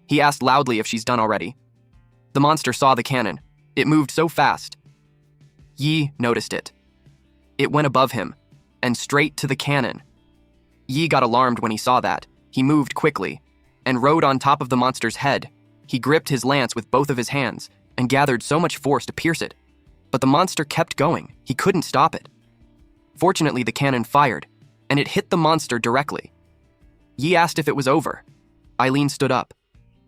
He asked loudly if she's done already. The monster saw the cannon. It moved so fast. Yi noticed it. It went above him, and straight to the cannon. Yi got alarmed when he saw that. He moved quickly, and rode on top of the monster's head. He gripped his lance with both of his hands, and gathered so much force to pierce it. But the monster kept going. He couldn't stop it. Fortunately, the cannon fired, and it hit the monster directly. Yi asked if it was over. Eileen stood up,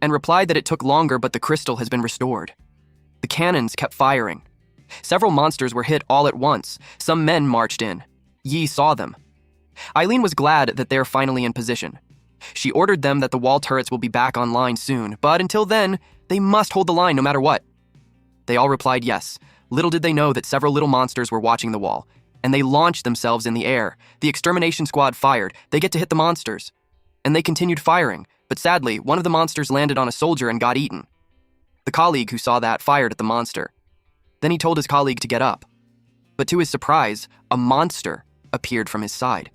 and replied that it took longer, but the crystal has been restored. The cannons kept firing. Several monsters were hit all at once. Some men marched in. Yi saw them. Eileen was glad that they're finally in position. She ordered them that the wall turrets will be back online soon, but until then, they must hold the line no matter what. They all replied yes. Little did they know that several little monsters were watching the wall, and they launched themselves in the air. The extermination squad fired. They get to hit the monsters. And they continued firing, but sadly, one of the monsters landed on a soldier and got eaten. The colleague who saw that fired at the monster. Then he told his colleague to get up. But to his surprise, a monster appeared from his side,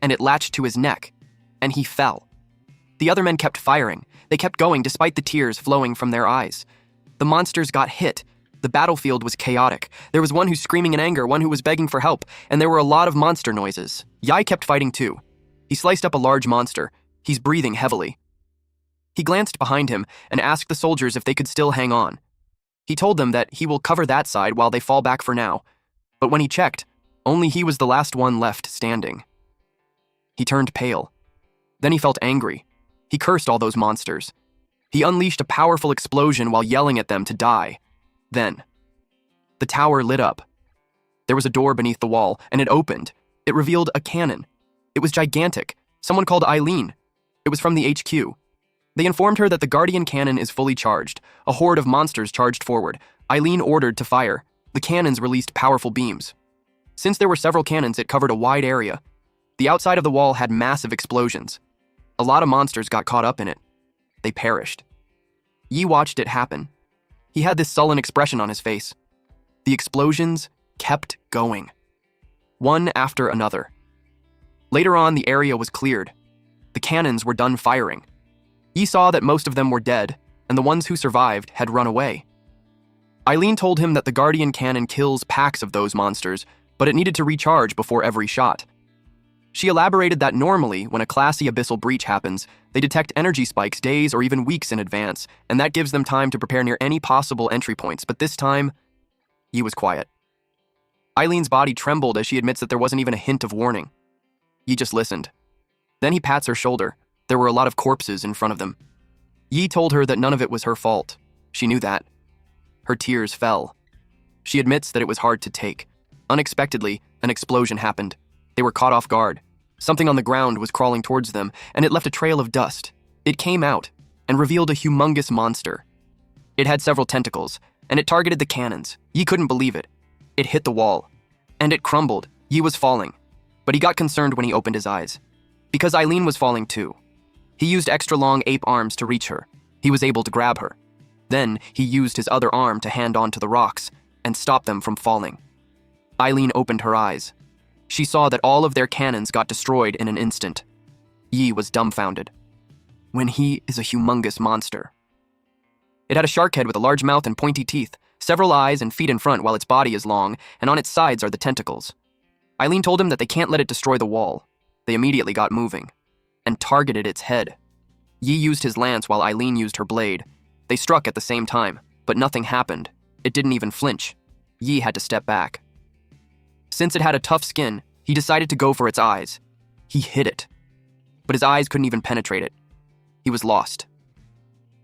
and it latched to his neck, and he fell. The other men kept firing. They kept going despite the tears flowing from their eyes. The monsters got hit. The battlefield was chaotic. There was one who screaming in anger, one who was begging for help, and there were a lot of monster noises. Yai kept fighting too. He sliced up a large monster. He's breathing heavily. He glanced behind him and asked the soldiers if they could still hang on. He told them that he will cover that side while they fall back for now. But when he checked, only he was the last one left standing. He turned pale. Then he felt angry. He cursed all those monsters. He unleashed a powerful explosion while yelling at them to die. Then, the tower lit up. There was a door beneath the wall, and it opened. It revealed a cannon. It was gigantic. Someone called Eileen. It was from the HQ. They informed her that the Guardian cannon is fully charged. A horde of monsters charged forward. Eileen ordered to fire. The cannons released powerful beams. Since there were several cannons, it covered a wide area. The outside of the wall had massive explosions. A lot of monsters got caught up in it. They perished. Yi watched it happen. He had this sullen expression on his face. The explosions kept going, one after another. Later on, the area was cleared. The cannons were done firing. Yi saw that most of them were dead, and the ones who survived had run away. Eileen told him that the Guardian cannon kills packs of those monsters, but it needed to recharge before every shot. She elaborated that normally, when a classy abyssal breach happens, they detect energy spikes days or even weeks in advance, and that gives them time to prepare near any possible entry points, but this time, Yi was quiet. Eileen's body trembled as she admits that there wasn't even a hint of warning. Yi just listened. Then he pats her shoulder. There were a lot of corpses in front of them. Yi told her that none of it was her fault. She knew that. Her tears fell. She admits that it was hard to take. Unexpectedly, an explosion happened. They were caught off guard. Something on the ground was crawling towards them, and it left a trail of dust. It came out and revealed a humongous monster. It had several tentacles, and it targeted the cannons. Yi couldn't believe it. It hit the wall, and it crumbled. Yi was falling, but he got concerned when he opened his eyes, because Eileen was falling too. He used extra long ape arms to reach her. He was able to grab her. Then he used his other arm to hand onto the rocks and stop them from falling. Eileen opened her eyes. She saw that all of their cannons got destroyed in an instant. Yi was dumbfounded. When he is a humongous monster. It had a shark head with a large mouth and pointy teeth, several eyes and feet in front while its body is long, and on its sides are the tentacles. Eileen told him that they can't let it destroy the wall. They immediately got moving, and targeted its head. Yi used his lance while Eileen used her blade. They struck at the same time, but nothing happened. It didn't even flinch. Yi had to step back. Since it had a tough skin, he decided to go for its eyes. He hit it, but his eyes couldn't even penetrate it. He was lost.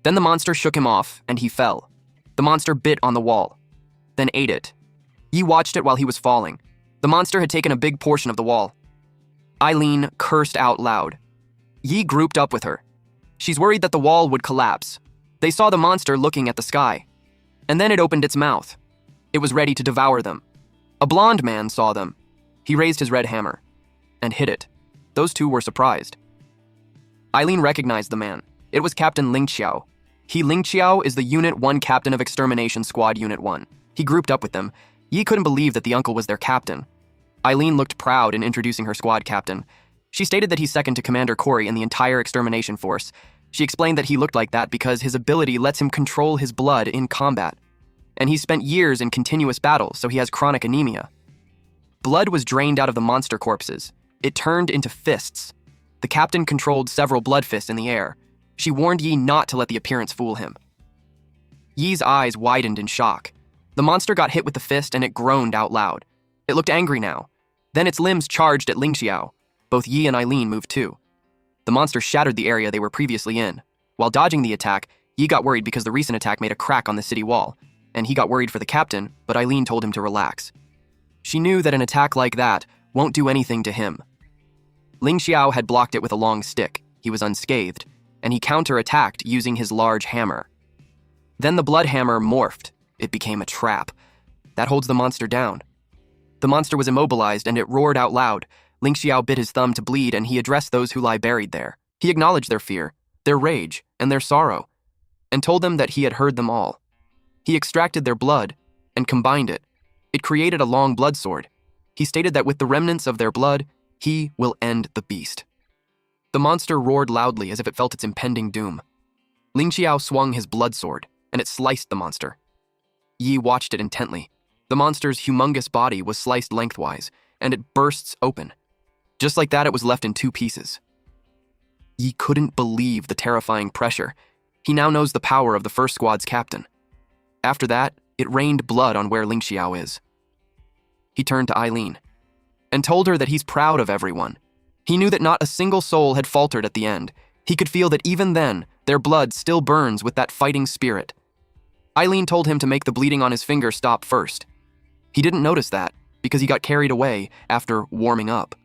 Then the monster shook him off, and he fell. The monster bit on the wall, then ate it. Yi watched it while he was falling. The monster had taken a big portion of the wall. Eileen cursed out loud. Yi grouped up with her. She's worried that the wall would collapse. They saw the monster looking at the sky, and then it opened its mouth. It was ready to devour them. A blonde man saw them. He raised his red hammer and hit it. Those two were surprised. Eileen recognized the man. It was Captain Ling Xiao. Ling Xiao is the Unit 1 captain of Extermination Squad Unit 1. He grouped up with them. Yi couldn't believe that the uncle was their captain. Eileen looked proud in introducing her squad captain. She stated that he's second to Commander Corey in the entire extermination force. She explained that he looked like that because his ability lets him control his blood in combat. And he's spent years in continuous battles, so he has chronic anemia. Blood was drained out of the monster corpses. It turned into fists. The captain controlled several blood fists in the air. She warned Yi not to let the appearance fool him. Yi's eyes widened in shock. The monster got hit with the fist and it groaned out loud. It looked angry now. Then its limbs charged at Ling Xiao. Both Yi and Eileen moved too. The monster shattered the area they were previously in. While dodging the attack, Yi got worried because the recent attack made a crack on the city wall. and he got worried for the captain, but Eileen told him to relax. She knew that an attack like that won't do anything to him. Ling Xiao had blocked it with a long stick. He was unscathed, and he counter-attacked using his large hammer. Then the blood hammer morphed. It became a trap. That holds the monster down. The monster was immobilized, and it roared out loud. Ling Xiao bit his thumb to bleed, and he addressed those who lie buried there. He acknowledged their fear, their rage, and their sorrow, and told them that he had heard them all. He extracted their blood and combined it. It created a long blood sword. He stated that with the remnants of their blood, he will end the beast. The monster roared loudly as if it felt its impending doom. Ling Xiao swung his blood sword, and it sliced the monster. Yi watched it intently. The monster's humongous body was sliced lengthwise, and it bursts open. Just like that, it was left in 2 pieces. Yi couldn't believe the terrifying pressure. He now knows the power of the first squad's captain. After that, it rained blood on where Ling Xiao is. He turned to Eileen and told her that he's proud of everyone. He knew that not a single soul had faltered at the end. He could feel that even then, their blood still burns with that fighting spirit. Eileen told him to make the bleeding on his finger stop first. He didn't notice that because he got carried away after warming up.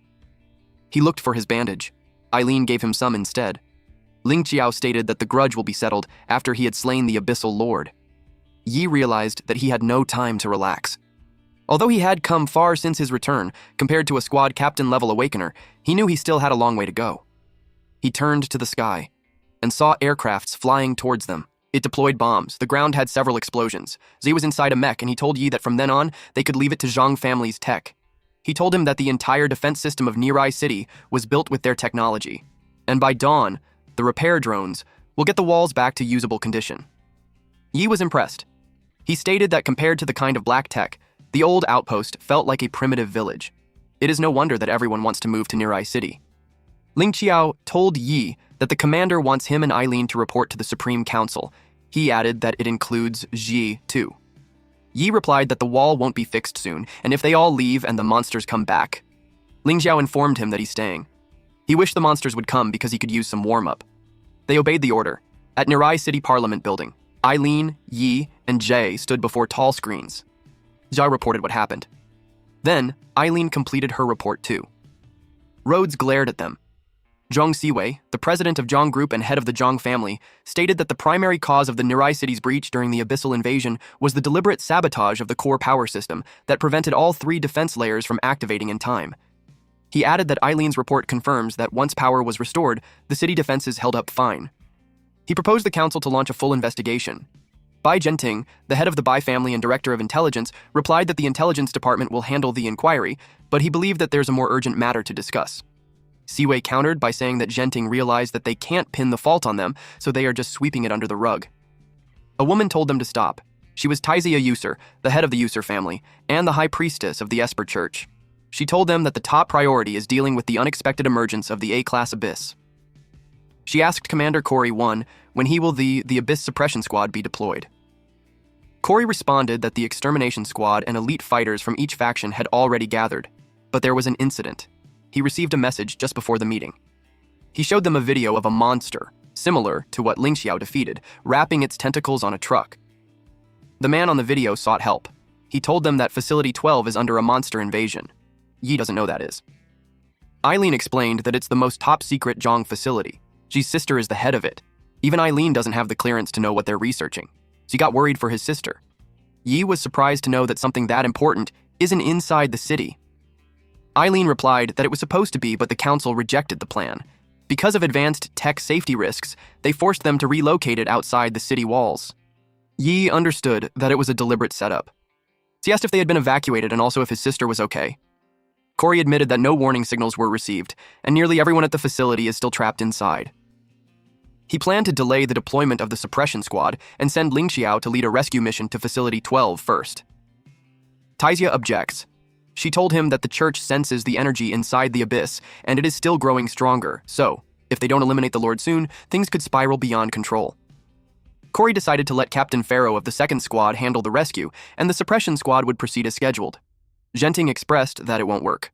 He looked for his bandage. Eileen gave him some instead. Ling Xiao stated that the grudge will be settled after he had slain the Abyssal Lord. Yi realized that he had no time to relax. Although he had come far since his return, compared to a squad captain-level awakener, he knew he still had a long way to go. He turned to the sky and saw aircrafts flying towards them. It deployed bombs. The ground had several explosions. Zi was inside a mech, and he told Yi that from then on, they could leave it to Zhang family's tech. He told him that the entire defense system of Nirai City was built with their technology. And by dawn, the repair drones will get the walls back to usable condition. Yi was impressed. He stated that compared to the kind of black tech, the old outpost felt like a primitive village. It is no wonder that everyone wants to move to Nirai City. Ling Xiao told Yi that the commander wants him and Eileen to report to the Supreme Council. He added that it includes Ji, too. Yi replied that the wall won't be fixed soon, and if they all leave and the monsters come back. Ling Xiao informed him that he's staying. He wished the monsters would come because he could use some warm-up. They obeyed the order. At Nirai City Parliament Building, Eileen, Yi, and Jay stood before tall screens. Jia reported what happened. Then, Eileen completed her report too. Rhodes glared at them. Zhang Siwei, the president of Zhang Group and head of the Zhang family, stated that the primary cause of the Nirai City's breach during the Abyssal invasion was the deliberate sabotage of the core power system that prevented all 3 defense layers from activating in time. He added that Eileen's report confirms that once power was restored, the city defenses held up fine. He proposed the council to launch a full investigation. Bai Genting, the head of the Bai family and director of intelligence, replied that the intelligence department will handle the inquiry, but he believed that there's a more urgent matter to discuss. Siwei countered by saying that Genting realized that they can't pin the fault on them, so they are just sweeping it under the rug. A woman told them to stop. She was Taizia User, the head of the User family, and the high priestess of the Esper Church. She told them that the top priority is dealing with the unexpected emergence of the A-class Abyss. She asked Commander Corey 1 when he will the Abyss Suppression Squad be deployed. Corey responded that the Extermination Squad and elite fighters from each faction had already gathered, but there was an incident. He received a message just before the meeting. He showed them a video of a monster, similar to what Ling Xiao defeated, wrapping its tentacles on a truck. The man on the video sought help. He told them that Facility 12 is under a monster invasion. Yi doesn't know that is. Eileen explained that it's the most top-secret Zhang facility. Ji's sister is the head of it. Even Eileen doesn't have the clearance to know what they're researching. So he got worried for his sister. Yi was surprised to know that something that important isn't inside the city. Eileen replied that it was supposed to be, but the council rejected the plan. Because of advanced tech safety risks, they forced them to relocate it outside the city walls. Yi understood that it was a deliberate setup. He asked if they had been evacuated and also if his sister was okay. Corey admitted that no warning signals were received, and nearly everyone at the facility is still trapped inside. He planned to delay the deployment of the suppression squad and send Ling Xiao to lead a rescue mission to Facility 12 first. Taizia objects. She told him that the church senses the energy inside the abyss, and it is still growing stronger, so, if they don't eliminate the Lord soon, things could spiral beyond control. Corey decided to let Captain Pharaoh of the second squad handle the rescue, and the suppression squad would proceed as scheduled. Genting expressed that it won't work.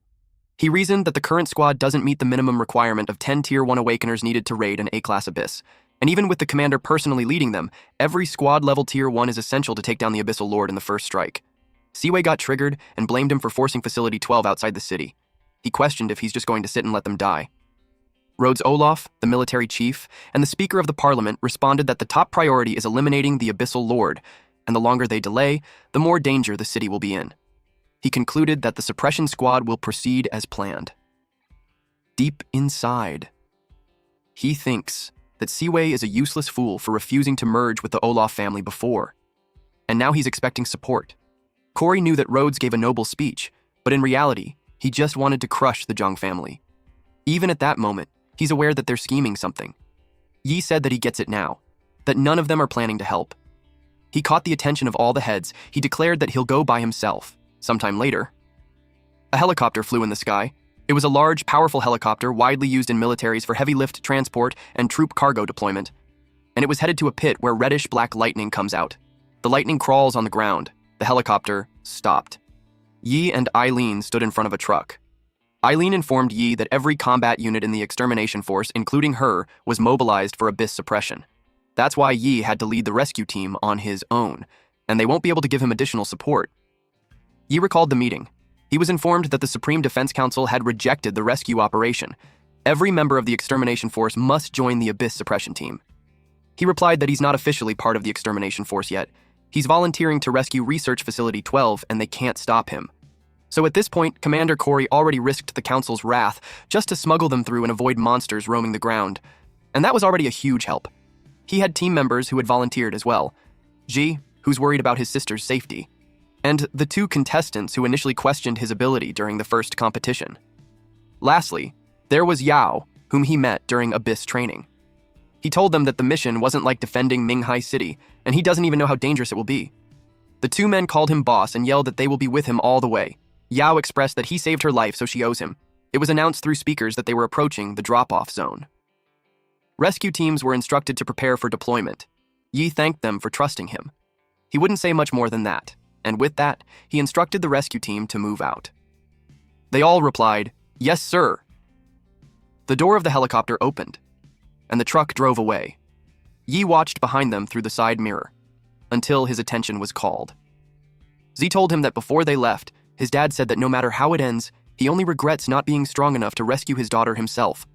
He reasoned that the current squad doesn't meet the minimum requirement of 10 Tier 1 Awakeners needed to raid an A-class abyss, And even with the commander personally leading them, every squad level tier 1 is essential to take down the Abyssal Lord in the first strike. Siwei got triggered and blamed him for forcing Facility 12 outside the city. He questioned if he's just going to sit and let them die. Rhodes Olaf, the military chief, and the Speaker of the Parliament responded that the top priority is eliminating the Abyssal Lord, and the longer they delay, the more danger the city will be in. He concluded that the suppression squad will proceed as planned. Deep inside, he thinks that Siwei is a useless fool for refusing to merge with the Olaf family before, and now he's expecting support. Corey knew that Rhodes gave a noble speech, but in reality, he just wanted to crush the Zhang family. Even at that moment, he's aware that they're scheming something. Yi said that he gets it now, that none of them are planning to help. He caught the attention of all the heads. He declared that he'll go by himself. Sometime later, a helicopter flew in the sky. It was a large, powerful helicopter widely used in militaries for heavy lift transport and troop cargo deployment, and it was headed to a pit where reddish-black lightning comes out. The lightning crawls on the ground. The helicopter stopped. Yi and Eileen stood in front of a truck. Eileen informed Yi that every combat unit in the extermination force, including her, was mobilized for abyss suppression. That's why Yi had to lead the rescue team on his own, and they won't be able to give him additional support. Yi recalled the meeting. He was informed that the Supreme Defense Council had rejected the rescue operation. Every member of the extermination force must join the abyss suppression team. He replied that he's not officially part of the extermination force yet. He's volunteering to rescue Research Facility 12, and they can't stop him. So at this point, Commander Corey already risked the Council's wrath just to smuggle them through and avoid monsters roaming the ground. And that was already a huge help. He had team members who had volunteered as well. Ji, who's worried about his sister's safety, and the 2 contestants who initially questioned his ability during the first competition. Lastly, there was Yao, whom he met during Abyss training. He told them that the mission wasn't like defending Minghai City, and he doesn't even know how dangerous it will be. The 2 men called him boss and yelled that they will be with him all the way. Yao expressed that he saved her life, so she owes him. It was announced through speakers that they were approaching the drop-off zone. Rescue teams were instructed to prepare for deployment. Yi thanked them for trusting him. He wouldn't say much more than that, and with that, he instructed the rescue team to move out. They all replied, "Yes, sir." The door of the helicopter opened, and the truck drove away. Yi watched behind them through the side mirror, until his attention was called. Z told him that before they left, his dad said that no matter how it ends, he only regrets not being strong enough to rescue his daughter himself.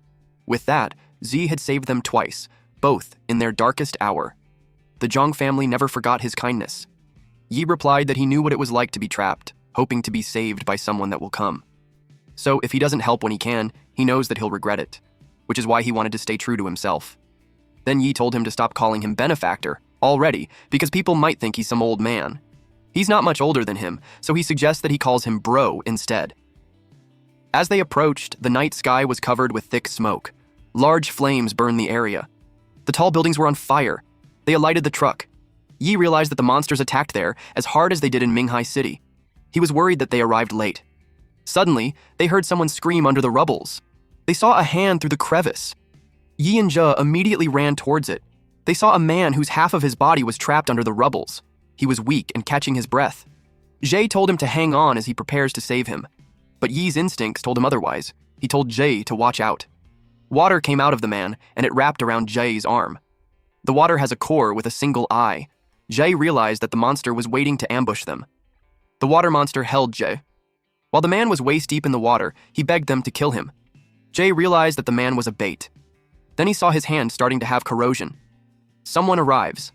With that, Z had saved them twice, both in their darkest hour. The Zhang family never forgot his kindness. Yi replied that he knew what it was like to be trapped, hoping to be saved by someone that will come. So if he doesn't help when he can, he knows that he'll regret it, which is why he wanted to stay true to himself. Then Yi told him to stop calling him benefactor already, because people might think he's some old man. He's not much older than him, so he suggests that he calls him bro instead. As they approached, the night sky was covered with thick smoke. Large flames burned the area. The tall buildings were on fire. They alighted the truck. Yi realized that the monsters attacked there as hard as they did in Minghai City. He was worried that they arrived late. Suddenly, they heard someone scream under the rubbles. They saw a hand through the crevice. Yi and Zhe immediately ran towards it. They saw a man whose half of his body was trapped under the rubbles. He was weak and catching his breath. Zhe told him to hang on as he prepares to save him. But Yi's instincts told him otherwise. He told Zhe to watch out. Water came out of the man, and it wrapped around Zhe's arm. The water has a core with a single eye. Zhe realized that the monster was waiting to ambush them. The water monster held Zhe. While the man was waist-deep in the water, he begged them to kill him. Zhe realized that the man was a bait. Then he saw his hand starting to have corrosion. Someone arrives.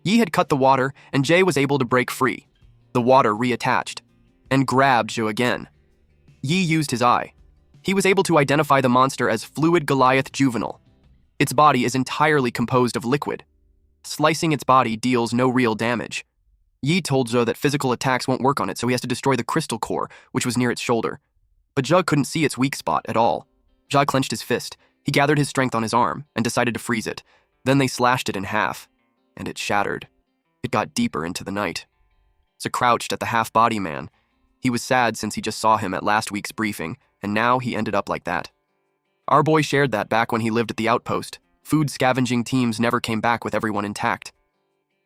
Yi had cut the water, and Zhe was able to break free. The water reattached, and grabbed Zhe again. Yi used his eye. He was able to identify the monster as Fluid Goliath Juvenile. Its body is entirely composed of liquid. Slicing its body deals no real damage. Yi told Zhe that physical attacks won't work on it, so he has to destroy the crystal core, which was near its shoulder. But Zhe couldn't see its weak spot at all. Zhe clenched his fist. He gathered his strength on his arm and decided to freeze it. Then they slashed it in half, and it shattered. It got deeper into the night. Zhe crouched at the half-body man. He was sad since he just saw him at last week's briefing, and now he ended up like that. Our boy shared that back when he lived at the outpost. Food scavenging teams never came back with everyone intact.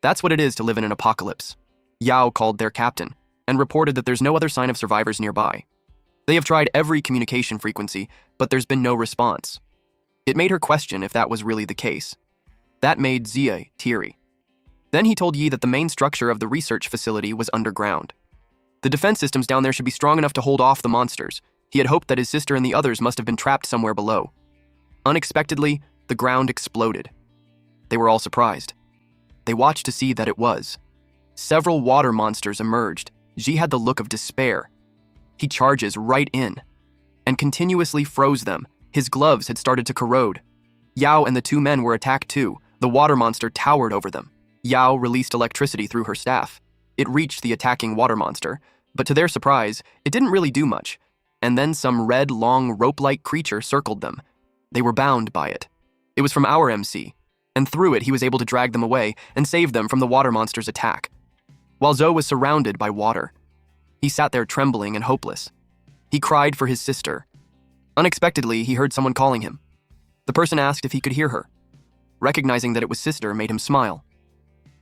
That's what it is to live in an apocalypse. Yao called their captain and reported that there's no other sign of survivors nearby. They have tried every communication frequency, but there's been no response. It made her question if that was really the case. That made Zia teary. Then he told Yi that the main structure of the research facility was underground. The defense systems down there should be strong enough to hold off the monsters. He had hoped that his sister and the others must have been trapped somewhere below. Unexpectedly, the ground exploded. They were all surprised. They watched to see that it was. Several water monsters emerged. Ji had the look of despair. He charges right in and continuously froze them. His gloves had started to corrode. Yao and the two men were attacked too. The water monster towered over them. Yao released electricity through her staff. It reached the attacking water monster, but to their surprise, it didn't really do much. And then some red, long, rope-like creature circled them. They were bound by it. It was from our MC, and through it he was able to drag them away and save them from the water monster's attack. While Zhou was surrounded by water, he sat there trembling and hopeless. He cried for his sister. Unexpectedly, he heard someone calling him. The person asked if he could hear her. Recognizing that it was sister made him smile.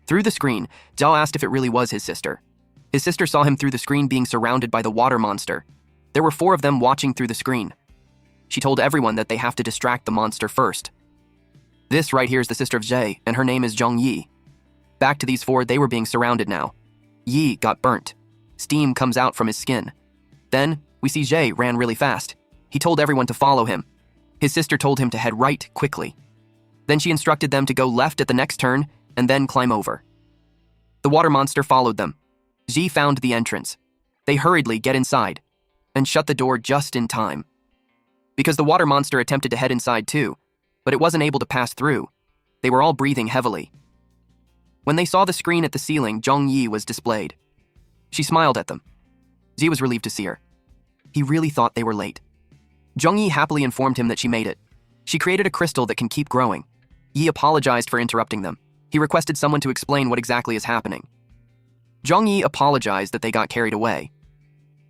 Through the screen, Zhao asked if it really was his sister. His sister saw him through the screen being surrounded by the water monster. There were 4 of them watching through the screen. She told everyone that they have to distract the monster first. This right here is the sister of Zhe, and her name is Zhong Yi. Back to these 4, they were being surrounded now. Yi got burnt. Steam comes out from his skin. Then, we see Zhe ran really fast. He told everyone to follow him. His sister told him to head right quickly. Then she instructed them to go left at the next turn and then climb over. The water monster followed them. Ji found the entrance. They hurriedly get inside and shut the door just in time. Because the water monster attempted to head inside too, but it wasn't able to pass through. They were all breathing heavily. When they saw the screen at the ceiling, Zhong Yi was displayed. She smiled at them. Ji was relieved to see her. He really thought they were late. Zhong Yi happily informed him that she made it. She created a crystal that can keep growing. Yi apologized for interrupting them. He requested someone to explain what exactly is happening. Zhong Yi apologized that they got carried away.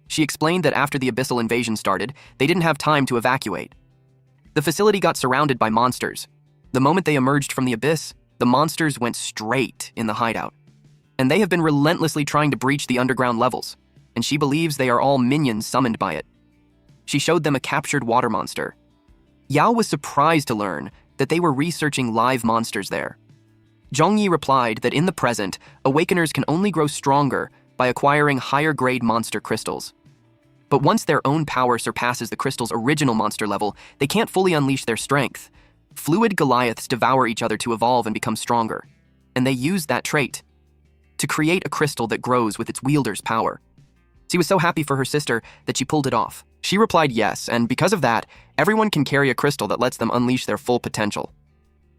She explained that after the abyssal invasion started, they didn't have time to evacuate. The facility got surrounded by monsters. The moment they emerged from the abyss, the monsters went straight in the hideout. And they have been relentlessly trying to breach the underground levels, and she believes they are all minions summoned by it. She showed them a captured water monster. Yao was surprised to learn that they were researching live monsters there. Zhong Yi replied that in the present, Awakeners can only grow stronger by acquiring higher-grade monster crystals. But once their own power surpasses the crystal's original monster level, they can't fully unleash their strength. Fluid Goliaths devour each other to evolve and become stronger, and they use that trait to create a crystal that grows with its wielder's power. She was so happy for her sister that she pulled it off. She replied yes, and because of that, everyone can carry a crystal that lets them unleash their full potential.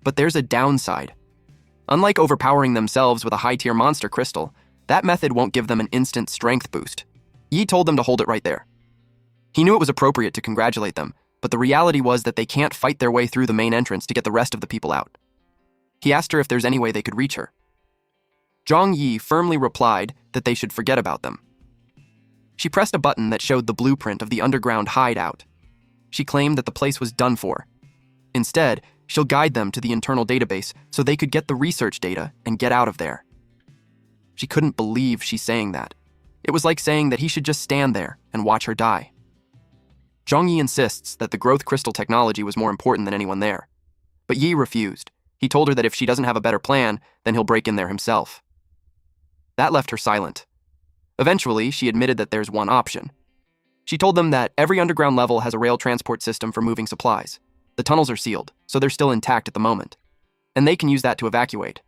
But there's a downside. Unlike overpowering themselves with a high-tier monster crystal, that method won't give them an instant strength boost. Yi told them to hold it right there. He knew it was appropriate to congratulate them, but the reality was that they can't fight their way through the main entrance to get the rest of the people out. He asked her if there's any way they could reach her. Zhong Yi firmly replied that they should forget about them. She pressed a button that showed the blueprint of the underground hideout. She claimed that the place was done for. Instead, she'll guide them to the internal database so they could get the research data and get out of there. She couldn't believe she's saying that. It was like saying that he should just stand there and watch her die. Zhong Yi insists that the growth crystal technology was more important than anyone there. But Yi refused. He told her that if she doesn't have a better plan, then he'll break in there himself. That left her silent. Eventually, she admitted that there's one option. She told them that every underground level has a rail transport system for moving supplies. The tunnels are sealed, so they're still intact at the moment. And they can use that to evacuate.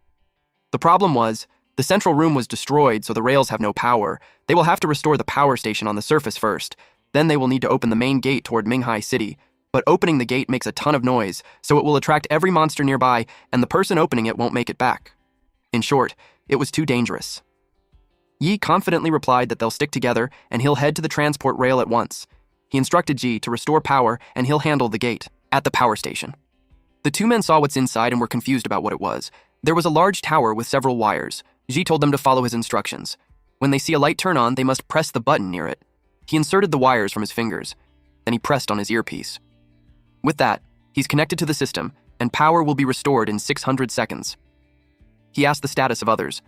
The problem was, the central room was destroyed, so the rails have no power. They will have to restore the power station on the surface first. Then they will need to open the main gate toward Minghai City. But opening the gate makes a ton of noise, so it will attract every monster nearby, and the person opening it won't make it back. In short, it was too dangerous. Yi confidently replied that they'll stick together, and he'll head to the transport rail at once. He instructed Ji to restore power, and he'll handle the gate at the power station. The two men saw what's inside and were confused about what it was. There was a large tower with several wires. Ji told them to follow his instructions. When they see a light turn on, they must press the button near it. He inserted the wires from his fingers. Then he pressed on his earpiece. With that, he's connected to the system, and power will be restored in 600 seconds. He asked the status of others.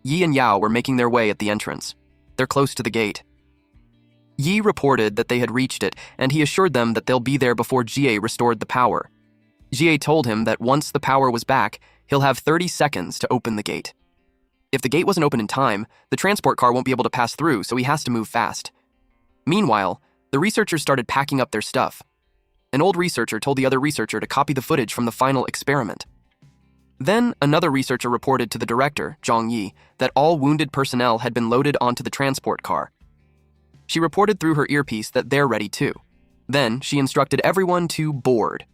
Yi and Yao were making their way at the entrance. They're close to the gate. Yi reported that they had reached it, and he assured them that they'll be there before Jie restored the power. Jie told him that once the power was back, He'll have 30 seconds to open the gate. If the gate wasn't open in time, the transport car won't be able to pass through, so he has to move fast. Meanwhile, the researchers started packing up their stuff. An old researcher told the other researcher to copy the footage from the final experiment. Then, another researcher reported to the director, Zhang Yi, that all wounded personnel had been loaded onto the transport car. She reported through her earpiece that they're ready too. Then, she instructed everyone to board.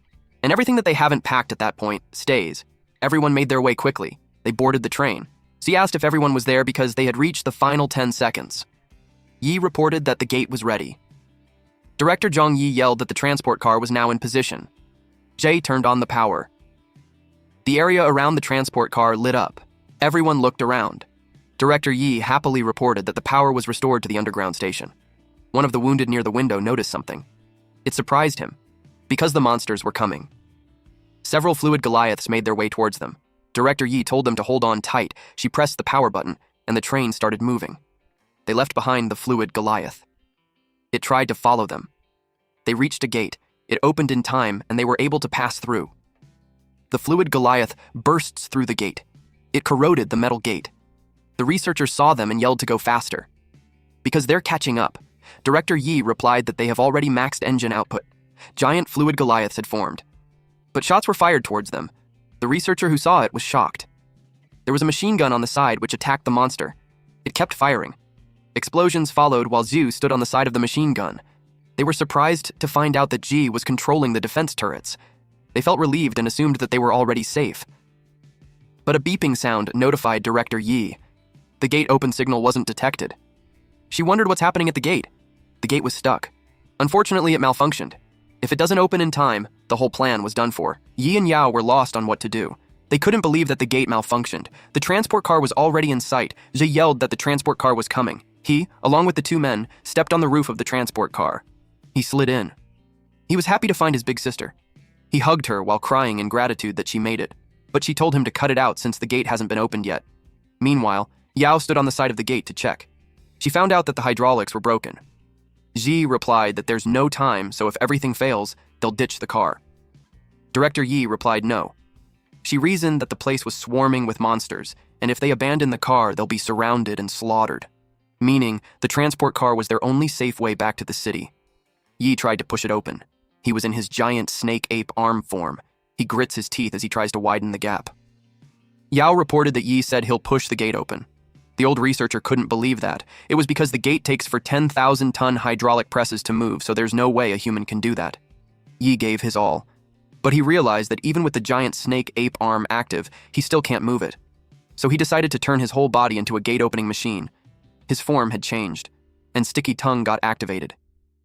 And everything that they haven't packed at that point stays. Everyone made their way quickly. They boarded the train. She asked if everyone was there because they had reached the final 10 seconds. Yi reported that the gate was ready. Director Zhang Yi yelled that the transport car was now in position. Jay turned on the power. The area around the transport car lit up. Everyone looked around. Director Yi happily reported that the power was restored to the underground station. One of the wounded near the window noticed something. It surprised him, because the monsters were coming. Several fluid Goliaths made their way towards them. Director Yi told them to hold on tight. She pressed the power button, and the train started moving. They left behind the fluid Goliath. It tried to follow them. They reached a gate. It opened in time, and they were able to pass through. The fluid Goliath bursts through the gate. It corroded the metal gate. The researchers saw them and yelled to go faster. Because they're catching up, Director Yi replied that they have already maxed engine output. Giant fluid Goliaths had formed. But shots were fired towards them. The researcher who saw it was shocked. There was a machine gun on the side which attacked the monster. It kept firing. Explosions followed while Zhu stood on the side of the machine gun. They were surprised to find out that Ji was controlling the defense turrets. They felt relieved and assumed that they were already safe. But a beeping sound notified Director Yi. The gate open signal wasn't detected. She wondered what's happening at the gate. The gate was stuck. Unfortunately, it malfunctioned. If it doesn't open in time, the whole plan was done for. Yi and Yao were lost on what to do. They couldn't believe that the gate malfunctioned. The transport car was already in sight. Zhe yelled that the transport car was coming. He, along with the two men, stepped on the roof of the transport car. He slid in. He was happy to find his big sister. He hugged her while crying in gratitude that she made it, but she told him to cut it out since the gate hasn't been opened yet. Meanwhile, Yao stood on the side of the gate to check. She found out that the hydraulics were broken. Ji replied that there's no time, so if everything fails, they'll ditch the car. Director Yi replied no. She reasoned that the place was swarming with monsters, and if they abandon the car, they'll be surrounded and slaughtered. Meaning, the transport car was their only safe way back to the city. Yi tried to push it open. He was in his giant snake-ape arm form. He grits his teeth as he tries to widen the gap. Yao reported that Yi said he'll push the gate open. The old researcher couldn't believe that. It was because the gate takes for 10,000-ton hydraulic presses to move, so there's no way a human can do that. Yi gave his all. But he realized that even with the giant snake-ape arm active, he still can't move it. So he decided to turn his whole body into a gate-opening machine. His form had changed, and Sticky Tongue got activated.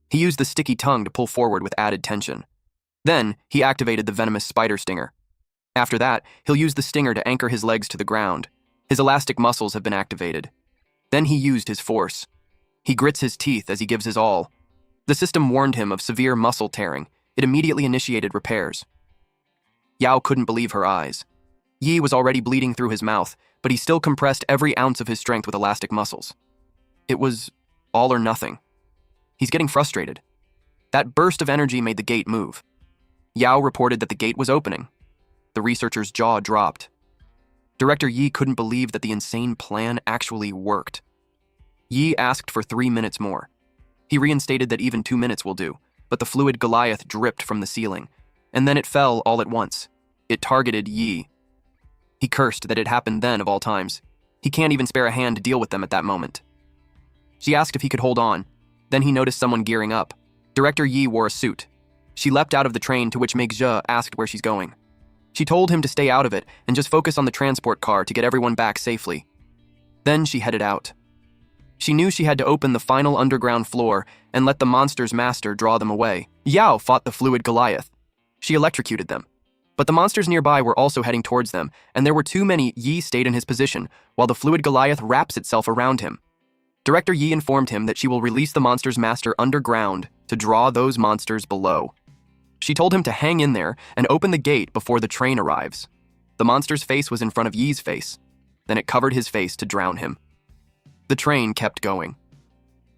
He used the Sticky Tongue to pull forward with added tension. Then, he activated the venomous spider stinger. After that, he'll use the stinger to anchor his legs to the ground. His elastic muscles have been activated. Then he used his force. He grits his teeth as he gives his all. The system warned him of severe muscle tearing. It immediately initiated repairs. Yao couldn't believe her eyes. Yi was already bleeding through his mouth, but he still compressed every ounce of his strength with elastic muscles. It was all or nothing. He's getting frustrated. That burst of energy made the gate move. Yao reported that the gate was opening. The researcher's jaw dropped. Director Yi couldn't believe that the insane plan actually worked. Yi asked for 3 minutes more. He reinstated that even 2 minutes will do, but the fluid Goliath dripped from the ceiling, and then it fell all at once. It targeted Yi. He cursed that it happened then of all times. He can't even spare a hand to deal with them at that moment. She asked if he could hold on. Then he noticed someone gearing up. Director Yi wore a suit. She leapt out of the train, to which Meg Zhe asked where she's going. She told him to stay out of it and just focus on the transport car to get everyone back safely. Then she headed out. She knew she had to open the final underground floor and let the monster's master draw them away. Yao fought the fluid Goliath. She electrocuted them. But the monsters nearby were also heading towards them, and there were too many. Yi stayed in his position, while the fluid Goliath wraps itself around him. Director Yi informed him that she will release the monster's master underground to draw those monsters below. She told him to hang in there and open the gate before the train arrives. The monster's face was in front of Yi's face. Then it covered his face to drown him. The train kept going.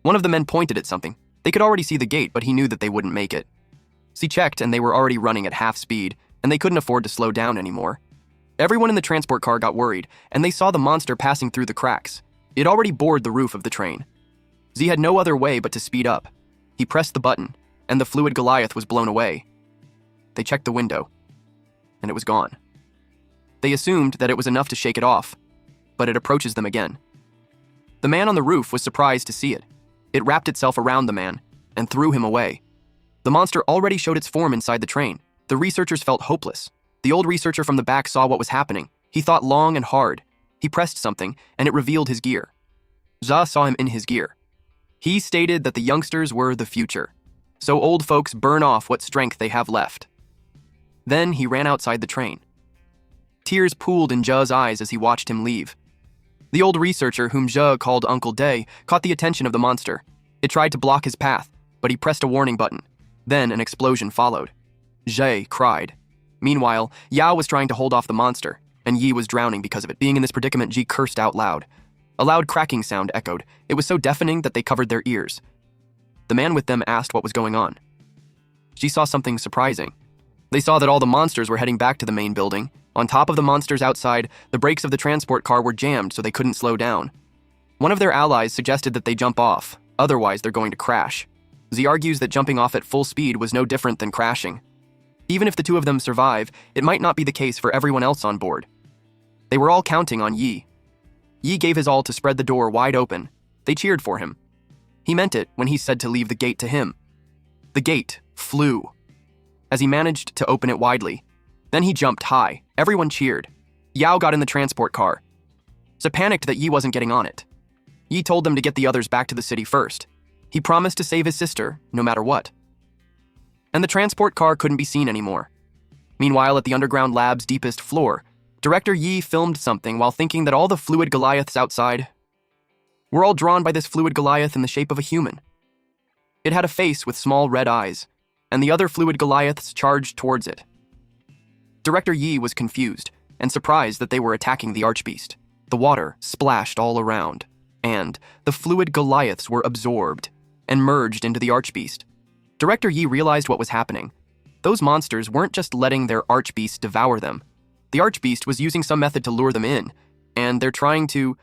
One of the men pointed at something. They could already see the gate, but he knew that they wouldn't make it. She checked, and they were already running at half speed, and they couldn't afford to slow down anymore. Everyone in the transport car got worried, and they saw the monster passing through the cracks. It already bored the roof of the train. Z had no other way but to speed up. He pressed the button, and the fluid Goliath was blown away. They checked the window, and it was gone. They assumed that it was enough to shake it off, but it approaches them again. The man on the roof was surprised to see it. It wrapped itself around the man and threw him away. The monster already showed its form inside the train. The researchers felt hopeless. The old researcher from the back saw what was happening. He thought long and hard. He pressed something, and it revealed his gear. Zha saw him in his gear. He stated that the youngsters were the future, so old folks burn off what strength they have left. Then he ran outside the train. Tears pooled in Zha's eyes as he watched him leave. The old researcher, whom Zha called Uncle Day, caught the attention of the monster. It tried to block his path, but he pressed a warning button. Then an explosion followed. Zhe cried. Meanwhile, Yao was trying to hold off the monster, and Yi was drowning because of it. Being in this predicament, Ji cursed out loud. A loud cracking sound echoed. It was so deafening that they covered their ears. The man with them asked what was going on. Ji saw something surprising. They saw that all the monsters were heading back to the main building. On top of the monsters outside, the brakes of the transport car were jammed so they couldn't slow down. One of their allies suggested that they jump off, otherwise they're going to crash. Z argues that jumping off at full speed was no different than crashing. Even if the two of them survive, it might not be the case for everyone else on board. They were all counting on Yi. Yi gave his all to spread the door wide open. They cheered for him. He meant it when he said to leave the gate to him. The gate flew as he managed to open it widely. Then he jumped high. Everyone cheered. Yao got in the transport car. So panicked that Yi wasn't getting on it. Yi told them to get the others back to the city first. He promised to save his sister, no matter what. And the transport car couldn't be seen anymore. Meanwhile, at the underground lab's deepest floor, Director Yi filmed something while thinking that all the fluid Goliaths outside were all drawn by this fluid Goliath in the shape of a human. It had a face with small red eyes, and the other fluid Goliaths charged towards it. Director Yi was confused and surprised that they were attacking the Archbeast. The water splashed all around, and the fluid Goliaths were absorbed and merged into the Archbeast. Director Yi realized what was happening. Those monsters weren't just letting their Archbeast devour them. The Archbeast was using some method to lure them in, and they're trying to...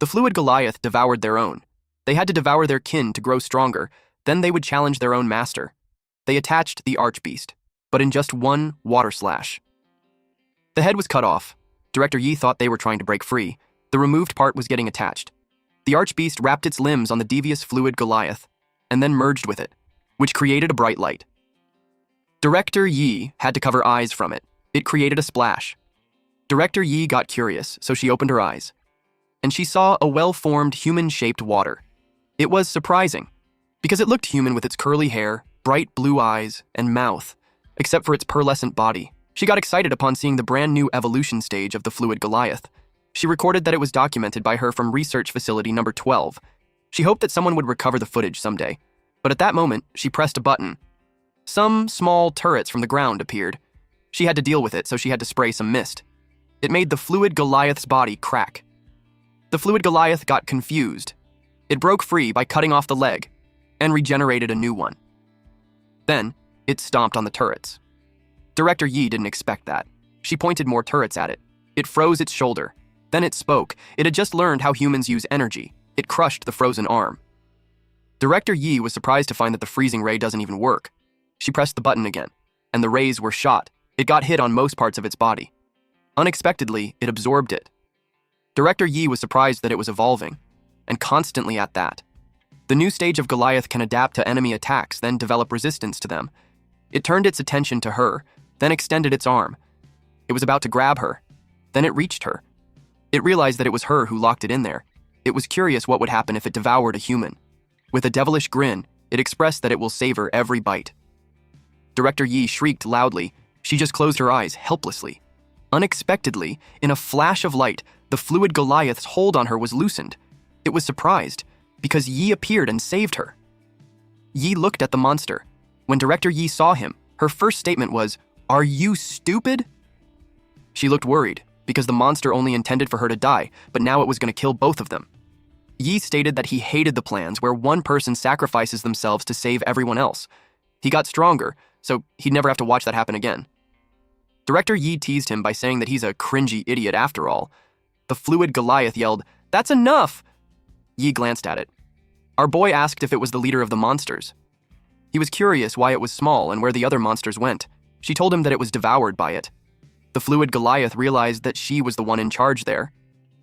The fluid Goliath devoured their own. They had to devour their kin to grow stronger, then they would challenge their own master. They attached the Archbeast, but in just one water slash. The head was cut off. Director Yi thought they were trying to break free. The removed part was getting attached. The Archbeast wrapped its limbs on the devious fluid Goliath, and then merged with it, which created a bright light. Director Yi had to cover eyes from it. It created a splash. Director Yi got curious, so she opened her eyes. And she saw a well-formed human-shaped water. It was surprising, because it looked human with its curly hair, bright blue eyes, and mouth, except for its pearlescent body. She got excited upon seeing the brand new evolution stage of the fluid Goliath. She recorded that it was documented by her from Research Facility Number 12. She hoped that someone would recover the footage someday. But at that moment, she pressed a button. Some small turrets from the ground appeared. She had to deal with it, so she had to spray some mist. It made the fluid Goliath's body crack. The fluid Goliath got confused. It broke free by cutting off the leg and regenerated a new one. Then, it stomped on the turrets. Director Yi didn't expect that. She pointed more turrets at it. It froze its shoulder. Then it spoke. It had just learned how humans use energy. It crushed the frozen arm. Director Yi was surprised to find that the freezing ray doesn't even work. She pressed the button again, and the rays were shot. It got hit on most parts of its body. Unexpectedly, it absorbed it. Director Yi was surprised that it was evolving, and constantly at that. The new stage of Goliath can adapt to enemy attacks, then develop resistance to them. It turned its attention to her, then extended its arm. It was about to grab her. Then it reached her. It realized that it was her who locked it in there. It was curious what would happen if it devoured a human. With a devilish grin, it expressed that it will savor every bite. Director Yi shrieked loudly. She just closed her eyes helplessly. Unexpectedly, in a flash of light, the fluid Goliath's hold on her was loosened. It was surprised, because Yi appeared and saved her. Yi looked at the monster. When Director Yi saw him, her first statement was, "Are you stupid?" She looked worried, because the monster only intended for her to die, but now it was going to kill both of them. Yi stated that he hated the plans where one person sacrifices themselves to save everyone else. He got stronger, so he'd never have to watch that happen again. Director Yi teased him by saying that he's a cringy idiot after all. The fluid Goliath yelled, "That's enough!" Yi glanced at it. Our boy asked if it was the leader of the monsters. He was curious why it was small and where the other monsters went. She told him that it was devoured by it. The fluid Goliath realized that she was the one in charge there.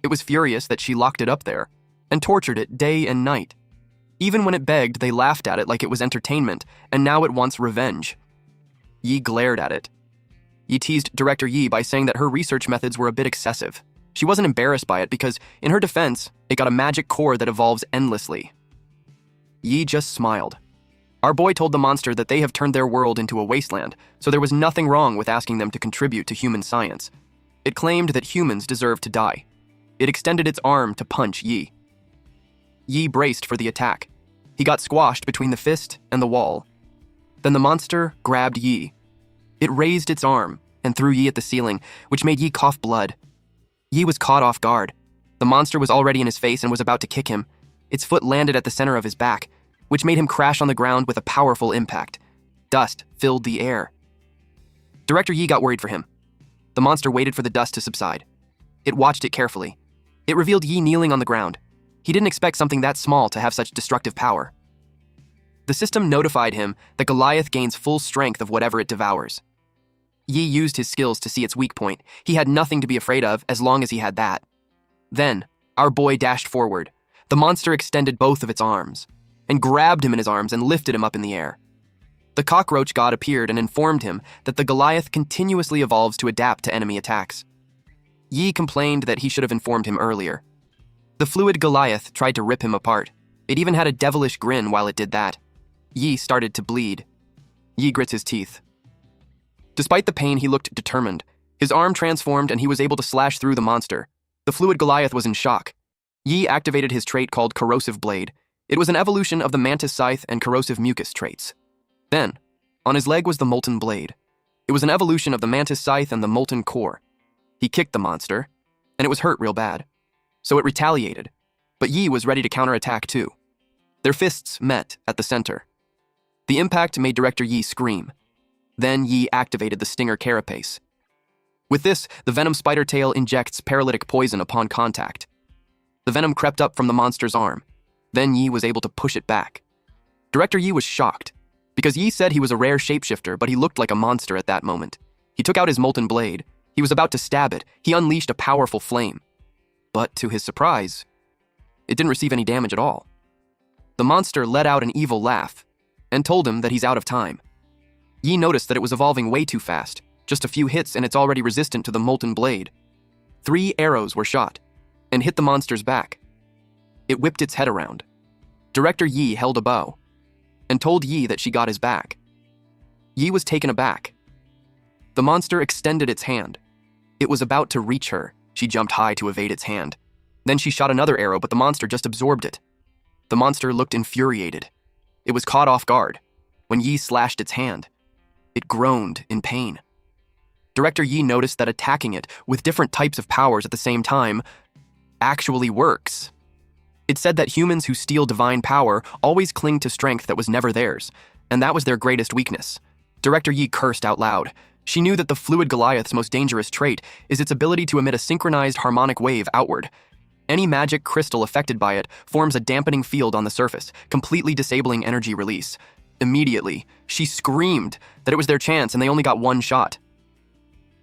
It was furious that she locked it up there and tortured it day and night. Even when it begged, they laughed at it like it was entertainment, and now it wants revenge. Yi glared at it. Yi teased Director Yi by saying that her research methods were a bit excessive. She wasn't embarrassed by it because, in her defense, it got a magic core that evolves endlessly. Yi just smiled. Our boy told the monster that they have turned their world into a wasteland, so there was nothing wrong with asking them to contribute to human science. It claimed that humans deserve to die. It extended its arm to punch Yi. Yi braced for the attack. He got squashed between the fist and the wall. Then the monster grabbed Yi. It raised its arm and threw Yi at the ceiling, which made Yi cough blood. Yi was caught off guard. The monster was already in his face and was about to kick him. Its foot landed at the center of his back, which made him crash on the ground with a powerful impact. Dust filled the air. Director Yi got worried for him. The monster waited for the dust to subside. It watched it carefully. It revealed Yi kneeling on the ground. He didn't expect something that small to have such destructive power. The system notified him that Goliath gains full strength of whatever it devours. Yi used his skills to see its weak point. He had nothing to be afraid of as long as he had that. Then, our boy dashed forward. The monster extended both of its arms and grabbed him in his arms and lifted him up in the air. The cockroach god appeared and informed him that the Goliath continuously evolves to adapt to enemy attacks. Yi complained that he should have informed him earlier. The fluid Goliath tried to rip him apart. It even had a devilish grin while it did that. Yi started to bleed. Yi grits his teeth. Despite the pain, he looked determined. His arm transformed and he was able to slash through the monster. The fluid Goliath was in shock. Yi activated his trait called Corrosive Blade. It was an evolution of the Mantis Scythe and Corrosive Mucus traits. Then, on his leg was the Molten Blade. It was an evolution of the Mantis Scythe and the Molten Core. He kicked the monster, and it was hurt real bad. So it retaliated, but Yi was ready to counterattack too. Their fists met at the center. The impact made Director Yi scream. Then Yi activated the Stinger Carapace. With this, the venom spider tail injects paralytic poison upon contact. The venom crept up from the monster's arm. Then Yi was able to push it back. Director Yi was shocked, because Yi said he was a rare shapeshifter, but he looked like a monster at that moment. He took out his molten blade. He was about to stab it. He unleashed a powerful flame. But to his surprise, it didn't receive any damage at all. The monster let out an evil laugh and told him that he's out of time. Yi noticed that it was evolving way too fast. Just a few hits and it's already resistant to the molten blade. 3 arrows were shot and hit the monster's back. It whipped its head around. Director Yi held a bow and told Yi that she got his back. Yi was taken aback. The monster extended its hand. It was about to reach her. She jumped high to evade its hand. Then she shot another arrow, but the monster just absorbed it. The monster looked infuriated. It was caught off guard. When Yi slashed its hand, it groaned in pain. Director Yi noticed that attacking it with different types of powers at the same time actually works. It said that humans who steal divine power always cling to strength that was never theirs, and that was their greatest weakness. Director Yi cursed out loud. She knew that the fluid Goliath's most dangerous trait is its ability to emit a synchronized harmonic wave outward. Any magic crystal affected by it forms a dampening field on the surface, completely disabling energy release. Immediately, she screamed that it was their chance and they only got one shot.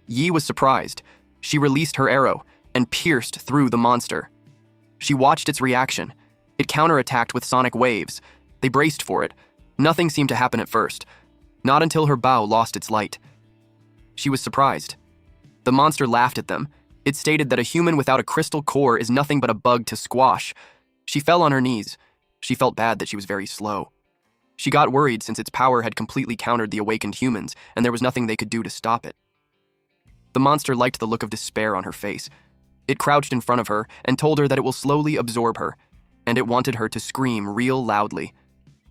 Yi was surprised. She released her arrow and pierced through the monster. She watched its reaction. It counterattacked with sonic waves. They braced for it. Nothing seemed to happen at first, not until her bow lost its light. She was surprised. The monster laughed at them. It stated that a human without a crystal core is nothing but a bug to squash. She fell on her knees. She felt bad that she was very slow. She got worried since its power had completely countered the awakened humans, and there was nothing they could do to stop it. The monster liked the look of despair on her face. It crouched in front of her and told her that it will slowly absorb her, and it wanted her to scream real loudly.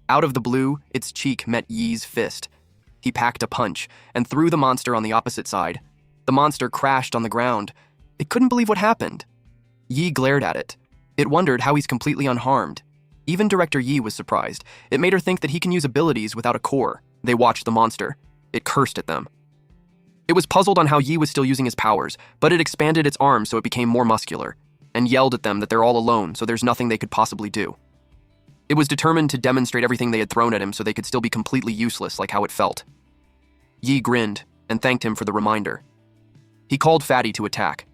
Out of the blue, its cheek met Yi's fist. He packed a punch and threw the monster on the opposite side. The monster crashed on the ground. It couldn't believe what happened. Yi glared at it. It wondered how he's completely unharmed. Even Director Yi was surprised. It made her think that he can use abilities without a core. They watched the monster. It cursed at them. It was puzzled on how Yi was still using his powers, but it expanded its arms so it became more muscular, and yelled at them that they're all alone, so there's nothing they could possibly do. It was determined to demonstrate everything they had thrown at him so they could still be completely useless like how it felt. Yi grinned and thanked him for the reminder. He called Fatty to attack.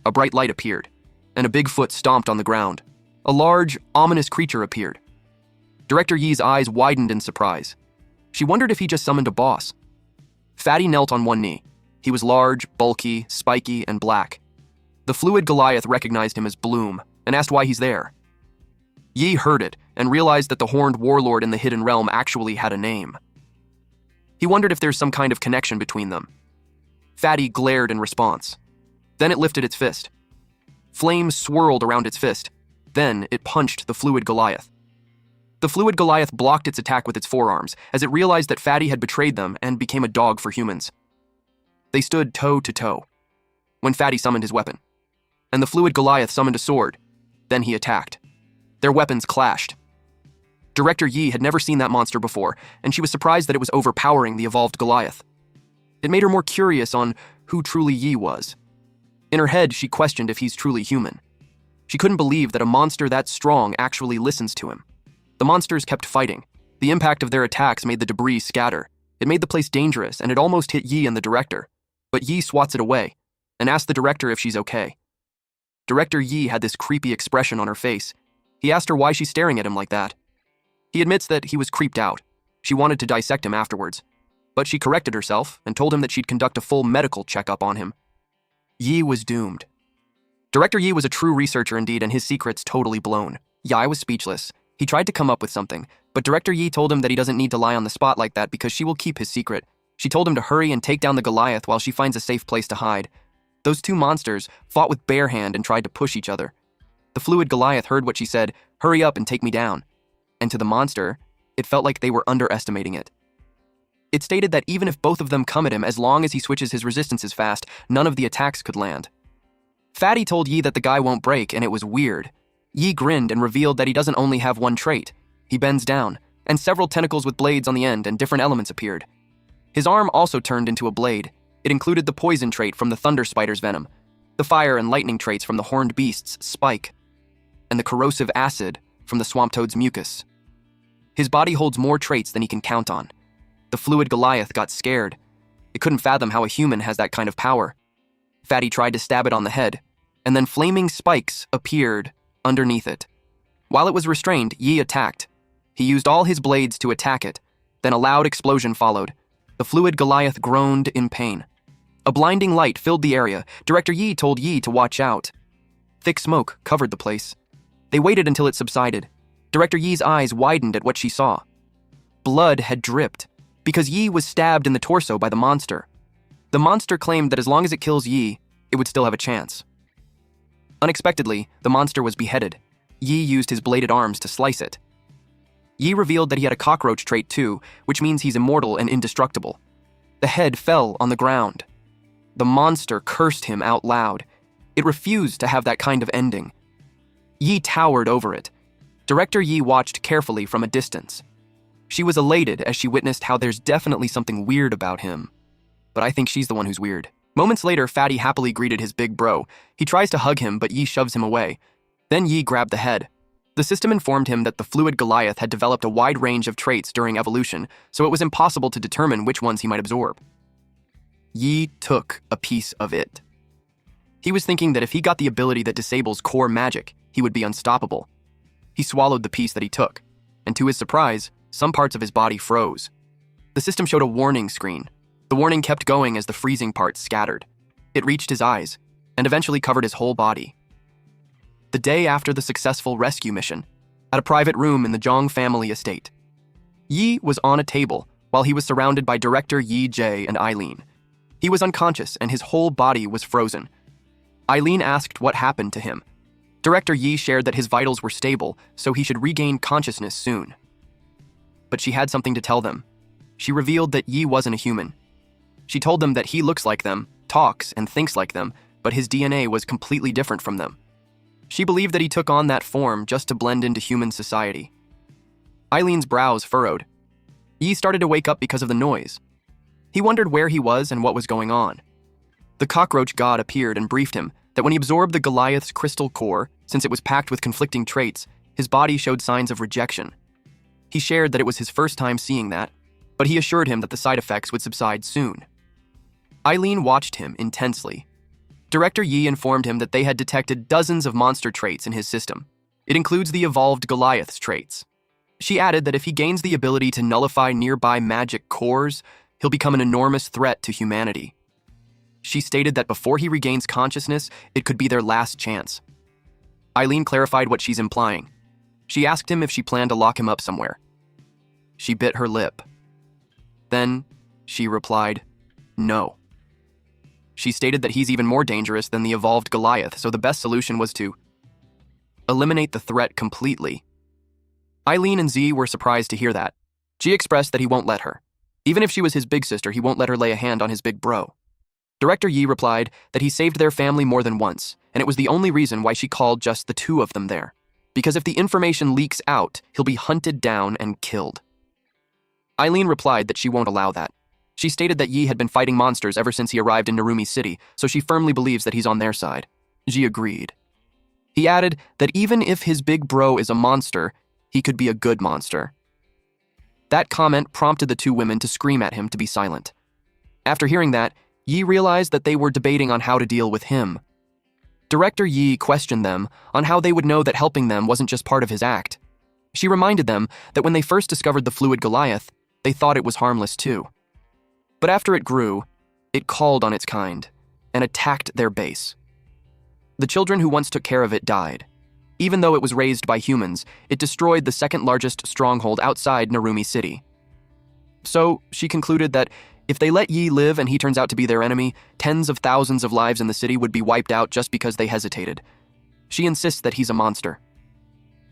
A bright light appeared, and a big foot stomped on the ground. A large, ominous creature appeared. Director Yi's eyes widened in surprise. She wondered if he just summoned a boss. Fatty knelt on one knee. He was large, bulky, spiky, and black. The fluid Goliath recognized him as Bloom and asked why he's there. Yi heard it and realized that the horned warlord in the hidden realm actually had a name. He wondered if there's some kind of connection between them. Fatty glared in response. Then it lifted its fist. Flames swirled around its fist. Then it punched the fluid Goliath. The fluid Goliath blocked its attack with its forearms as it realized that Fatty had betrayed them and became a dog for humans. They stood toe to toe when Fatty summoned his weapon, and the fluid Goliath summoned a sword. Then he attacked. Their weapons clashed. Director Yi had never seen that monster before, and she was surprised that it was overpowering the evolved Goliath. It made her more curious on who truly Yi was. In her head, she questioned if he's truly human. She couldn't believe that a monster that strong actually listens to him. The monsters kept fighting. The impact of their attacks made the debris scatter. It made the place dangerous, and it almost hit Yi and the director. But Yi swats it away and asks the director if she's okay. Director Yi had this creepy expression on her face. He asked her why she's staring at him like that. He admits that he was creeped out. She wanted to dissect him afterwards. But she corrected herself and told him that she'd conduct a full medical checkup on him. Yi was doomed. Director Yi was a true researcher indeed, and his secrets totally blown. Yi was speechless. He tried to come up with something, but Director Yi told him that he doesn't need to lie on the spot like that because she will keep his secret. She told him to hurry and take down the Goliath while she finds a safe place to hide. Those two monsters fought with bare hand and tried to push each other. The fluid Goliath heard what she said, "Hurry up and take me down." And to the monster, it felt like they were underestimating it. It stated that even if both of them come at him, as long as he switches his resistances fast, none of the attacks could land. Fatty told Yi that the guy won't break, and it was weird. Yi grinned and revealed that he doesn't only have one trait. He bends down, and several tentacles with blades on the end and different elements appeared. His arm also turned into a blade. It included the poison trait from the thunder spider's venom, the fire and lightning traits from the horned beast's spike, and the corrosive acid from the swamp toad's mucus. His body holds more traits than he can count on. The fluid Goliath got scared. It couldn't fathom how a human has that kind of power. Fatty tried to stab it on the head, and then flaming spikes appeared underneath it. While it was restrained, Yi attacked. He used all his blades to attack it. Then a loud explosion followed. The fluid Goliath groaned in pain. A blinding light filled the area. Director Yi told Yi to watch out. Thick smoke covered the place. They waited until it subsided. Director Yi's eyes widened at what she saw. Blood had dripped, because Yi was stabbed in the torso by the monster. The monster claimed that as long as it kills Yi, it would still have a chance. Unexpectedly, the monster was beheaded. Yi used his bladed arms to slice it. Yi revealed that he had a cockroach trait too, which means he's immortal and indestructible. The head fell on the ground. The monster cursed him out loud. It refused to have that kind of ending. Yi towered over it. Director Yi watched carefully from a distance. She was elated as she witnessed how there's definitely something weird about him. But I think she's the one who's weird. Moments later, Fatty happily greeted his big bro. He tries to hug him, but Yi shoves him away. Then Yi grabbed the head. The system informed him that the fluid Goliath had developed a wide range of traits during evolution, so it was impossible to determine which ones he might absorb. Yi took a piece of it. He was thinking that if he got the ability that disables core magic, he would be unstoppable. He swallowed the piece that he took, and to his surprise, some parts of his body froze. The system showed a warning screen. The warning kept going as the freezing parts scattered. It reached his eyes, and eventually covered his whole body. The day after the successful rescue mission, at a private room in the Zhang family estate, Yi was on a table while he was surrounded by Director Yi Jae and Eileen. He was unconscious and his whole body was frozen. Eileen asked what happened to him. Director Yi shared that his vitals were stable, so he should regain consciousness soon. But she had something to tell them. She revealed that Yi wasn't a human. She told them that he looks like them, talks and thinks like them, but his DNA was completely different from them. She believed that he took on that form just to blend into human society. Eileen's brows furrowed. Yi started to wake up because of the noise. He He wondered where he was and what was going on. The cockroach god appeared and briefed him that when he absorbed the Goliath's crystal core, since it was packed with conflicting traits, his body showed signs of rejection. He shared that it was his first time seeing that, but he assured him that the side effects would subside soon. Eileen watched him intensely. Director Yi informed him that they had detected dozens of monster traits in his system. It includes the evolved Goliath's traits. She added that if he gains the ability to nullify nearby magic cores, he'll become an enormous threat to humanity. She stated that before he regains consciousness, it could be their last chance. Eileen clarified what she's implying. She asked him if she planned to lock him up somewhere. She bit her lip. Then, she replied, no. She stated that he's even more dangerous than the evolved Goliath, so the best solution was to eliminate the threat completely. Eileen and Z were surprised to hear that. She expressed that he won't let her. Even if she was his big sister, he won't let her lay a hand on his big bro. Director Yi replied that he saved their family more than once, and it was the only reason why she called just the two of them there. Because if the information leaks out, he'll be hunted down and killed. Eileen replied that she won't allow that. She stated that Yi had been fighting monsters ever since he arrived in Narumi City, so she firmly believes that he's on their side. Ji agreed. He added that even if his big bro is a monster, he could be a good monster. That comment prompted the two women to scream at him to be silent. After hearing that, Yi realized that they were debating on how to deal with him. Director Yi questioned them on how they would know that helping them wasn't just part of his act. She reminded them that when they first discovered the fluid Goliath, they thought it was harmless too. But after it grew, it called on its kind and attacked their base. The children who once took care of it died. Even though it was raised by humans, it destroyed the second largest stronghold outside Narumi City. So she concluded that if they let Yi live and he turns out to be their enemy, tens of thousands of lives in the city would be wiped out just because they hesitated. She insists that he's a monster.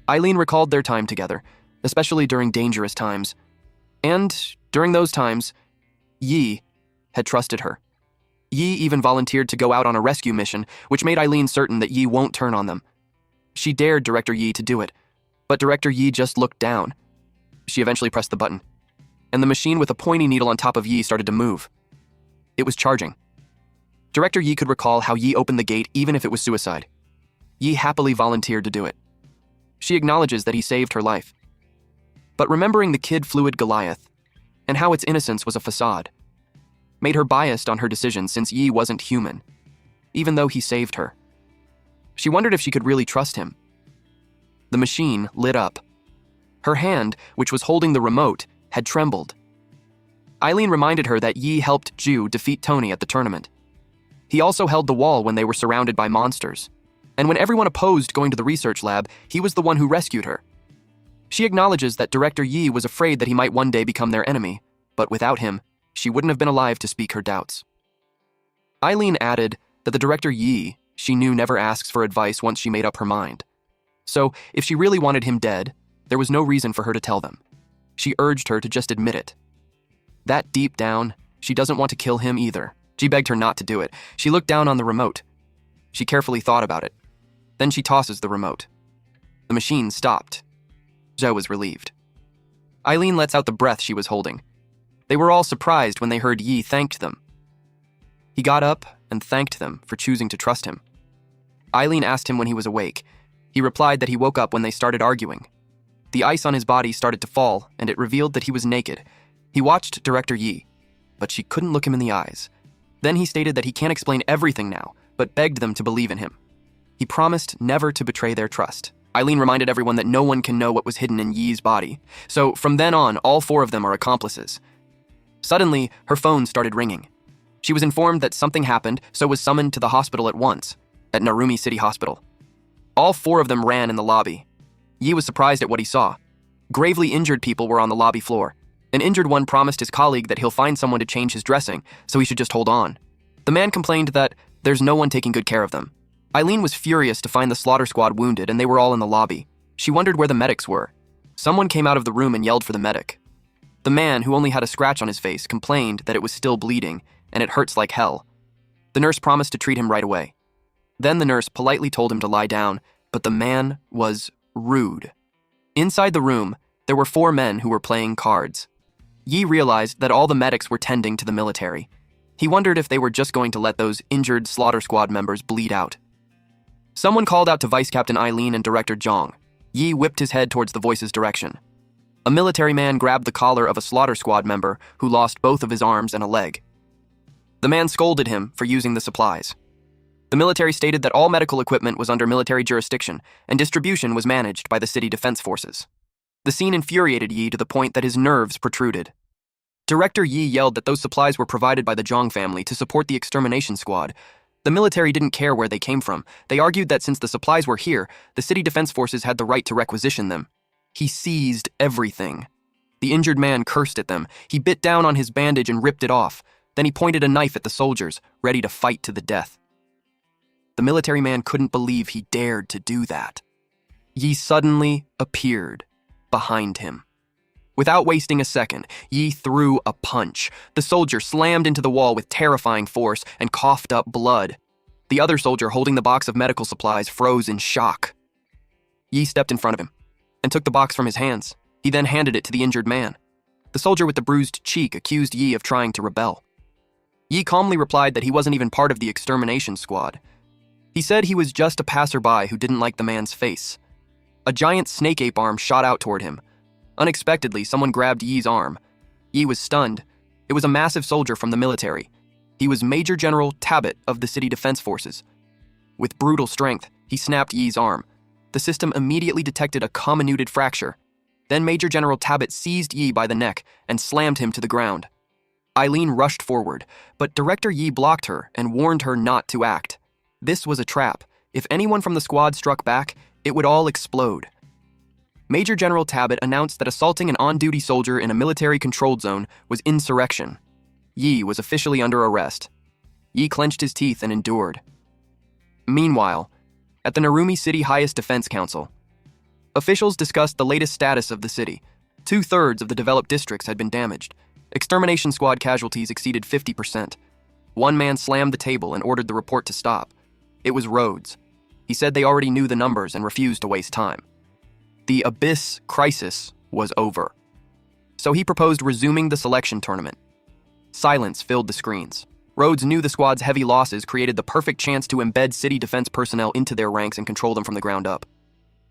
Eileen recalled their time together, especially during dangerous times. And during those times, Yi had trusted her. Yi even volunteered to go out on a rescue mission, which made Eileen certain that Yi won't turn on them. She dared Director Yi to do it, but Director Yi just looked down. She eventually pressed the button, and the machine with a pointy needle on top of Yi started to move. It was charging. Director Yi could recall how Yi opened the gate even if it was suicide. Yi happily volunteered to do it. She acknowledges that he saved her life. But remembering the kid fluid Goliath, and how its innocence was a facade, made her biased on her decision since Yi wasn't human, even though he saved her. She wondered if she could really trust him. The machine lit up. Her hand, which was holding the remote, had trembled. Eileen reminded her that Yi helped Ju defeat Tony at the tournament. He also held the wall when they were surrounded by monsters. And when everyone opposed going to the research lab, he was the one who rescued her. She acknowledges that Director Yi was afraid that he might one day become their enemy, but without him, she wouldn't have been alive to speak her doubts. Eileen added that the Director Yi she knew never asks for advice once she made up her mind. So, if she really wanted him dead, there was no reason for her to tell them. She urged her to just admit it. That deep down, she doesn't want to kill him either. She begged her not to do it. She looked down on the remote. She carefully thought about it. Then she tosses the remote. The machine stopped. Zhou was relieved. Eileen lets out the breath she was holding. They were all surprised when they heard Yi thanked them. He got up and thanked them for choosing to trust him. Eileen asked him when he was awake. He replied that he woke up when they started arguing. The ice on his body started to fall, and it revealed that he was naked. He watched Director Yi, but she couldn't look him in the eyes. Then he stated that he can't explain everything now, but begged them to believe in him. He promised never to betray their trust. Eileen reminded everyone that no one can know what was hidden in Yi's body. So from then on, all four of them are accomplices. Suddenly, her phone started ringing. She was informed that something happened, so was summoned to the hospital at once, at Narumi City Hospital. All four of them ran in the lobby. Yi was surprised at what he saw. Gravely injured people were on the lobby floor. An injured one promised his colleague that he'll find someone to change his dressing, so he should just hold on. The man complained that there's no one taking good care of them. Eileen was furious to find the slaughter squad wounded, and they were all in the lobby. She wondered where the medics were. Someone came out of the room and yelled for the medic. The man, who only had a scratch on his face, complained that it was still bleeding, and it hurts like hell. The nurse promised to treat him right away. Then the nurse politely told him to lie down, but the man was rude. Inside the room, there were four men who were playing cards. Yi realized that all the medics were tending to the military. He wondered if they were just going to let those injured slaughter squad members bleed out. Someone called out to Vice Captain Eileen and Director Zhang. Yi whipped his head towards the voice's direction. A military man grabbed the collar of a slaughter squad member who lost both of his arms and a leg. The man scolded him for using the supplies. The military stated that all medical equipment was under military jurisdiction and distribution was managed by the city defense forces. The scene infuriated Yi to the point that his nerves protruded. Director Yi yelled that those supplies were provided by the Zhang family to support the extermination squad. The military didn't care where they came from. They argued that since the supplies were here, the city defense forces had the right to requisition them. He seized everything. The injured man cursed at them. He bit down on his bandage and ripped it off. Then he pointed a knife at the soldiers, ready to fight to the death. The military man couldn't believe he dared to do that. Yi suddenly appeared behind him. Without wasting a second, Yi threw a punch. The soldier slammed into the wall with terrifying force and coughed up blood. The other soldier holding the box of medical supplies froze in shock. Yi stepped in front of him and took the box from his hands. He then handed it to the injured man. The soldier with the bruised cheek accused Yi of trying to rebel. Yi calmly replied that he wasn't even part of the extermination squad. He said he was just a passerby who didn't like the man's face. A giant snake ape arm shot out toward him. Unexpectedly, someone grabbed Yi's arm. Yi was stunned. It was a massive soldier from the military. He was Major General Tabit of the City Defense Forces. With brutal strength, he snapped Yi's arm. The system immediately detected a comminuted fracture. Then Major General Tabit seized Yi by the neck and slammed him to the ground. Eileen rushed forward, but Director Yi blocked her and warned her not to act. This was a trap. If anyone from the squad struck back, it would all explode. Major General Tabit announced that assaulting an on-duty soldier in a military-controlled zone was insurrection. Yi was officially under arrest. Yi clenched his teeth and endured. Meanwhile, at the Narumi City Highest Defense Council, officials discussed the latest status of the city. 2/3 of the developed districts had been damaged. Extermination squad casualties exceeded 50%. One man slammed the table and ordered the report to stop. It was Rhodes. He said they already knew the numbers and refused to waste time. The Abyss crisis was over. So he proposed resuming the selection tournament. Silence filled the screens. Rhodes knew the squad's heavy losses created the perfect chance to embed city defense personnel into their ranks and control them from the ground up.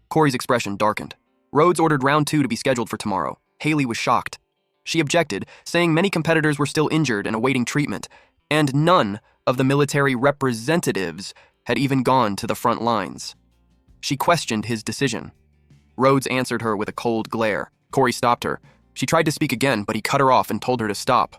Corey's expression darkened. Rhodes ordered round 2 to be scheduled for tomorrow. Haley was shocked. She objected, saying many competitors were still injured and awaiting treatment, and none of the military representatives had even gone to the front lines. She questioned his decision. Rhodes answered her with a cold glare. Corey stopped her. She tried to speak again, but he cut her off and told her to stop.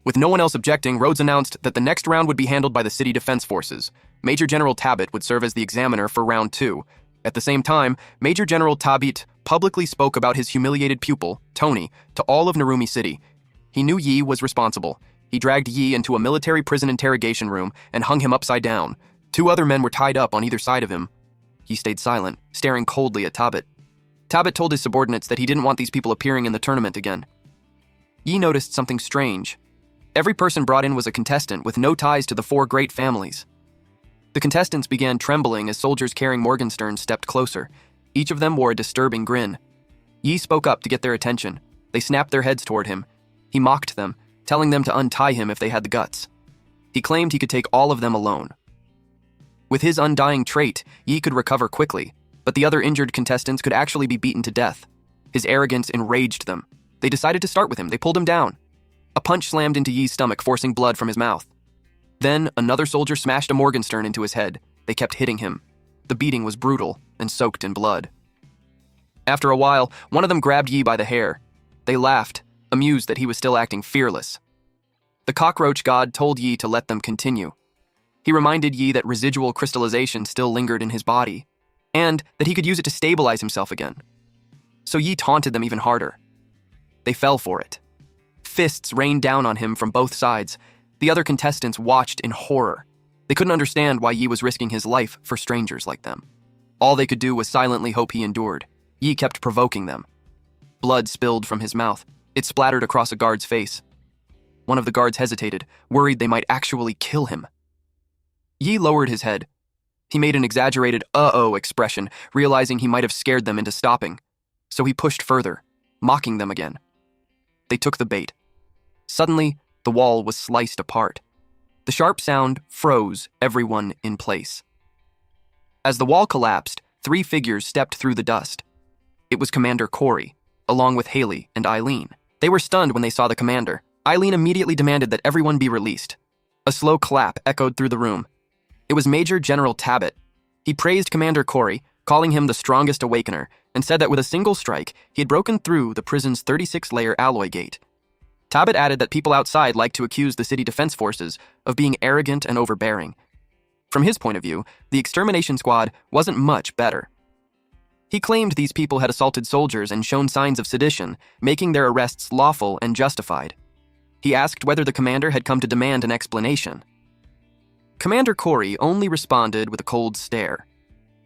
With no one else objecting, Rhodes announced that the next round would be handled by the city defense forces. Major General Tabit would serve as the examiner for round 2. At the same time, Major General Tabit publicly spoke about his humiliated pupil, Tony, to all of Narumi City. He knew Yi was responsible. He dragged Yi into a military prison interrogation room and hung him upside down. 2 other men were tied up on either side of him. He stayed silent, staring coldly at Tabit. Tabit told his subordinates that he didn't want these people appearing in the tournament again. Yi noticed something strange. Every person brought in was a contestant with no ties to the 4 great families. The contestants began trembling as soldiers carrying Morgensterns stepped closer. Each of them wore a disturbing grin. Yi spoke up to get their attention. They snapped their heads toward him. He mocked them, telling them to untie him if they had the guts. He claimed he could take all of them alone. With his undying trait, Yi could recover quickly, but the other injured contestants could actually be beaten to death. His arrogance enraged them. They decided to start with him. They pulled him down. A punch slammed into Yi's stomach, forcing blood from his mouth. Then, another soldier smashed a Morgenstern into his head. They kept hitting him. The beating was brutal and soaked in blood. After a while, one of them grabbed Yi by the hair. They laughed, amused that he was still acting fearless. The Cockroach god told Yi to let them continue. He reminded Yi that residual crystallization still lingered in his body, and that he could use it to stabilize himself again. So Yi taunted them even harder. They fell for it. Fists rained down on him from both sides. The other contestants watched in horror. They couldn't understand why Yi was risking his life for strangers like them. All they could do was silently hope he endured. Yi kept provoking them. Blood spilled from his mouth. It splattered across a guard's face. One of the guards hesitated, worried they might actually kill him. Yi lowered his head. He made an exaggerated uh-oh expression, realizing he might have scared them into stopping. So he pushed further, mocking them again. They took the bait. Suddenly, the wall was sliced apart. The sharp sound froze everyone in place. As the wall collapsed, 3 figures stepped through the dust. It was Commander Corey, along with Haley and Eileen. They were stunned when they saw the commander. Eileen immediately demanded that everyone be released. A slow clap echoed through the room. It was Major General Tabit. He praised Commander Corey, calling him the strongest awakener, and said that with a single strike, he had broken through the prison's 36-layer alloy gate. Tabit added that people outside liked to accuse the city defense forces of being arrogant and overbearing. From his point of view, the extermination squad wasn't much better. He claimed these people had assaulted soldiers and shown signs of sedition, making their arrests lawful and justified. He asked whether the commander had come to demand an explanation. Commander Corey only responded with a cold stare.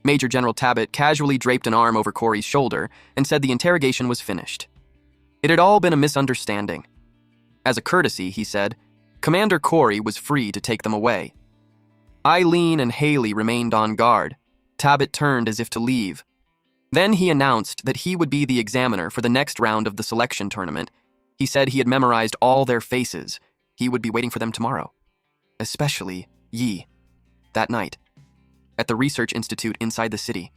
Major General Tabit casually draped an arm over Corey's shoulder and said the interrogation was finished. It had all been a misunderstanding. As a courtesy, he said, Commander Corey was free to take them away. Eileen and Haley remained on guard. Tabit turned as if to leave. Then he announced that he would be the examiner for the next round of the selection tournament. He said he had memorized all their faces. He would be waiting for them tomorrow. Especially Yi. That night, at the Research Institute inside the city.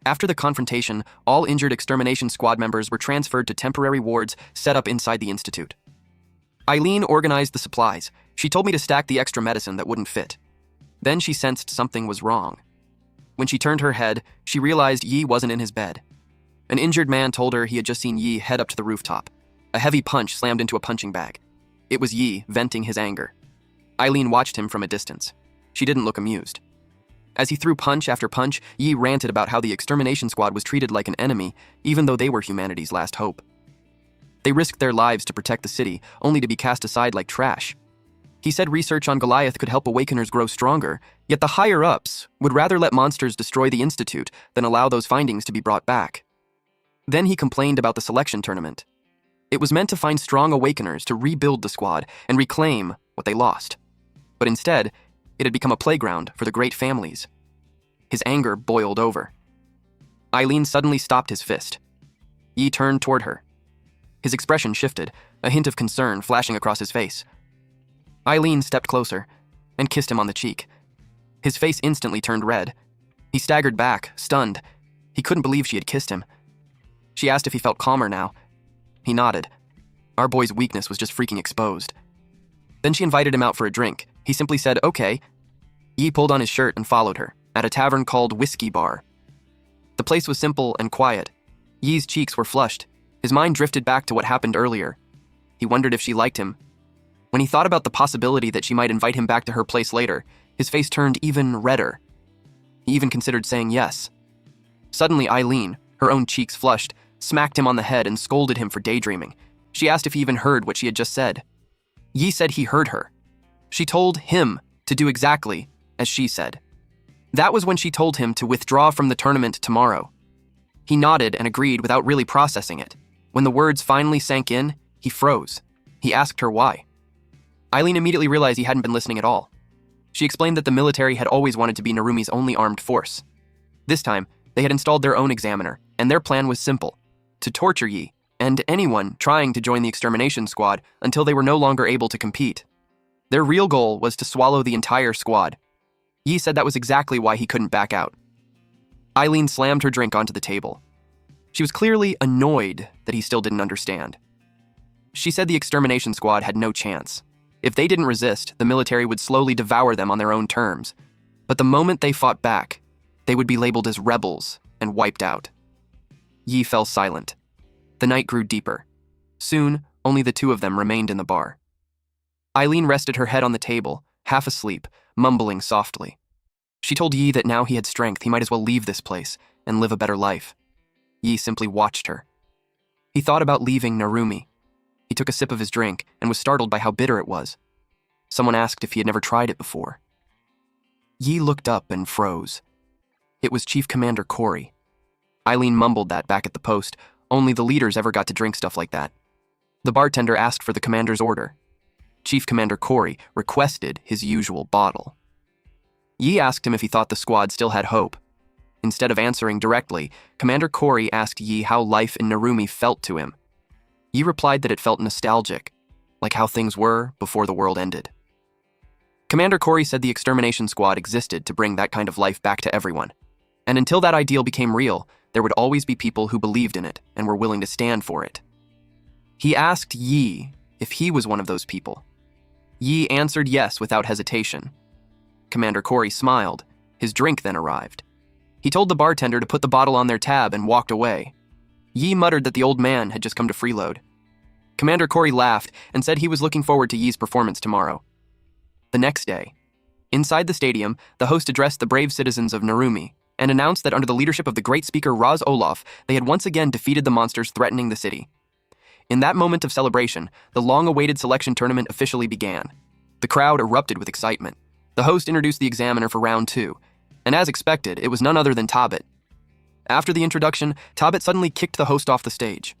After the confrontation, all injured extermination squad members were transferred to temporary wards set up inside the institute. Eileen organized the supplies. She told me to stack the extra medicine that wouldn't fit. Then she sensed something was wrong. When she turned her head, she realized Yi wasn't in his bed. An injured man told her he had just seen Yi head up to the rooftop. A heavy punch slammed into a punching bag. It was Yi venting his anger. Eileen watched him from a distance. She didn't look amused. As he threw punch after punch, Yi ranted about how the extermination squad was treated like an enemy, even though they were humanity's last hope. They risked their lives to protect the city, only to be cast aside like trash. He said research on Goliath could help awakeners grow stronger, yet the higher-ups would rather let monsters destroy the institute than allow those findings to be brought back. Then he complained about the selection tournament. It was meant to find strong awakeners to rebuild the squad and reclaim what they lost. But instead, it had become a playground for the great families. His anger boiled over. Eileen suddenly stopped his fist. Yi turned toward her. His expression shifted, a hint of concern flashing across his face. Eileen stepped closer and kissed him on the cheek. His face instantly turned red. He staggered back, stunned. He couldn't believe she had kissed him. She asked if he felt calmer now. He nodded. Our boy's weakness was just freaking exposed. Then she invited him out for a drink. He simply said, okay. Yi pulled on his shirt and followed her, at a tavern called Whiskey Bar. The place was simple and quiet. Yi's cheeks were flushed. His mind drifted back to what happened earlier. He wondered if she liked him. When he thought about the possibility that she might invite him back to her place later, his face turned even redder. He even considered saying yes. Suddenly Eileen, her own cheeks flushed, smacked him on the head and scolded him for daydreaming. She asked if he even heard what she had just said. Yi said he heard her. She told him to do exactly as she said. That was when she told him to withdraw from the tournament tomorrow. He nodded and agreed without really processing it. When the words finally sank in, he froze. He asked her why. Eileen immediately realized he hadn't been listening at all. She explained that the military had always wanted to be Narumi's only armed force. This time, they had installed their own examiner, and their plan was simple: to torture Yi and anyone trying to join the extermination squad until they were no longer able to compete. Their real goal was to swallow the entire squad. Yi said that was exactly why he couldn't back out. Eileen slammed her drink onto the table. She was clearly annoyed that he still didn't understand. She said the extermination squad had no chance. If they didn't resist, the military would slowly devour them on their own terms. But the moment they fought back, they would be labeled as rebels and wiped out. Yi fell silent. The night grew deeper. Soon, only the two of them remained in the bar. Eileen rested her head on the table, half asleep, mumbling softly. She told Yi that now he had strength, he might as well leave this place and live a better life. Yi simply watched her. He thought about leaving Narumi. He took a sip of his drink and was startled by how bitter it was. Someone asked if he had never tried it before. Yi looked up and froze. It was Chief Commander Corey. Eileen mumbled that back at the post. Only the leaders ever got to drink stuff like that. The bartender asked for the commander's order. Chief Commander Corey requested his usual bottle. Yi asked him if he thought the squad still had hope. Instead of answering directly, Commander Corey asked Yi how life in Narumi felt to him. Yi replied that it felt nostalgic, like how things were before the world ended. Commander Corey said the extermination squad existed to bring that kind of life back to everyone. And until that ideal became real, there would always be people who believed in it and were willing to stand for it. He asked Yi if he was one of those people. Yi answered yes without hesitation. Commander Corey smiled. His drink then arrived. He told the bartender to put the bottle on their tab and walked away. Yi muttered that the old man had just come to freeload. Commander Corey laughed and said he was looking forward to Yi's performance tomorrow. The next day, inside the stadium, the host addressed the brave citizens of Narumi and announced that under the leadership of the great speaker Raz Olaf, they had once again defeated the monsters threatening the city. In that moment of celebration, the long-awaited selection tournament officially began. The crowd erupted with excitement. The host introduced the examiner for round 2, and as expected, it was none other than Tabit. After the introduction, Tabit suddenly kicked the host off the stage.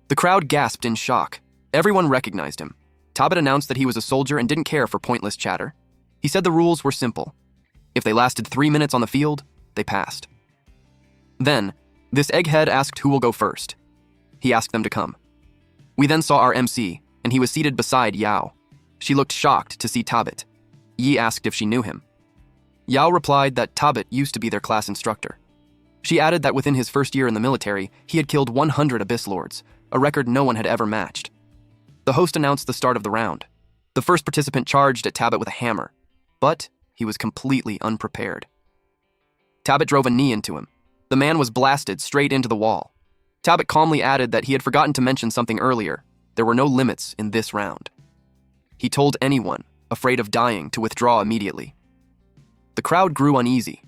The crowd gasped in shock. Everyone recognized him. Tabit announced that he was a soldier and didn't care for pointless chatter. He said the rules were simple. If they lasted 3 minutes on the field, they passed. Then, this egghead asked who will go first. He asked them to come. We then saw our MC, and he was seated beside Yao. She looked shocked to see Tabit. Yi asked if she knew him. Yao replied that Tabit used to be their class instructor. She added that within his first year in the military, he had killed 100 Abyss Lords, a record no one had ever matched. The host announced the start of the round. The first participant charged at Tabit with a hammer, but he was completely unprepared. Tabit drove a knee into him. The man was blasted straight into the wall. Tabit calmly added that he had forgotten to mention something earlier. There were no limits in this round. He told anyone afraid of dying to withdraw immediately. The crowd grew uneasy.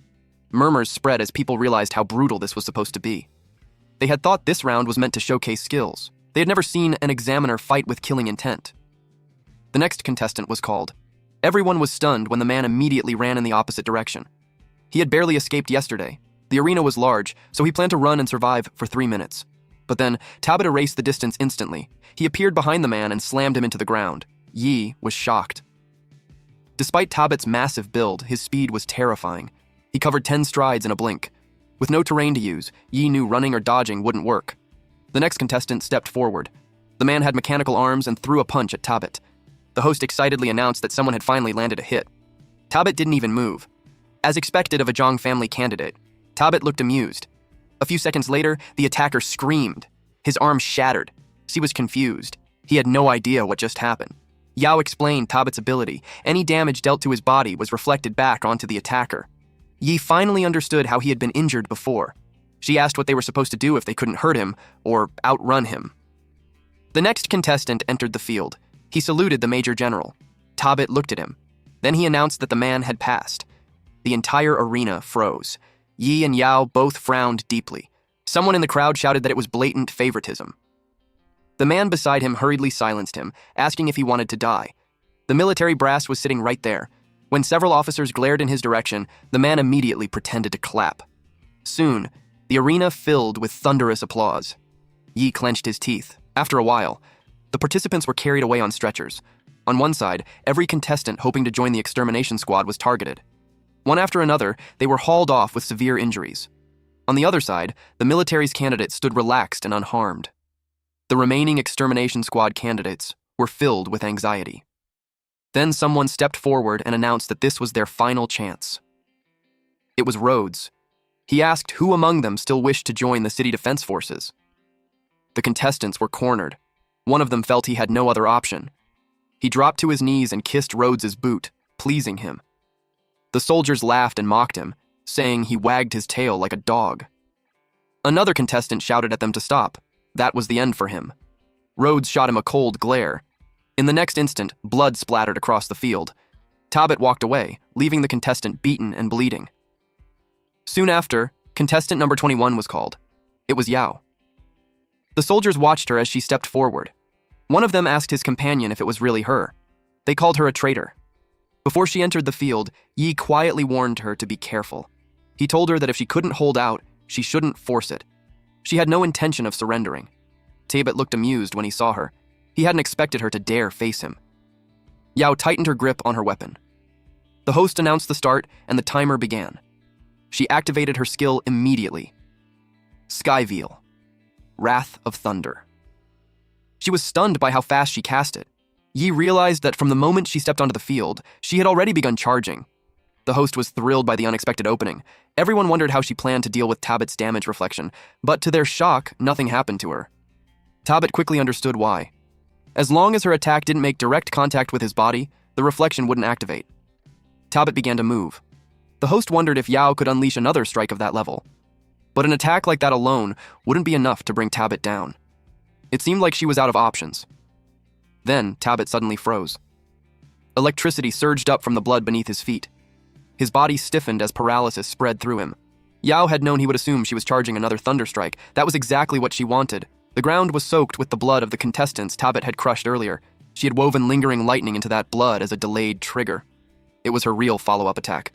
Murmurs spread as people realized how brutal this was supposed to be. They had thought this round was meant to showcase skills. They had never seen an examiner fight with killing intent. The next contestant was called. Everyone was stunned when the man immediately ran in the opposite direction. He had barely escaped yesterday. The arena was large, so he planned to run and survive for 3 minutes. But then, Tabit erased the distance instantly. He appeared behind the man and slammed him into the ground. Yi was shocked. Despite Tabit's massive build, his speed was terrifying. He covered 10 strides in a blink. With no terrain to use, Yi knew running or dodging wouldn't work. The next contestant stepped forward. The man had mechanical arms and threw a punch at Tabit. The host excitedly announced that someone had finally landed a hit. Tabit didn't even move. As expected of a Zhang family candidate, Tabit looked amused. A few seconds later, the attacker screamed. His arm shattered. She was confused. He had no idea what just happened. Yao explained Tabit's ability. Any damage dealt to his body was reflected back onto the attacker. Yi finally understood how he had been injured before. She asked what they were supposed to do if they couldn't hurt him or outrun him. The next contestant entered the field. He saluted the Major General. Tabit looked at him. Then he announced that the man had passed. The entire arena froze. Yi and Yao both frowned deeply. Someone in the crowd shouted that it was blatant favoritism. The man beside him hurriedly silenced him, asking if he wanted to die. The military brass was sitting right there. When several officers glared in his direction, the man immediately pretended to clap. Soon, the arena filled with thunderous applause. Yi clenched his teeth. After a while, the participants were carried away on stretchers. On one side, every contestant hoping to join the extermination squad was targeted. One after another, they were hauled off with severe injuries. On the other side, the military's candidates stood relaxed and unharmed. The remaining extermination squad candidates were filled with anxiety. Then someone stepped forward and announced that this was their final chance. It was Rhodes. He asked who among them still wished to join the city defense forces. The contestants were cornered. One of them felt he had no other option. He dropped to his knees and kissed Rhodes's boot, pleasing him. The soldiers laughed and mocked him, saying he wagged his tail like a dog. Another contestant shouted at them to stop. That was the end for him. Rhodes shot him a cold glare. In the next instant, blood splattered across the field. Tabit walked away, leaving the contestant beaten and bleeding. Soon after, contestant number 21 was called. It was Yao. The soldiers watched her as she stepped forward. One of them asked his companion if it was really her. They called her a traitor. Before she entered the field, Yi quietly warned her to be careful. He told her that if she couldn't hold out, she shouldn't force it. She had no intention of surrendering. Tabit looked amused when he saw her. He hadn't expected her to dare face him. Yao tightened her grip on her weapon. The host announced the start, and the timer began. She activated her skill immediately. Sky Veil. Wrath of Thunder. She was stunned by how fast she cast it. Yi realized that from the moment she stepped onto the field, she had already begun charging. The host was thrilled by the unexpected opening. Everyone wondered how she planned to deal with Tabit's damage reflection, but to their shock, nothing happened to her. Tabit quickly understood why. As long as her attack didn't make direct contact with his body, the reflection wouldn't activate. Tabit began to move. The host wondered if Yao could unleash another strike of that level. But an attack like that alone wouldn't be enough to bring Tabit down. It seemed like she was out of options. Then, Tabit suddenly froze. Electricity surged up from the blood beneath his feet. His body stiffened as paralysis spread through him. Yao had known he would assume she was charging another thunderstrike. That was exactly what she wanted. The ground was soaked with the blood of the contestants Tabit had crushed earlier. She had woven lingering lightning into that blood as a delayed trigger. It was her real follow-up attack.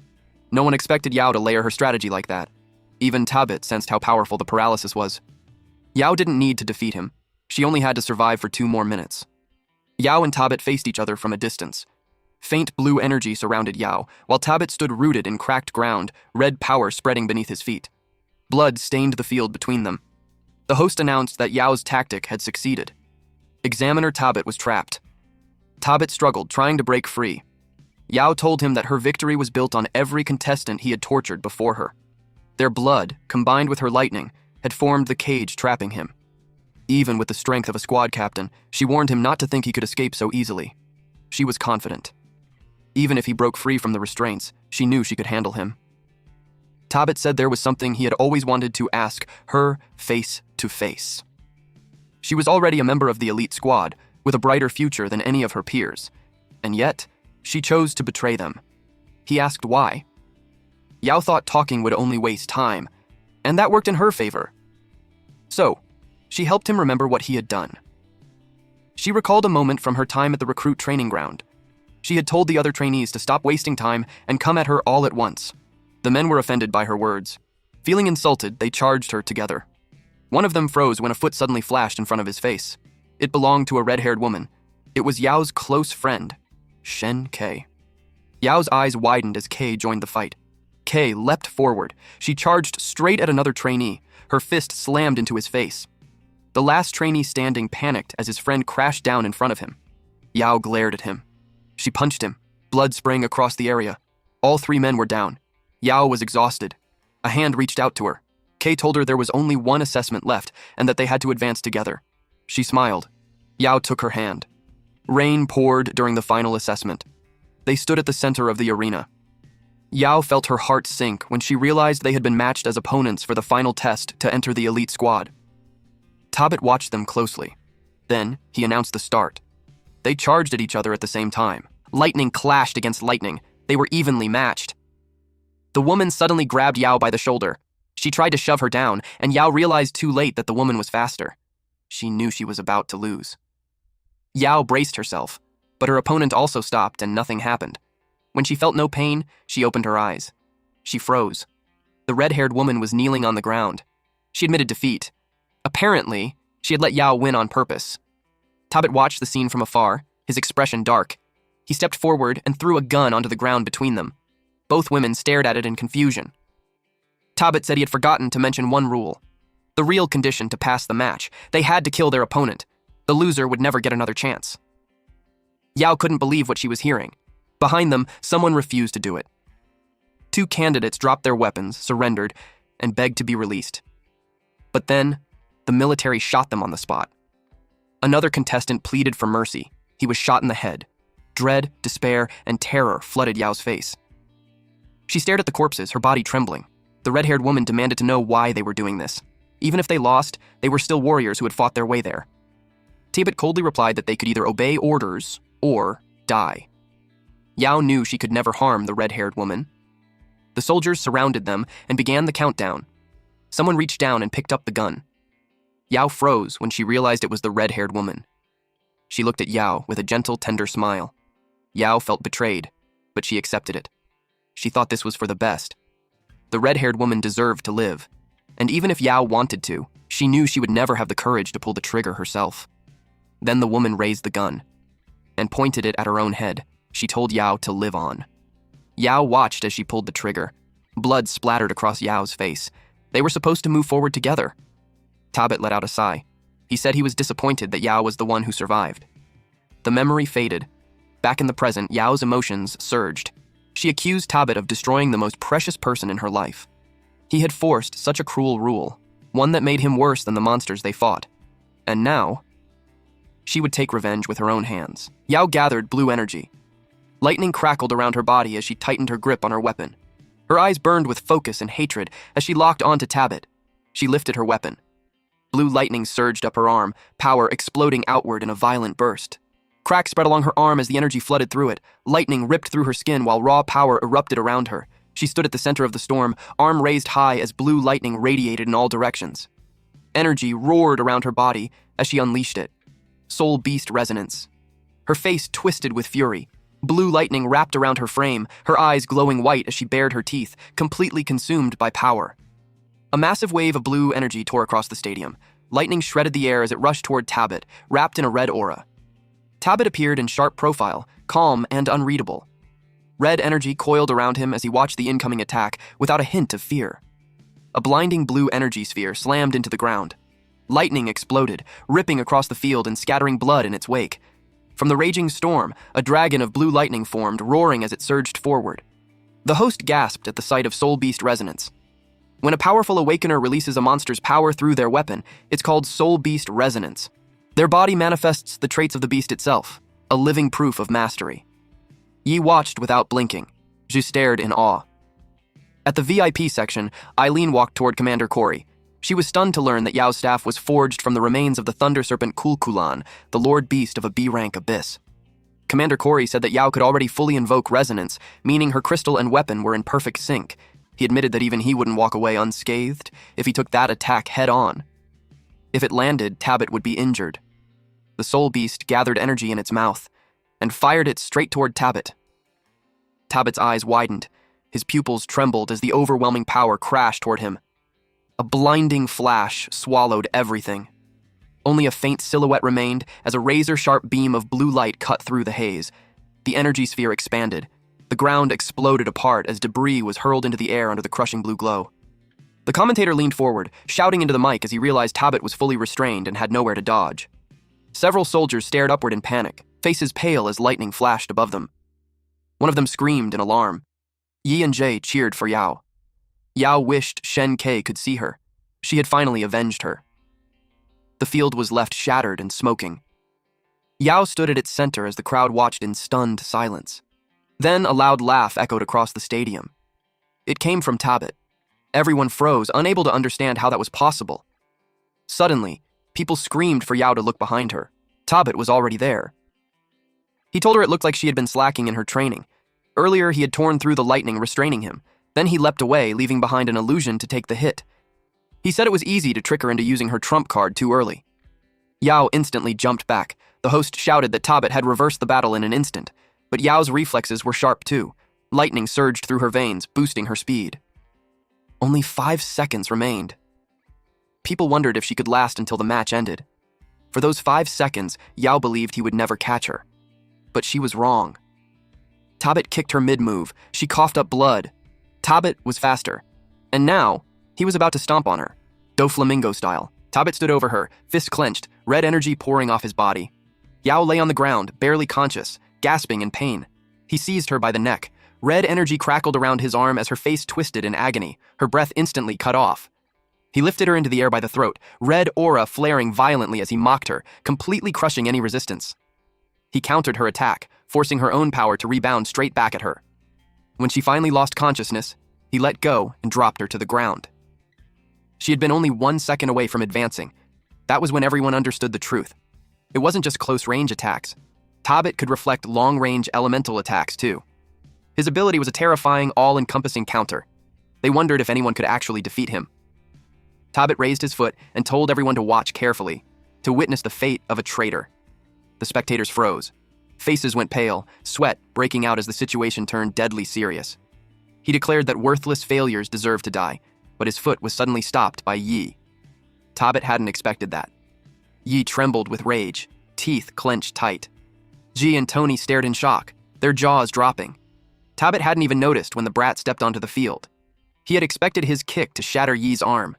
No one expected Yao to layer her strategy like that. Even Tabit sensed how powerful the paralysis was. Yao didn't need to defeat him. She only had to survive for 2 more minutes. Yao and Tabit faced each other from a distance. Faint blue energy surrounded Yao, while Tabit stood rooted in cracked ground, red power spreading beneath his feet. Blood stained the field between them. The host announced that Yao's tactic had succeeded. Examiner Tabit was trapped. Tabit struggled, trying to break free. Yao told him that her victory was built on every contestant he had tortured before her. Their blood, combined with her lightning, had formed the cage trapping him. Even with the strength of a squad captain, she warned him not to think he could escape so easily. She was confident. Even if he broke free from the restraints, she knew she could handle him. Tabit said there was something he had always wanted to ask her face to face. She was already a member of the elite squad, with a brighter future than any of her peers, and yet, she chose to betray them. He asked why. Yao thought talking would only waste time, and that worked in her favor. So, she helped him remember what he had done. She recalled a moment from her time at the recruit training ground. She had told the other trainees to stop wasting time and come at her all at once. The men were offended by her words. Feeling insulted, they charged her together. One of them froze when a foot suddenly flashed in front of his face. It belonged to a red-haired woman. It was Yao's close friend, Shen Kei. Yao's eyes widened as Kei joined the fight. Kei leapt forward. She charged straight at another trainee. Her fist slammed into his face. The last trainee standing panicked as his friend crashed down in front of him. Yao glared at him. She punched him, blood spraying across the area. All 3 men were down. Yao was exhausted. A hand reached out to her. Kei told her there was only one assessment left and that they had to advance together. She smiled. Yao took her hand. Rain poured during the final assessment. They stood at the center of the arena. Yao felt her heart sink when she realized they had been matched as opponents for the final test to enter the elite squad. Tabit watched them closely. Then, he announced the start. They charged at each other at the same time. Lightning clashed against lightning. They were evenly matched. The woman suddenly grabbed Yao by the shoulder. She tried to shove her down, and Yao realized too late that the woman was faster. She knew she was about to lose. Yao braced herself, but her opponent also stopped and nothing happened. When she felt no pain, she opened her eyes. She froze. The red-haired woman was kneeling on the ground. She admitted defeat. Apparently, she had let Yao win on purpose. Tabit watched the scene from afar, his expression dark. He stepped forward and threw a gun onto the ground between them. Both women stared at it in confusion. Tabit said he had forgotten to mention one rule. The real condition to pass the match. They had to kill their opponent. The loser would never get another chance. Yao couldn't believe what she was hearing. Behind them, someone refused to do it. 2 candidates dropped their weapons, surrendered, and begged to be released. But then, the military shot them on the spot. Another contestant pleaded for mercy. He was shot in the head. Dread, despair, and terror flooded Yao's face. She stared at the corpses, her body trembling. The red-haired woman demanded to know why they were doing this. Even if they lost, they were still warriors who had fought their way there. Tabit coldly replied that they could either obey orders or die. Yao knew she could never harm the red-haired woman. The soldiers surrounded them and began the countdown. Someone reached down and picked up the gun. Yao froze when she realized it was the red-haired woman. She looked at Yao with a gentle, tender smile. Yao felt betrayed, but she accepted it. She thought this was for the best. The red-haired woman deserved to live, and even if Yao wanted to, she knew she would never have the courage to pull the trigger herself. Then the woman raised the gun and pointed it at her own head. She told Yao to live on. Yao watched as she pulled the trigger. Blood splattered across Yao's face. They were supposed to move forward together. Tabit let out a sigh. He said he was disappointed that Yao was the one who survived. The memory faded. Back in the present, Yao's emotions surged. She accused Tabit of destroying the most precious person in her life. He had forced such a cruel rule, one that made him worse than the monsters they fought. And now, she would take revenge with her own hands. Yao gathered blue energy. Lightning crackled around her body as she tightened her grip on her weapon. Her eyes burned with focus and hatred as she locked onto Tabit. She lifted her weapon. Blue lightning surged up her arm, power exploding outward in a violent burst. Cracks spread along her arm as the energy flooded through it. Lightning ripped through her skin while raw power erupted around her. She stood at the center of the storm, arm raised high as blue lightning radiated in all directions. Energy roared around her body as she unleashed it. Soul beast resonance. Her face twisted with fury. Blue lightning wrapped around her frame, her eyes glowing white as she bared her teeth, completely consumed by power. A massive wave of blue energy tore across the stadium. Lightning shredded the air as it rushed toward Tabit, wrapped in a red aura. Tabit appeared in sharp profile, calm and unreadable. Red energy coiled around him as he watched the incoming attack without a hint of fear. A blinding blue energy sphere slammed into the ground. Lightning exploded, ripping across the field and scattering blood in its wake. From the raging storm, a dragon of blue lightning formed, roaring as it surged forward. The host gasped at the sight of Soul Beast resonance. When a powerful awakener releases a monster's power through their weapon, it's called Soul Beast resonance. Their body manifests the traits of the beast itself, a living proof of mastery. Yi watched without blinking. Zhu stared in awe. At the VIP section, Eileen walked toward Commander Corey. She was stunned to learn that Yao's staff was forged from the remains of the Thunder Serpent Kulkulan, the Lord Beast of a B-rank abyss. Commander Corey said that Yao could already fully invoke resonance, meaning her crystal and weapon were in perfect sync. He admitted that even he wouldn't walk away unscathed if he took that attack head-on. If it landed, Tabit would be injured. The Soul Beast gathered energy in its mouth and fired it straight toward Tabit. Tabit's eyes widened. His pupils trembled as the overwhelming power crashed toward him. A blinding flash swallowed everything. Only a faint silhouette remained as a razor-sharp beam of blue light cut through the haze. The energy sphere expanded. The ground exploded apart as debris was hurled into the air under the crushing blue glow. The commentator leaned forward, shouting into the mic as he realized Tabit was fully restrained and had nowhere to dodge. Several soldiers stared upward in panic, faces pale as lightning flashed above them. One of them screamed in alarm. Yi and Jay cheered for Yao. Yao wished Shen Ke could see her. She had finally avenged her. The field was left shattered and smoking. Yao stood at its center as the crowd watched in stunned silence. Then a loud laugh echoed across the stadium. It came from Tabit. Everyone froze, unable to understand how that was possible. Suddenly, people screamed for Yao to look behind her. Tabit was already there. He told her it looked like she had been slacking in her training. Earlier, he had torn through the lightning, restraining him. Then he leapt away, leaving behind an illusion to take the hit. He said it was easy to trick her into using her trump card too early. Yao instantly jumped back. The host shouted that Tabit had reversed the battle in an instant, but Yao's reflexes were sharp too. Lightning surged through her veins, boosting her speed. Only 5 seconds remained. People wondered if she could last until the match ended. For those 5 seconds, Yao believed he would never catch her. But she was wrong. Tabit kicked her mid-move. She coughed up blood. Tabit was faster. And now, he was about to stomp on her. Doflamingo style. Tabit stood over her, fist clenched, red energy pouring off his body. Yao lay on the ground, barely conscious, gasping in pain. He seized her by the neck. Red energy crackled around his arm as her face twisted in agony, her breath instantly cut off. He lifted her into the air by the throat, red aura flaring violently as he mocked her, completely crushing any resistance. He countered her attack, forcing her own power to rebound straight back at her. When she finally lost consciousness, he let go and dropped her to the ground. She had been only 1 second away from advancing. That was when everyone understood the truth. It wasn't just close-range attacks. Tabit could reflect long-range elemental attacks, too. His ability was a terrifying, all-encompassing counter. They wondered if anyone could actually defeat him. Tabit raised his foot and told everyone to watch carefully, to witness the fate of a traitor. The spectators froze. Faces went pale, sweat breaking out as the situation turned deadly serious. He declared that worthless failures deserved to die, but his foot was suddenly stopped by Yi. Tabit hadn't expected that. Yi trembled with rage, teeth clenched tight. Ji and Tony stared in shock, their jaws dropping. Tabit hadn't even noticed when the brat stepped onto the field. He had expected his kick to shatter Yi's arm.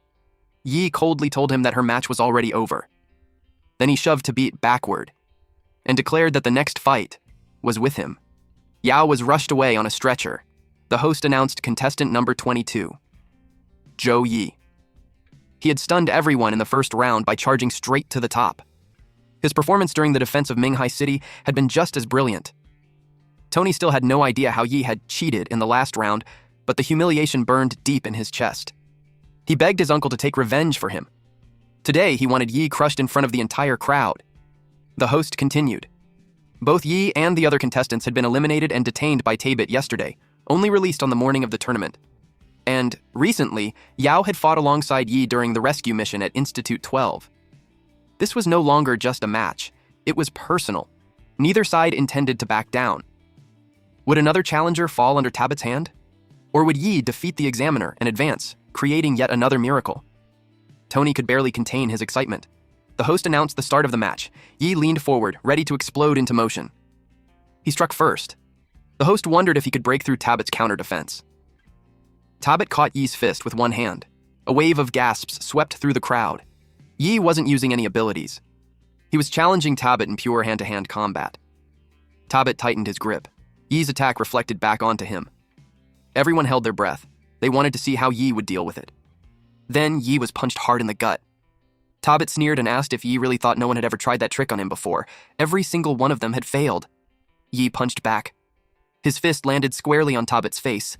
Yi coldly told him that her match was already over. Then he shoved Tabit backward and declared that the next fight was with him. Yao was rushed away on a stretcher. The host announced contestant number 22, Zhou Yi. He had stunned everyone in the first round by charging straight to the top. His performance during the defense of Minghai City had been just as brilliant. Tony still had no idea how Yi had cheated in the last round, but the humiliation burned deep in his chest. He begged his uncle to take revenge for him. Today, he wanted Yi crushed in front of the entire crowd. The host continued. Both Yi and the other contestants had been eliminated and detained by Tabit yesterday, only released on the morning of the tournament. And, recently, Yao had fought alongside Yi during the rescue mission at Institute 12. This was no longer just a match. It was personal. Neither side intended to back down. Would another challenger fall under Tabit's hand? Or would Yi defeat the examiner and advance, creating yet another miracle? Tony could barely contain his excitement. The host announced the start of the match. Yi leaned forward, ready to explode into motion. He struck first. The host wondered if he could break through Tabit's counter-defense. Tabit caught Yi's fist with one hand. A wave of gasps swept through the crowd. Yi wasn't using any abilities. He was challenging Tabit in pure hand-to-hand combat. Tabit tightened his grip. Yi's attack reflected back onto him. Everyone held their breath. They wanted to see how Yi would deal with it. Then Yi was punched hard in the gut. Tabit sneered and asked if Yi really thought no one had ever tried that trick on him before. Every single one of them had failed. Yi punched back. His fist landed squarely on Tabit's face.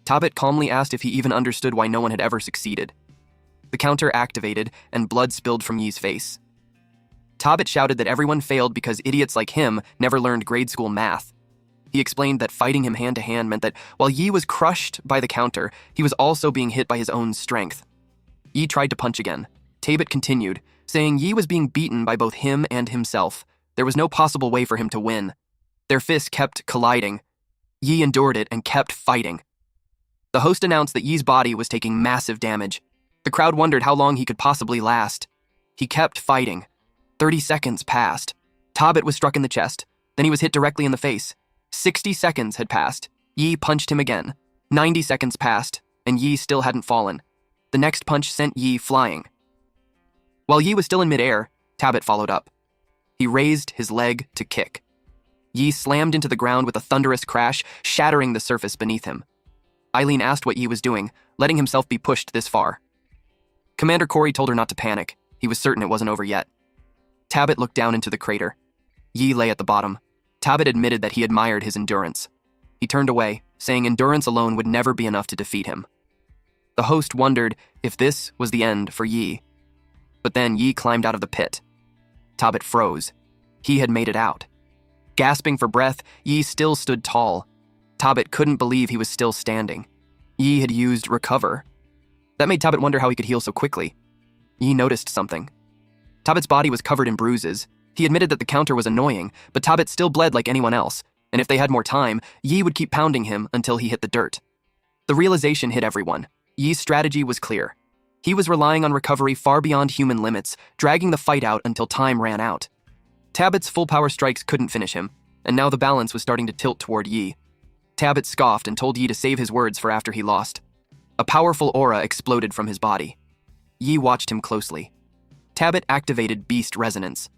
Tabit calmly asked if he even understood why no one had ever succeeded. The counter activated, and blood spilled from Yi's face. Tabit shouted that everyone failed because idiots like him never learned grade school math. He explained that fighting him hand-to-hand meant that while Yi was crushed by the counter, he was also being hit by his own strength. Yi tried to punch again. Tabit continued, saying Yi was being beaten by both him and himself. There was no possible way for him to win. Their fists kept colliding. Yi endured it and kept fighting. The host announced that Yi's body was taking massive damage. The crowd wondered how long he could possibly last. He kept fighting. 30 seconds passed. Tabit was struck in the chest. Then he was hit directly in the face. 60 seconds had passed. Yi punched him again. 90 seconds passed, and Yi still hadn't fallen. The next punch sent Yi flying. While Yi was still in midair, Tabit followed up. He raised his leg to kick. Yi slammed into the ground with a thunderous crash, shattering the surface beneath him. Eileen asked what Yi was doing, letting himself be pushed this far. Commander Corey told her not to panic. He was certain it wasn't over yet. Tabit looked down into the crater. Yi lay at the bottom. Tabit admitted that he admired his endurance. He turned away, saying endurance alone would never be enough to defeat him. The host wondered if this was the end for Yi. But then Yi climbed out of the pit. Tabit froze. He had made it out. Gasping for breath, Yi still stood tall. Tabit couldn't believe he was still standing. Yi had used recover. That made Tabit wonder how he could heal so quickly. Yi noticed something. Tabit's body was covered in bruises. He admitted that the counter was annoying, but Tabit still bled like anyone else, and if they had more time, Yi would keep pounding him until he hit the dirt. The realization hit everyone. Yi's strategy was clear. He was relying on recovery far beyond human limits, dragging the fight out until time ran out. Tabit's full-power strikes couldn't finish him, and now the balance was starting to tilt toward Yi. Tabit scoffed and told Yi to save his words for after he lost. A powerful aura exploded from his body. Yi watched him closely. Tabit activated Beast Resonance.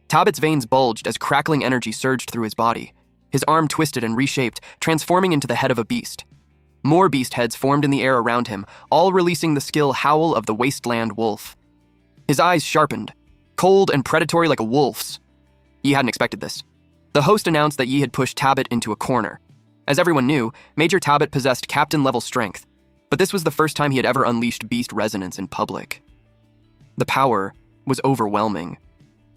Tabit's veins bulged as crackling energy surged through his body. His arm twisted and reshaped, transforming into the head of a beast. More beast heads formed in the air around him, all releasing the skill Howl of the Wasteland Wolf. His eyes sharpened, cold and predatory like a wolf's. Yi hadn't expected this. The host announced that Yi had pushed Tabit into a corner. As everyone knew, Major Tabit possessed captain-level strength, but this was the first time he had ever unleashed Beast Resonance in public. The power was overwhelming.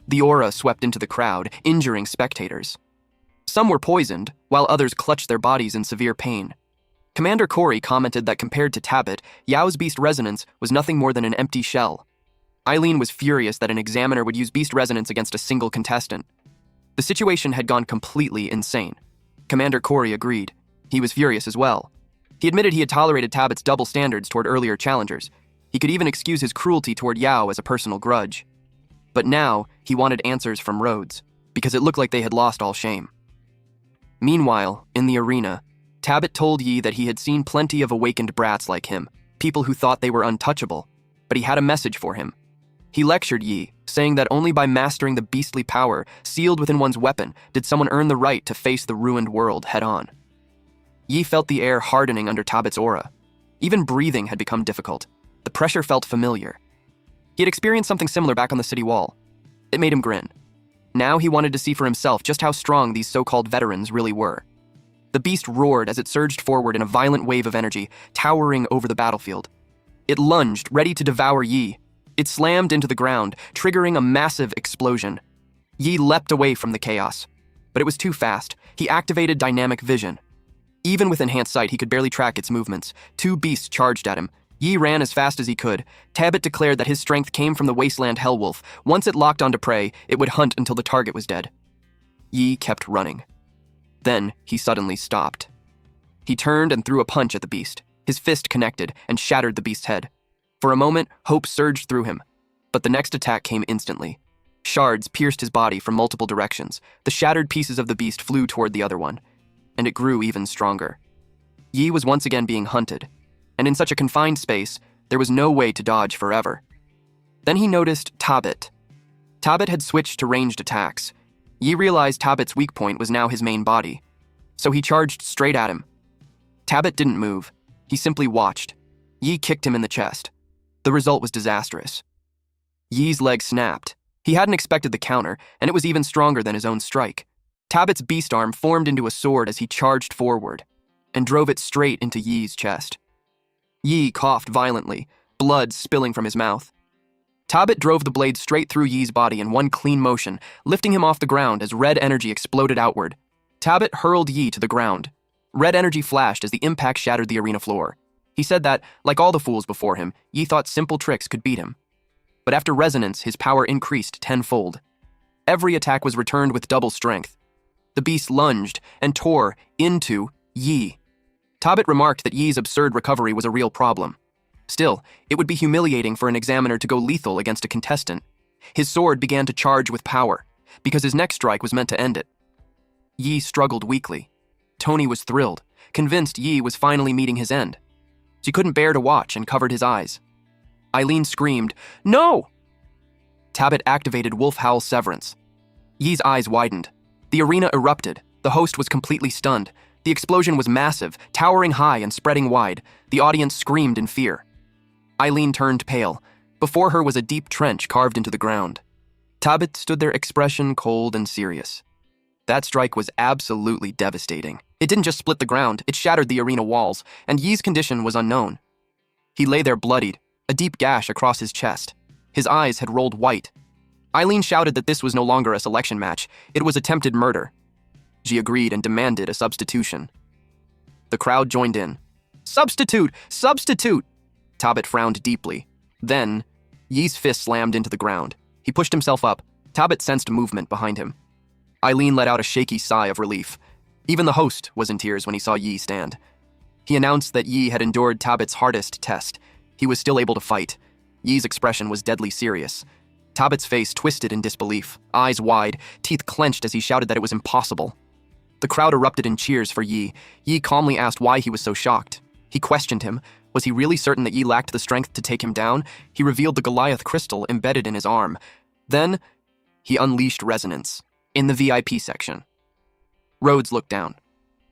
The aura swept into the crowd, injuring spectators. Some were poisoned, while others clutched their bodies in severe pain. Commander Corey commented that compared to Tabit, Yao's Beast Resonance was nothing more than an empty shell. Eileen was furious that an examiner would use Beast Resonance against a single contestant. The situation had gone completely insane. Commander Corey agreed. He was furious as well. He admitted he had tolerated Tabit's double standards toward earlier challengers. He could even excuse his cruelty toward Yao as a personal grudge. But now, he wanted answers from Rhodes, because it looked like they had lost all shame. Meanwhile, in the arena, Tabit told Yi that he had seen plenty of awakened brats like him, people who thought they were untouchable, but he had a message for him. He lectured Yi, saying that only by mastering the beastly power sealed within one's weapon did someone earn the right to face the ruined world head-on. Yi felt the air hardening under Tabit's aura. Even breathing had become difficult. The pressure felt familiar. He had experienced something similar back on the city wall. It made him grin. Now he wanted to see for himself just how strong these so-called veterans really were. The beast roared as it surged forward in a violent wave of energy, towering over the battlefield. It lunged, ready to devour Yi. It slammed into the ground, triggering a massive explosion. Yi leapt away from the chaos. But it was too fast. He activated dynamic vision. Even with enhanced sight, he could barely track its movements. Two beasts charged at him. Yi ran as fast as he could. Tabit declared that his strength came from the wasteland hellwolf. Once it locked onto prey, it would hunt until the target was dead. Yi kept running. Then he suddenly stopped. He turned and threw a punch at the beast. His fist connected and shattered the beast's head. For a moment, hope surged through him. But the next attack came instantly. Shards pierced his body from multiple directions. The shattered pieces of the beast flew toward the other one. And it grew even stronger. Yi was once again being hunted. And in such a confined space, there was no way to dodge forever. Then he noticed Tabit. Tabit had switched to ranged attacks. Yi realized Tabit's weak point was now his main body. So he charged straight at him. Tabit didn't move. He simply watched. Yi kicked him in the chest. The result was disastrous. Yi's leg snapped. He hadn't expected the counter, and it was even stronger than his own strike. Tabit's beast arm formed into a sword as he charged forward, and drove it straight into Yi's chest. Yi coughed violently, blood spilling from his mouth. Tabit drove the blade straight through Yi's body in one clean motion, lifting him off the ground as red energy exploded outward. Tabit hurled Yi to the ground. Red energy flashed as the impact shattered the arena floor. He said that, like all the fools before him, Yi thought simple tricks could beat him. But after resonance, his power increased tenfold. Every attack was returned with double strength. The beast lunged and tore into Yi. Tabit remarked that Yi's absurd recovery was a real problem. Still, it would be humiliating for an examiner to go lethal against a contestant. His sword began to charge with power, because his next strike was meant to end it. Yi struggled weakly. Tony was thrilled, convinced Yi was finally meeting his end. She couldn't bear to watch and covered his eyes. Eileen screamed, "No!" Tabit activated Wolf Howl Severance. Yi's eyes widened. The arena erupted. The host was completely stunned. The explosion was massive, towering high and spreading wide. The audience screamed in fear. Eileen turned pale. Before her was a deep trench carved into the ground. Tabit stood there, expression cold and serious. That strike was absolutely devastating. It didn't just split the ground, it shattered the arena walls, and Yi's condition was unknown. He lay there bloodied, a deep gash across his chest. His eyes had rolled white. Eileen shouted that this was no longer a selection match, it was attempted murder. She agreed and demanded a substitution. The crowd joined in. "Substitute! Substitute!" Tabit frowned deeply. Then, Yi's fist slammed into the ground. He pushed himself up. Tabit sensed movement behind him. Eileen let out a shaky sigh of relief. Even the host was in tears when he saw Yi stand. He announced that Yi had endured Tabit's hardest test. He was still able to fight. Yi's expression was deadly serious. Tabit's face twisted in disbelief, eyes wide, teeth clenched as he shouted that it was impossible. The crowd erupted in cheers for Yi. Yi calmly asked why he was so shocked. He questioned him. Was he really certain that Yi lacked the strength to take him down? He revealed the Goliath crystal embedded in his arm. Then, he unleashed resonance in the VIP section. Rhodes looked down.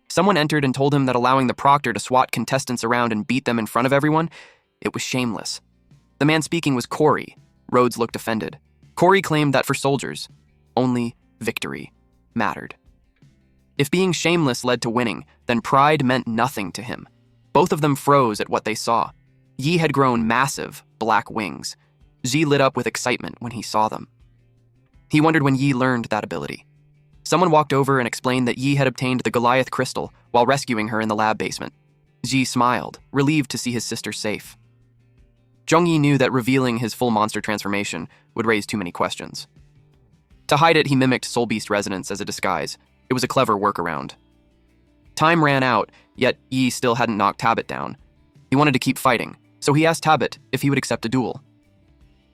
Someone entered and told him that allowing the proctor to swat contestants around and beat them in front of everyone, it was shameless. The man speaking was Corey. Rhodes looked offended. Corey claimed that for soldiers, only victory mattered. If being shameless led to winning, then pride meant nothing to him. Both of them froze at what they saw. Yi had grown massive, black wings. Yi lit up with excitement when he saw them. He wondered when Yi learned that ability. Someone walked over and explained that Yi had obtained the Goliath crystal while rescuing her in the lab basement. Yi smiled, relieved to see his sister safe. Zhongyi knew that revealing his full monster transformation would raise too many questions. To hide it, he mimicked Soul Beast resonance as a disguise. It was a clever workaround. Time ran out, yet Yi still hadn't knocked Tabit down. He wanted to keep fighting, so he asked Tabit if he would accept a duel.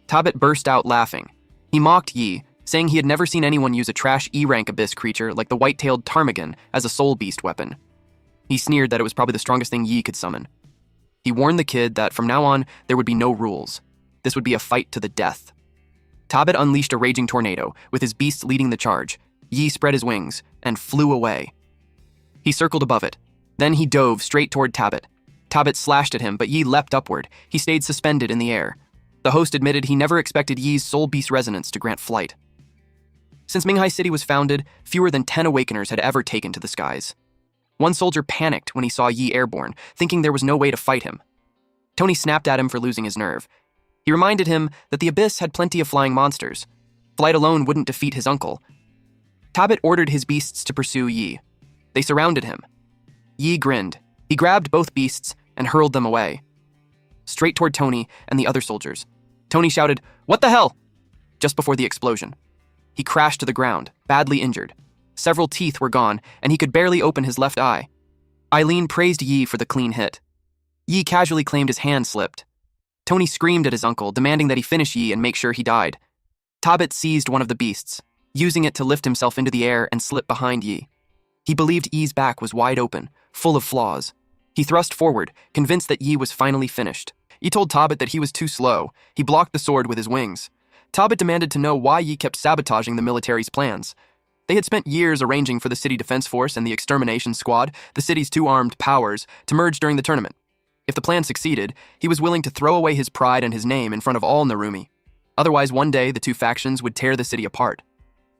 Tabit burst out laughing. He mocked Yi, saying he had never seen anyone use a trash E-rank abyss creature like the white-tailed ptarmigan as a soul beast weapon. He sneered that it was probably the strongest thing Yi could summon. He warned the kid that from now on, there would be no rules. This would be a fight to the death. Tabit unleashed a raging tornado, with his beasts leading the charge. Yi spread his wings and flew away. He circled above it. Then he dove straight toward Tabit. Tabit slashed at him, but Yi leapt upward. He stayed suspended in the air. The host admitted he never expected Yi's soul beast resonance to grant flight. Since Minghai City was founded, fewer than 10 Awakeners had ever taken to the skies. One soldier panicked when he saw Yi airborne, thinking there was no way to fight him. Tony snapped at him for losing his nerve. He reminded him that the Abyss had plenty of flying monsters. Flight alone wouldn't defeat his uncle. Tabit ordered his beasts to pursue Yi. They surrounded him. Yi grinned. He grabbed both beasts and hurled them away, straight toward Tony and the other soldiers. Tony shouted, "What the hell?" just before the explosion. He crashed to the ground, badly injured. Several teeth were gone, and he could barely open his left eye. Eileen praised Yi for the clean hit. Yi casually claimed his hand slipped. Tony screamed at his uncle, demanding that he finish Yi and make sure he died. Tabit seized one of the beasts, using it to lift himself into the air and slip behind Yi. He believed Yi's back was wide open, full of flaws. He thrust forward, convinced that Yi was finally finished. Yi told Tabit that he was too slow. He blocked the sword with his wings. Tabit demanded to know why Yi kept sabotaging the military's plans. They had spent years arranging for the city defense force and the extermination squad, the city's two armed powers, to merge during the tournament. If the plan succeeded, he was willing to throw away his pride and his name in front of all Narumi. Otherwise, one day, the two factions would tear the city apart.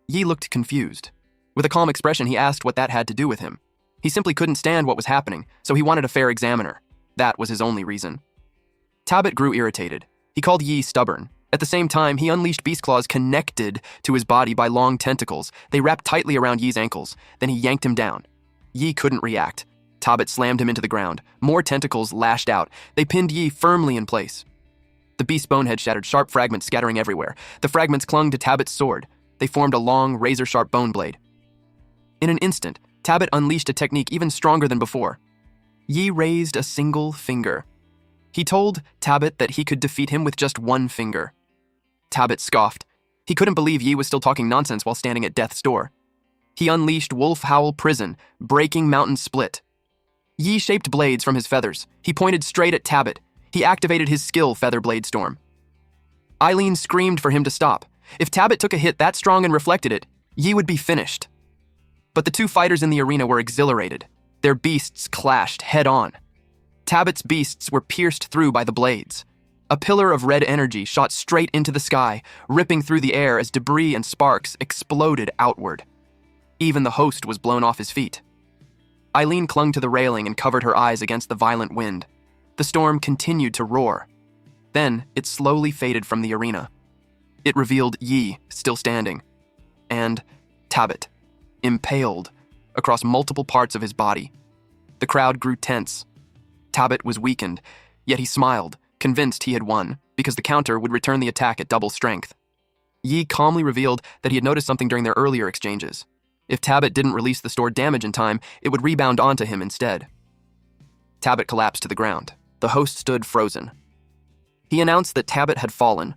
Yi looked confused. With a calm expression, he asked what that had to do with him. He simply couldn't stand what was happening, so he wanted a fair examiner. That was his only reason. Tabit grew irritated. He called Yi stubborn. At the same time, he unleashed beast claws connected to his body by long tentacles. They wrapped tightly around Yi's ankles. Then he yanked him down. Yi couldn't react. Tabit slammed him into the ground. More tentacles lashed out. They pinned Yi firmly in place. The beast's bonehead shattered, sharp fragments scattering everywhere. The fragments clung to Tabit's sword. They formed a long, razor-sharp bone blade. In an instant, Tabit unleashed a technique even stronger than before. Yi raised a single finger. He told Tabit that he could defeat him with just one finger. Tabit scoffed. He couldn't believe Yi was still talking nonsense while standing at death's door. He unleashed Wolf Howl Prison, breaking Mountain Split. Yi shaped blades from his feathers. He pointed straight at Tabit. He activated his skill, Feather Blade Storm. Eileen screamed for him to stop. If Tabit took a hit that strong and reflected it, Yi would be finished. But the two fighters in the arena were exhilarated. Their beasts clashed head-on. Tabit's beasts were pierced through by the blades. A pillar of red energy shot straight into the sky, ripping through the air as debris and sparks exploded outward. Even the host was blown off his feet. Eileen clung to the railing and covered her eyes against the violent wind. The storm continued to roar. Then it slowly faded from the arena. It revealed Yi still standing, and Tabit, impaled across multiple parts of his body. The crowd grew tense. Tabit was weakened, yet he smiled, convinced he had won, because the counter would return the attack at double strength. Yi calmly revealed that he had noticed something during their earlier exchanges. If Tabit didn't release the stored damage in time, it would rebound onto him instead. Tabit collapsed to the ground. The host stood frozen. He announced that Tabit had fallen.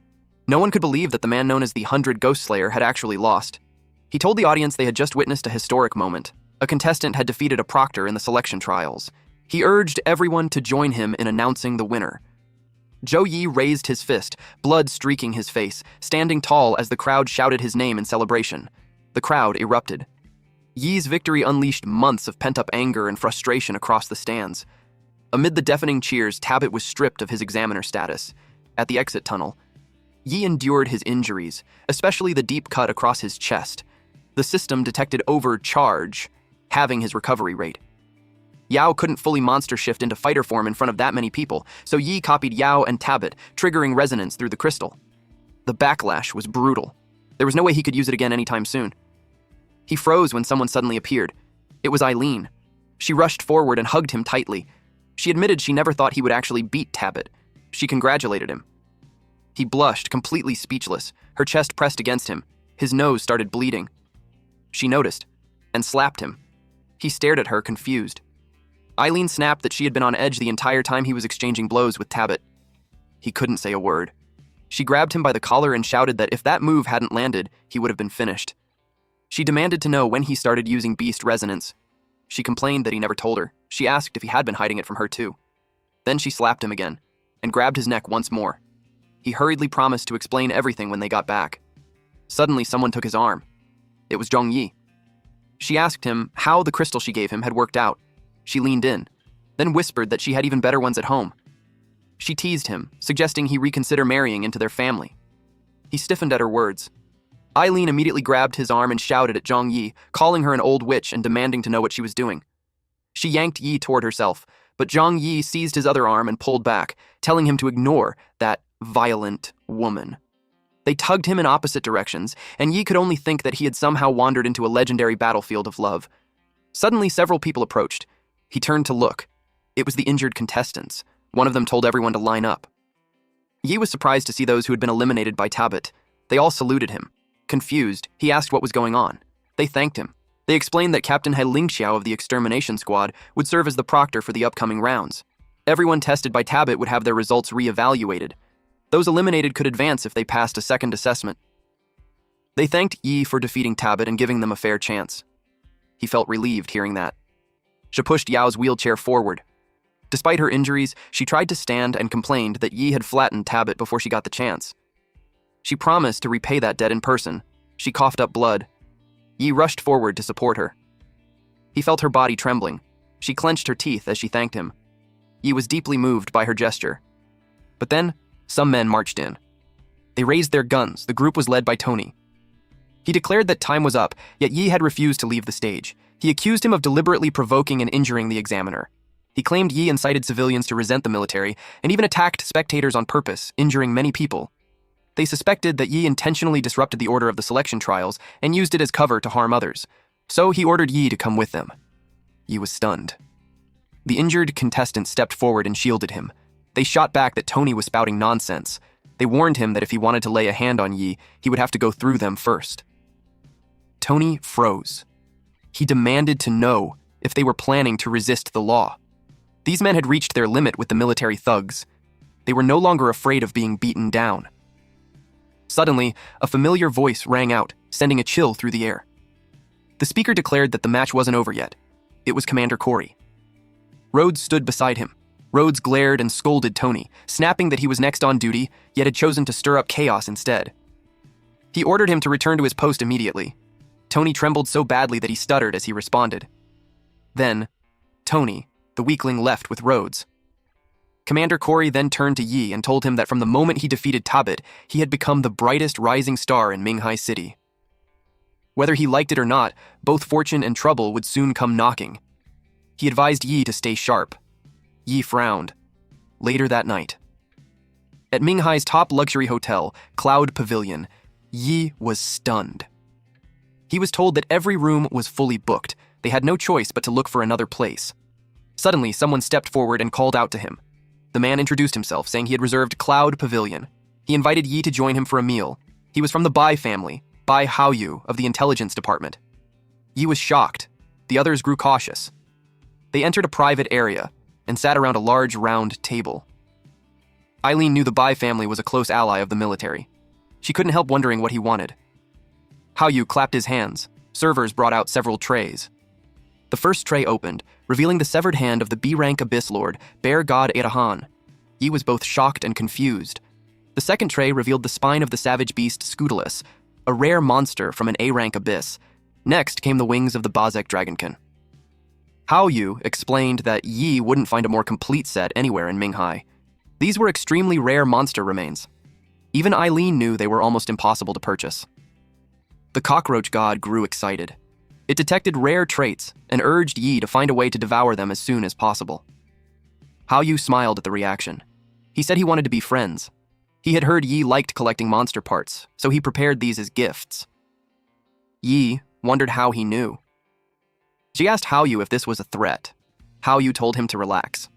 No one could believe that the man known as the 100 Ghost Slayer had actually lost. He told the audience they had just witnessed a historic moment. A contestant had defeated a proctor in the selection trials. He urged everyone to join him in announcing the winner. Zhou Yi raised his fist, blood streaking his face, standing tall as the crowd shouted his name in celebration. The crowd erupted. Yi's victory unleashed months of pent-up anger and frustration across the stands. Amid the deafening cheers, Tabit was stripped of his examiner status. At the exit tunnel, Yi endured his injuries, especially the deep cut across his chest. The system detected overcharge, halving his recovery rate. Yao couldn't fully monster shift into fighter form in front of that many people, so Yi copied Yao and Tabit, triggering resonance through the crystal. The backlash was brutal. There was no way he could use it again anytime soon. He froze when someone suddenly appeared. It was Eileen. She rushed forward and hugged him tightly. She admitted she never thought he would actually beat Tabit. She congratulated him. He blushed, completely speechless, her chest pressed against him. His nose started bleeding. She noticed, and slapped him. He stared at her, confused. Eileen snapped that she had been on edge the entire time he was exchanging blows with Tabit. He couldn't say a word. She grabbed him by the collar and shouted that if that move hadn't landed, he would have been finished. She demanded to know when he started using beast resonance. She complained that he never told her. She asked if he had been hiding it from her too. Then she slapped him again, and grabbed his neck once more. He hurriedly promised to explain everything when they got back. Suddenly, someone took his arm. It was Zhong Yi. She asked him how the crystal she gave him had worked out. She leaned in, then whispered that she had even better ones at home. She teased him, suggesting he reconsider marrying into their family. He stiffened at her words. Eileen immediately grabbed his arm and shouted at Zhong Yi, calling her an old witch and demanding to know what she was doing. She yanked Yi toward herself, but Zhong Yi seized his other arm and pulled back, telling him to ignore that violent woman. They tugged him in opposite directions, and Yi could only think that he had somehow wandered into a legendary battlefield of love. Suddenly, several people approached. He turned to look. It was the injured contestants. One of them told everyone to line up. Yi was surprised to see those who had been eliminated by Tabit. They all saluted him. Confused, he asked what was going on. They thanked him. They explained that Captain He Lingxiao of the Extermination Squad would serve as the proctor for the upcoming rounds. Everyone tested by Tabit would have their results re-evaluated. Those eliminated could advance if they passed a second assessment. They thanked Yi for defeating Tabit and giving them a fair chance. He felt relieved hearing that. She pushed Yao's wheelchair forward. Despite her injuries, she tried to stand and complained that Yi had flattened Tabit before she got the chance. She promised to repay that debt in person. She coughed up blood. Yi rushed forward to support her. He felt her body trembling. She clenched her teeth as she thanked him. Yi was deeply moved by her gesture. But then, some men marched in. They raised their guns. The group was led by Tony. He declared that time was up, yet Yi had refused to leave the stage. He accused him of deliberately provoking and injuring the examiner. He claimed Yi incited civilians to resent the military and even attacked spectators on purpose, injuring many people. They suspected that Yi intentionally disrupted the order of the selection trials and used it as cover to harm others. So he ordered Yi to come with them. Yi was stunned. The injured contestant stepped forward and shielded him. They shot back that Tony was spouting nonsense. They warned him that if he wanted to lay a hand on Yi, he would have to go through them first. Tony froze. He demanded to know if they were planning to resist the law. These men had reached their limit with the military thugs. They were no longer afraid of being beaten down. Suddenly, a familiar voice rang out, sending a chill through the air. The speaker declared that the match wasn't over yet. It was Commander Corey. Rhodes stood beside him. Rhodes glared and scolded Tony, snapping that he was next on duty, yet had chosen to stir up chaos instead. He ordered him to return to his post immediately. Tony trembled so badly that he stuttered as he responded. Then, Tony, the weakling, left with Rhodes. Commander Corey then turned to Yi and told him that from the moment he defeated Tabit, he had become the brightest rising star in Minghai City. Whether he liked it or not, both fortune and trouble would soon come knocking. He advised Yi to stay sharp. Yi frowned. Later that night, at Minghai's top luxury hotel, Cloud Pavilion, Yi was stunned. He was told that every room was fully booked. They had no choice but to look for another place. Suddenly, someone stepped forward and called out to him. The man introduced himself, saying he had reserved Cloud Pavilion. He invited Yi to join him for a meal. He was from the Bai family, Bai Haoyu of the intelligence department. Yi was shocked. The others grew cautious. They entered a private area and sat around a large round table. Eileen knew the Bai family was a close ally of the military. She couldn't help wondering what he wanted. Haoyu clapped his hands. Servers brought out several trays. The first tray opened, revealing the severed hand of the B-rank Abyss Lord, Bear God Erahan. Yi was both shocked and confused. The second tray revealed the spine of the savage beast Scutulus, a rare monster from an A-rank Abyss. Next came the wings of the Bazek Dragonkin. Haoyu explained that Yi wouldn't find a more complete set anywhere in Minghai. These were extremely rare monster remains. Even Eileen knew they were almost impossible to purchase. The cockroach god grew excited. It detected rare traits and urged Yi to find a way to devour them as soon as possible. Haoyu smiled at the reaction. He said he wanted to be friends. He had heard Yi liked collecting monster parts, so he prepared these as gifts. Yi wondered how he knew. She asked Haoyu if this was a threat. Haoyu told him to relax.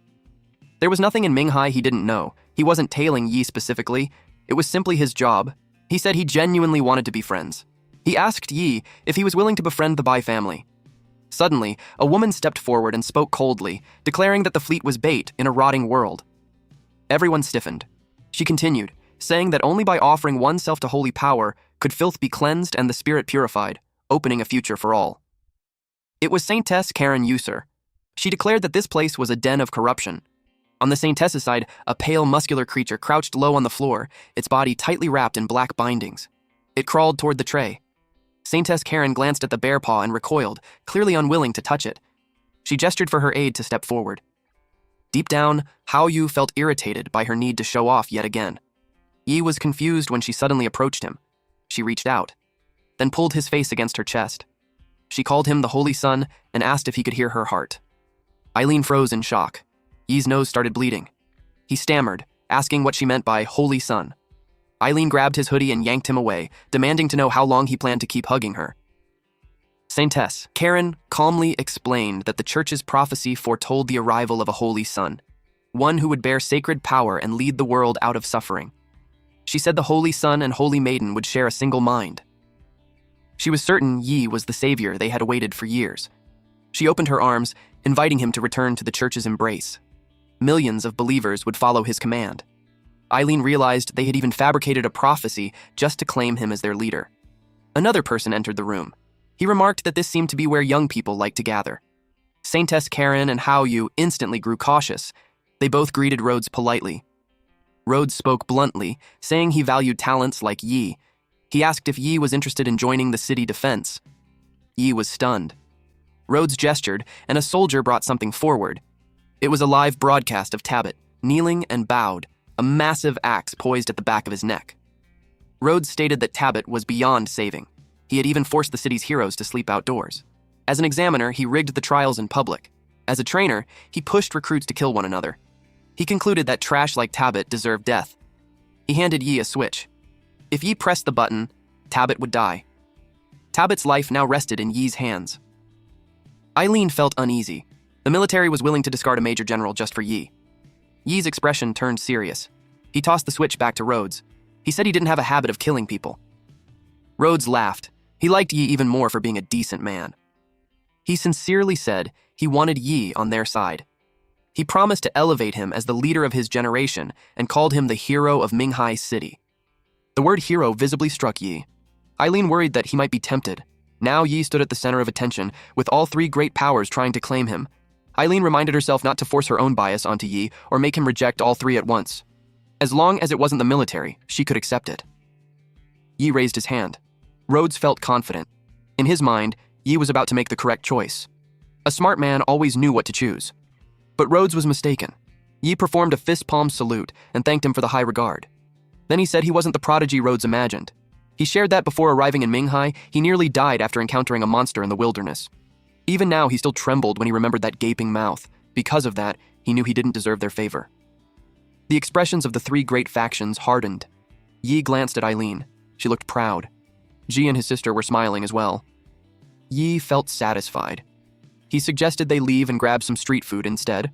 There was nothing in Minghai he didn't know. He wasn't tailing Yi specifically. It was simply his job. He said he genuinely wanted to be friends. He asked Yi if he was willing to befriend the Bai family. Suddenly, a woman stepped forward and spoke coldly, declaring that the fleet was bait in a rotting world. Everyone stiffened. She continued, saying that only by offering oneself to holy power could filth be cleansed and the spirit purified, opening a future for all. It was Saintess Karen User. She declared that this place was a den of corruption. On the Saintess's side, a pale, muscular creature crouched low on the floor, its body tightly wrapped in black bindings. It crawled toward the tray. Saintess Karen glanced at the bear paw and recoiled, clearly unwilling to touch it. She gestured for her aide to step forward. Deep down, Hao Yu felt irritated by her need to show off yet again. Yi was confused when she suddenly approached him. She reached out, then pulled his face against her chest. She called him the Holy Sun and asked if he could hear her heart. Eileen froze in shock. Yi's nose started bleeding. He stammered, asking what she meant by Holy Sun. Eileen grabbed his hoodie and yanked him away, demanding to know how long he planned to keep hugging her. Saintess Karen calmly explained that the church's prophecy foretold the arrival of a holy sun, one who would bear sacred power and lead the world out of suffering. She said the Holy Sun and Holy Maiden would share a single mind. She was certain Yi was the savior they had awaited for years. She opened her arms, inviting him to return to the church's embrace. Millions of believers would follow his command. Eileen realized they had even fabricated a prophecy just to claim him as their leader. Another person entered the room. He remarked that this seemed to be where young people liked to gather. Saintess Karen and Hao Yu instantly grew cautious. They both greeted Rhodes politely. Rhodes spoke bluntly, saying he valued talents like Yi. He asked if Yi was interested in joining the city defense. Yi was stunned. Rhodes gestured, and a soldier brought something forward. It was a live broadcast of Tabit, kneeling and bowed, a massive axe poised at the back of his neck. Rhodes stated that Tabit was beyond saving. He had even forced the city's heroes to sleep outdoors. As an examiner, he rigged the trials in public. As a trainer, he pushed recruits to kill one another. He concluded that trash like Tabit deserved death. He handed Yi a switch. If Yi pressed the button, Tabit would die. Tabit's life now rested in Yi's hands. Eileen felt uneasy. The military was willing to discard a major general just for Yi. Yi's expression turned serious. He tossed the switch back to Rhodes. He said he didn't have a habit of killing people. Rhodes laughed. He liked Yi even more for being a decent man. He sincerely said he wanted Yi on their side. He promised to elevate him as the leader of his generation and called him the hero of Minghai City. The word hero visibly struck Yi. Eileen worried that he might be tempted. Now Yi stood at the center of attention, with all three great powers trying to claim him. Eileen reminded herself not to force her own bias onto Yi or make him reject all three at once. As long as it wasn't the military, she could accept it. Yi raised his hand. Rhodes felt confident. In his mind, Yi was about to make the correct choice. A smart man always knew what to choose. But Rhodes was mistaken. Yi performed a fist-palm salute and thanked him for the high regard. Then he said he wasn't the prodigy Rhodes imagined. He shared that before arriving in Minghai, he nearly died after encountering a monster in the wilderness. Even now, he still trembled when he remembered that gaping mouth. Because of that, he knew he didn't deserve their favor. The expressions of the three great factions hardened. Yi glanced at Eileen. She looked proud. Ji and his sister were smiling as well. Yi felt satisfied. He suggested they leave and grab some street food instead.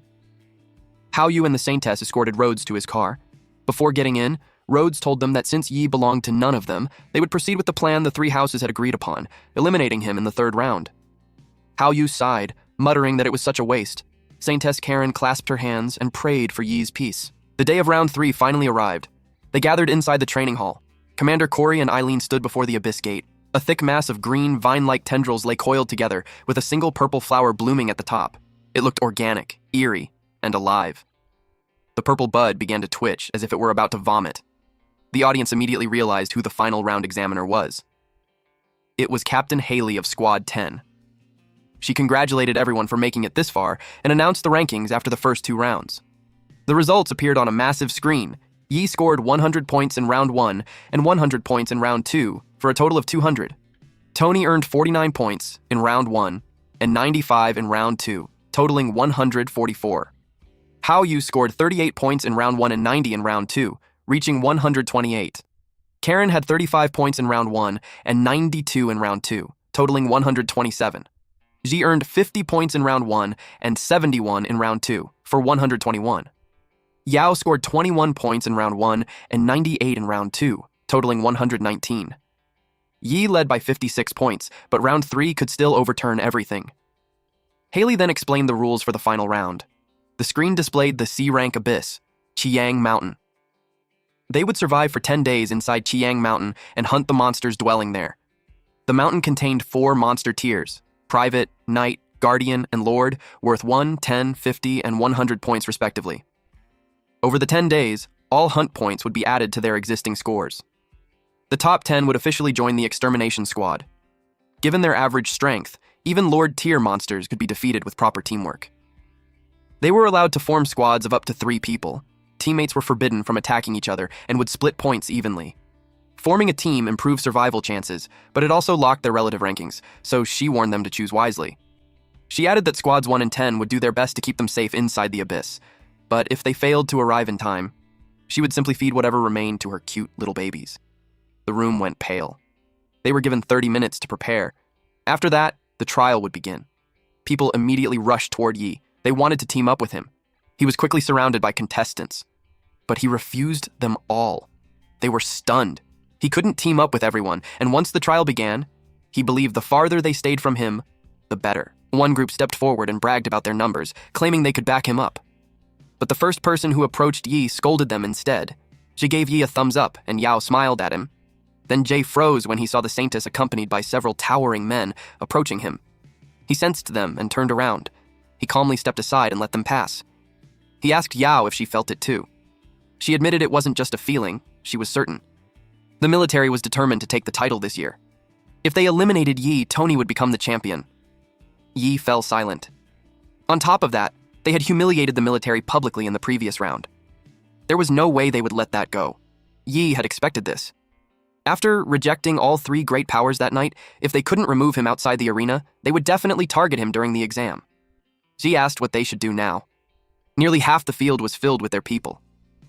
Hao Yu and the Saintess escorted Rhodes to his car. Before getting in, Rhodes told them that since Yi belonged to none of them, they would proceed with the plan the three houses had agreed upon, eliminating him in the third round. Hao Yu sighed, muttering that it was such a waste. Saintess Karen clasped her hands and prayed for Yi's peace. The day of round 3 finally arrived. They gathered inside the training hall. Commander Corey and Eileen stood before the abyss gate. A thick mass of green, vine-like tendrils lay coiled together, with a single purple flower blooming at the top. It looked organic, eerie, and alive. The purple bud began to twitch as if it were about to vomit. The audience immediately realized who the final round examiner was. It was Captain Haley of Squad 10. She congratulated everyone for making it this far and announced the rankings after the first 2 rounds. The results appeared on a massive screen. Yi scored 100 points in round 1 and 100 points in round 2 for a total of 200. Tony earned 49 points in round 1 and 95 in round 2, totaling 144. Hao Yu scored 38 points in round 1 and 90 in round 2, reaching 128. Karen had 35 points in round 1 and 92 in round 2, totaling 127. Ji earned 50 points in round 1 and 71 in round 2 for 121. Yao scored 21 points in round 1 and 98 in round 2, totaling 119. Yi led by 56 points, but round 3 could still overturn everything. Haley then explained the rules for the final round. The screen displayed the C-rank abyss, Chiang Mountain. They would survive for 10 days inside Chiang Mountain and hunt the monsters dwelling there. The mountain contained 4 monster tiers, Private, Knight, Guardian, and Lord, worth 1, 10, 50, and 100 points respectively. Over the 10 days, all hunt points would be added to their existing scores. The top 10 would officially join the extermination squad. Given their average strength, even Lord-tier monsters could be defeated with proper teamwork. They were allowed to form squads of up to 3 people. Teammates were forbidden from attacking each other and would split points evenly. Forming a team improved survival chances, but it also locked their relative rankings, so she warned them to choose wisely. She added that squads 1 and 10 would do their best to keep them safe inside the abyss, but if they failed to arrive in time, she would simply feed whatever remained to her cute little babies. The room went pale. They were given 30 minutes to prepare. After that, the trial would begin. People immediately rushed toward Yi. They wanted to team up with him. He was quickly surrounded by contestants, but he refused them all. They were stunned. He couldn't team up with everyone, and once the trial began, he believed the farther they stayed from him, the better. One group stepped forward and bragged about their numbers, claiming they could back him up. But the first person who approached Yi scolded them instead. She gave Yi a thumbs up, and Yao smiled at him. Then Jay froze when he saw the Saintess accompanied by several towering men approaching him. He sensed them and turned around. He calmly stepped aside and let them pass. He asked Yao if she felt it too. She admitted it wasn't just a feeling, she was certain. The military was determined to take the title this year. If they eliminated Yi, Tony would become the champion. Yi fell silent. On top of that, they had humiliated the military publicly in the previous round. There was no way they would let that go. Yi had expected this. After rejecting all 3 great powers that night, if they couldn't remove him outside the arena, they would definitely target him during the exam. She asked what they should do now. Nearly half the field was filled with their people.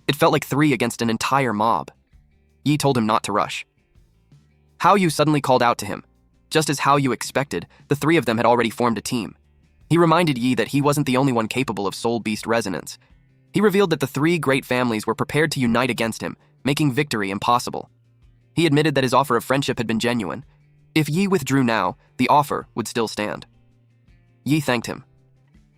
It felt like 3 against an entire mob. Yi told him not to rush. Hao Yu suddenly called out to him. Just as Hao Yu expected, the 3 of them had already formed a team. He reminded Yi that he wasn't the only one capable of soul beast resonance. He revealed that the 3 great families were prepared to unite against him, making victory impossible. He admitted that his offer of friendship had been genuine. If Yi withdrew now, the offer would still stand. Yi thanked him.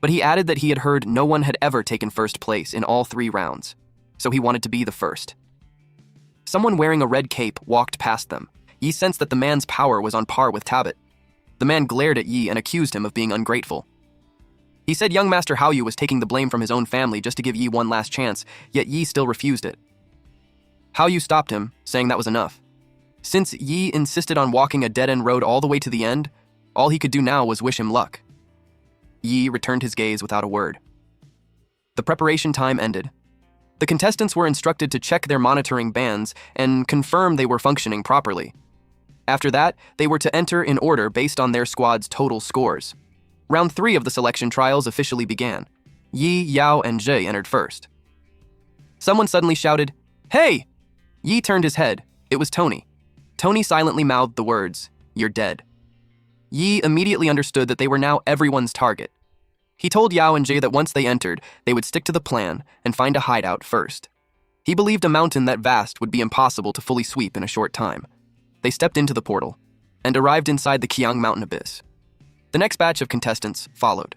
But he added that he had heard no one had ever taken first place in all 3 rounds, so he wanted to be the first. Someone wearing a red cape walked past them. Yi sensed that the man's power was on par with Tabit. The man glared at Yi and accused him of being ungrateful. He said young Master Hao Yu was taking the blame from his own family just to give Yi one last chance, yet Yi still refused it. Hao Yu stopped him, saying that was enough. Since Yi insisted on walking a dead-end road all the way to the end, all he could do now was wish him luck. Yi returned his gaze without a word. The preparation time ended. The contestants were instructed to check their monitoring bands and confirm they were functioning properly. After that, they were to enter in order based on their squad's total scores. Round 3 of the selection trials officially began. Yi, Yao, and Zhe entered first. Someone suddenly shouted, "Hey!" Yi turned his head. It was Tony. Tony silently mouthed the words, "You're dead." Yi immediately understood that they were now everyone's target. He told Yao and Jay that once they entered, they would stick to the plan and find a hideout first. He believed a mountain that vast would be impossible to fully sweep in a short time. They stepped into the portal and arrived inside the Qiang mountain abyss. The next batch of contestants followed.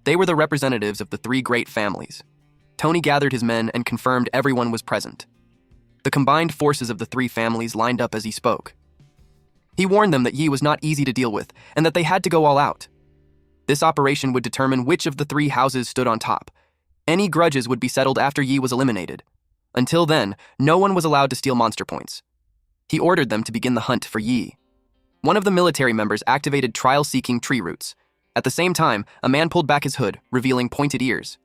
They were the representatives of the 3 great families. Tony gathered his men and confirmed everyone was present. The combined forces of the 3 families lined up as he spoke. He warned them that Yi was not easy to deal with and that they had to go all out. This operation would determine which of the 3 houses stood on top. Any grudges would be settled after Yi was eliminated. Until then, no one was allowed to steal monster points. He ordered them to begin the hunt for Yi. One of the military members activated trial-seeking tree roots. At the same time, a man pulled back his hood, revealing pointed ears.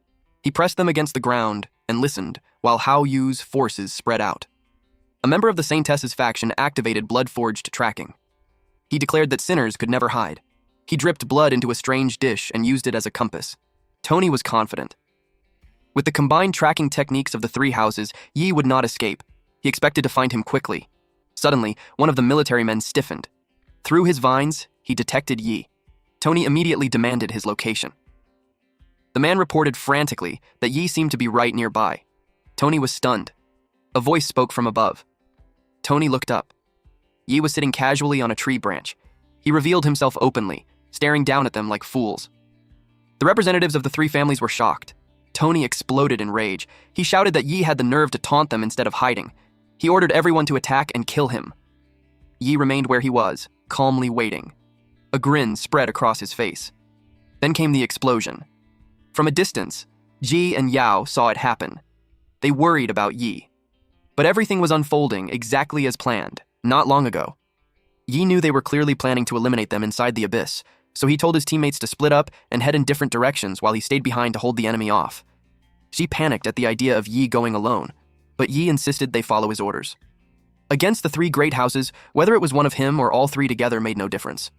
He pressed them against the ground and listened while Hao Yu's forces spread out. A member of the Saintess's faction activated blood-forged tracking. He declared that sinners could never hide. He dripped blood into a strange dish and used it as a compass. Tony was confident. With the combined tracking techniques of the 3 houses, Yi would not escape. He expected to find him quickly. Suddenly, one of the military men stiffened. Through his vines, he detected Yi. Tony immediately demanded his location. The man reported frantically that Yi seemed to be right nearby. Tony was stunned. A voice spoke from above. Tony looked up. Yi was sitting casually on a tree branch. He revealed himself openly, staring down at them like fools. The representatives of the 3 families were shocked. Tony exploded in rage. He shouted that Yi had the nerve to taunt them instead of hiding. He ordered everyone to attack and kill him. Yi remained where he was, calmly waiting. A grin spread across his face. Then came the explosion. From a distance, Ji and Yao saw it happen. They worried about Yi. But everything was unfolding exactly as planned. Not long ago. Yi knew they were clearly planning to eliminate them inside the abyss, so he told his teammates to split up and head in different directions while he stayed behind to hold the enemy off. She panicked at the idea of Yi going alone, but Yi insisted they follow his orders. Against the three great houses, whether it was one of him or all three together made no difference.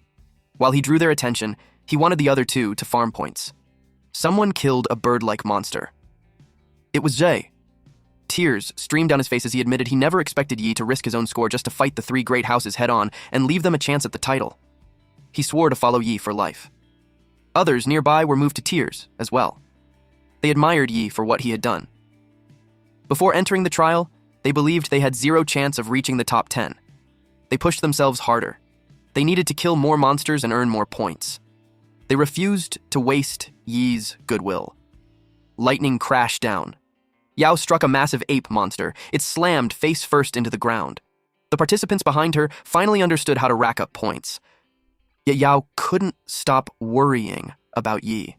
While he drew their attention, he wanted the other two to farm points. Someone killed a bird-like monster. It was Jay. Tears streamed down his face as he admitted he never expected Yi to risk his own score just to fight the three great houses head-on and leave them a chance at the title. He swore to follow Yi for life. Others nearby were moved to tears as well. They admired Yi for what he had done. Before entering the trial, they believed they had zero chance of reaching the top 10. They pushed themselves harder. They needed to kill more monsters and earn more points. They refused to waste Yi's goodwill. Lightning crashed down. Yao struck a massive ape monster. It slammed face first into the ground. The participants behind her finally understood how to rack up points. Yet Yao couldn't stop worrying about Yi.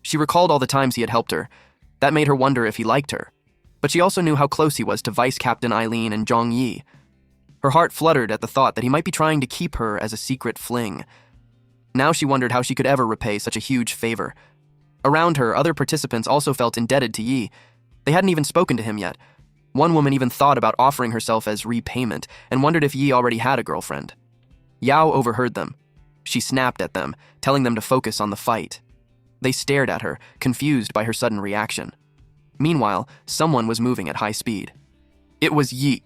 She recalled all the times he had helped her. That made her wonder if he liked her. But she also knew how close he was to Vice Captain Eileen and Zhang Yi. Her heart fluttered at the thought that he might be trying to keep her as a secret fling. Now she wondered how she could ever repay such a huge favor. Around her, other participants also felt indebted to Yi. They hadn't even spoken to him yet. One woman even thought about offering herself as repayment and wondered if Yi already had a girlfriend. Yao overheard them. She snapped at them, telling them to focus on the fight. They stared at her, confused by her sudden reaction. Meanwhile, someone was moving at high speed. It was Yi.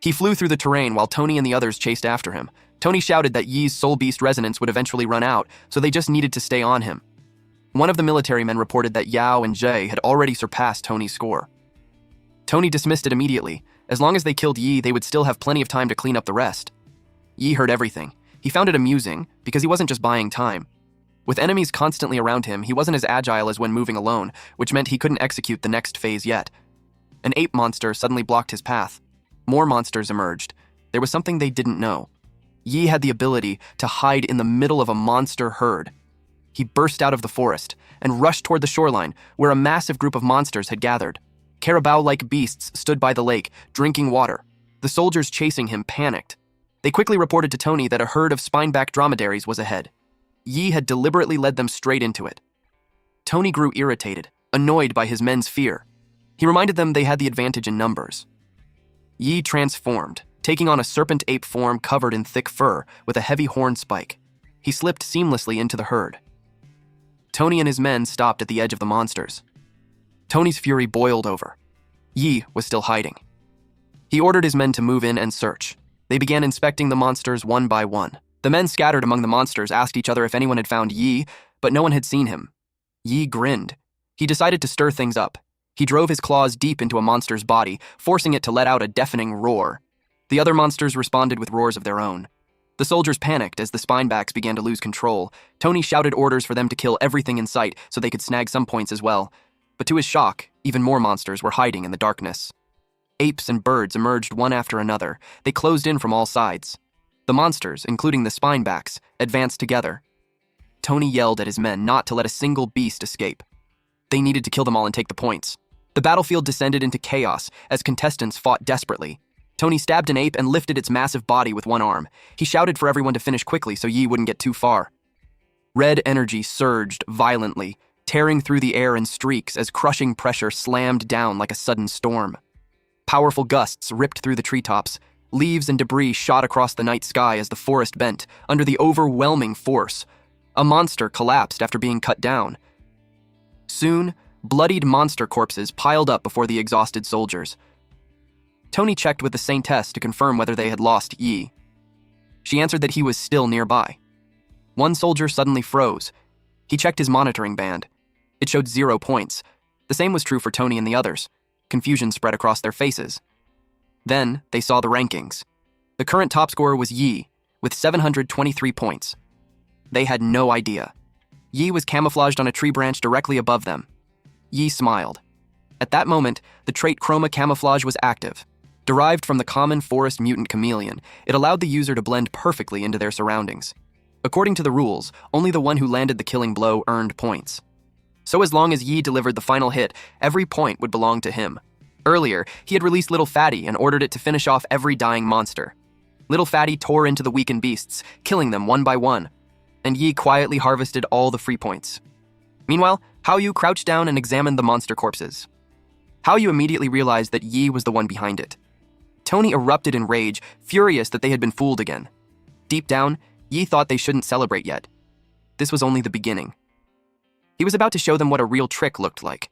He flew through the terrain while Tony and the others chased after him. Tony shouted that Yi's soul beast resonance would eventually run out, so they just needed to stay on him. One of the military men reported that Yao and Jay had already surpassed Tony's score. Tony dismissed it immediately. As long as they killed Yi, they would still have plenty of time to clean up the rest. Yi heard everything. He found it amusing, because he wasn't just buying time. With enemies constantly around him, he wasn't as agile as when moving alone, which meant he couldn't execute the next phase yet. An ape monster suddenly blocked his path. More monsters emerged. There was something they didn't know. Yi had the ability to hide in the middle of a monster herd. He burst out of the forest and rushed toward the shoreline, where a massive group of monsters had gathered. Carabao-like beasts stood by the lake, drinking water. The soldiers chasing him panicked. They quickly reported to Tony that a herd of spineback dromedaries was ahead. Yi had deliberately led them straight into it. Tony grew irritated, annoyed by his men's fear. He reminded them they had the advantage in numbers. Yi transformed, taking on a serpent ape form covered in thick fur with a heavy horn spike. He slipped seamlessly into the herd. Tony and his men stopped at the edge of the monsters. Tony's fury boiled over. Yi was still hiding. He ordered his men to move in and search. They began inspecting the monsters one by one. The men scattered among the monsters asked each other if anyone had found Yi, but no one had seen him. Yi grinned. He decided to stir things up. He drove his claws deep into a monster's body, forcing it to let out a deafening roar. The other monsters responded with roars of their own. The soldiers panicked as the spinebacks began to lose control. Tony shouted orders for them to kill everything in sight so they could snag some points as well. But to his shock, even more monsters were hiding in the darkness. Apes and birds emerged one after another. They closed in from all sides. The monsters, including the spinebacks, advanced together. Tony yelled at his men not to let a single beast escape. They needed to kill them all and take the points. The battlefield descended into chaos as contestants fought desperately. Tony stabbed an ape and lifted its massive body with one arm. He shouted for everyone to finish quickly so Yi wouldn't get too far. Red energy surged violently, tearing through the air in streaks as crushing pressure slammed down like a sudden storm. Powerful gusts ripped through the treetops. Leaves and debris shot across the night sky as the forest bent under the overwhelming force. A monster collapsed after being cut down. Soon, bloodied monster corpses piled up before the exhausted soldiers. Tony checked with the Saintess to confirm whether they had lost Yi. She answered that he was still nearby. One soldier suddenly froze. He checked his monitoring band. It showed 0 points. The same was true for Tony and the others. Confusion spread across their faces. Then, they saw the rankings. The current top scorer was Yi, with 723 points. They had no idea. Yi was camouflaged on a tree branch directly above them. Yi smiled. At that moment, the trait Chroma Camouflage was active. Derived from the common forest mutant chameleon, it allowed the user to blend perfectly into their surroundings. According to the rules, only the one who landed the killing blow earned points. So as long as Yi delivered the final hit, every point would belong to him. Earlier, he had released Little Fatty and ordered it to finish off every dying monster. Little Fatty tore into the weakened beasts, killing them one by one, and Yi quietly harvested all the free points. Meanwhile, Haoyu crouched down and examined the monster corpses. Haoyu immediately realized that Yi was the one behind it. Tony erupted in rage, furious that they had been fooled again. Deep down, Yi thought they shouldn't celebrate yet. This was only the beginning. He was about to show them what a real trick looked like.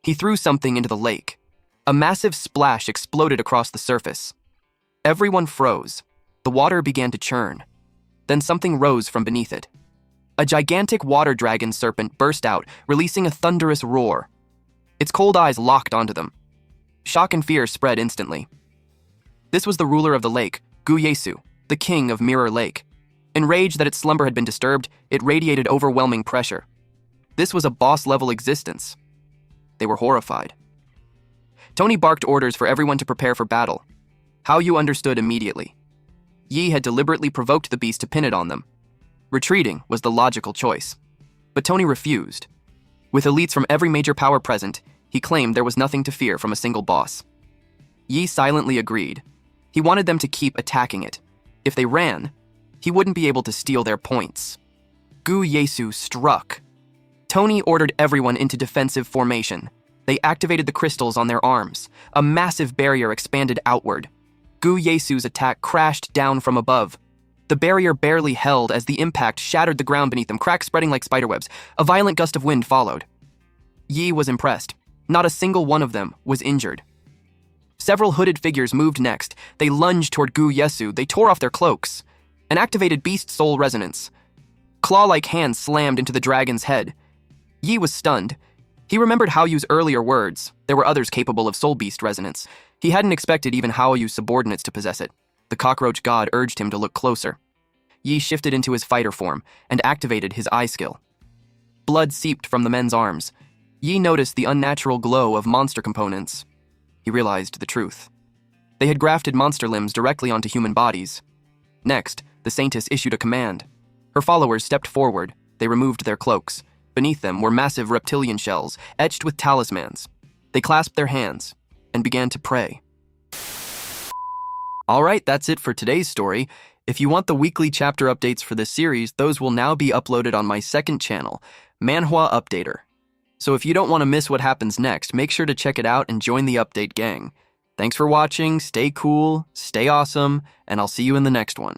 He threw something into the lake. A massive splash exploded across the surface. Everyone froze. The water began to churn. Then something rose from beneath it. A gigantic water dragon serpent burst out, releasing a thunderous roar. Its cold eyes locked onto them. Shock and fear spread instantly. This was the ruler of the lake, Gu Yesu, the king of Mirror Lake. Enraged that its slumber had been disturbed, it radiated overwhelming pressure. This was a boss-level existence. They were horrified. Tony barked orders for everyone to prepare for battle. Haoyu understood immediately. Yi had deliberately provoked the beast to pin it on them. Retreating was the logical choice. But Tony refused. With elites from every major power present, he claimed there was nothing to fear from a single boss. Yi silently agreed. He wanted them to keep attacking it. If they ran, he wouldn't be able to steal their points. Gu Yesu struck. Tony ordered everyone into defensive formation. They activated the crystals on their arms. A massive barrier expanded outward. Gu Yesu's attack crashed down from above. The barrier barely held as the impact shattered the ground beneath them, cracks spreading like spiderwebs. A violent gust of wind followed. Yi was impressed. Not a single one of them was injured. Several hooded figures moved next. They lunged toward Gu Yesu. They tore off their cloaks. An activated beast soul resonance. Claw-like hands slammed into the dragon's head. Yi was stunned. He remembered Haoyu's earlier words. There were others capable of soul beast resonance. He hadn't expected even Haoyu's subordinates to possess it. The cockroach god urged him to look closer. Yi shifted into his fighter form and activated his eye skill. Blood seeped from the men's arms. Yi noticed the unnatural glow of monster components. He realized the truth. They had grafted monster limbs directly onto human bodies. Next, the saintess issued a command. Her followers stepped forward. They removed their cloaks. Beneath them were massive reptilian shells, etched with talismans. They clasped their hands and began to pray. All right, that's it for today's story. If you want the weekly chapter updates for this series, those will now be uploaded on my second channel, Manhwa Updater. So if you don't want to miss what happens next, make sure to check it out and join the update gang. Thanks for watching, stay cool, stay awesome, and I'll see you in the next one.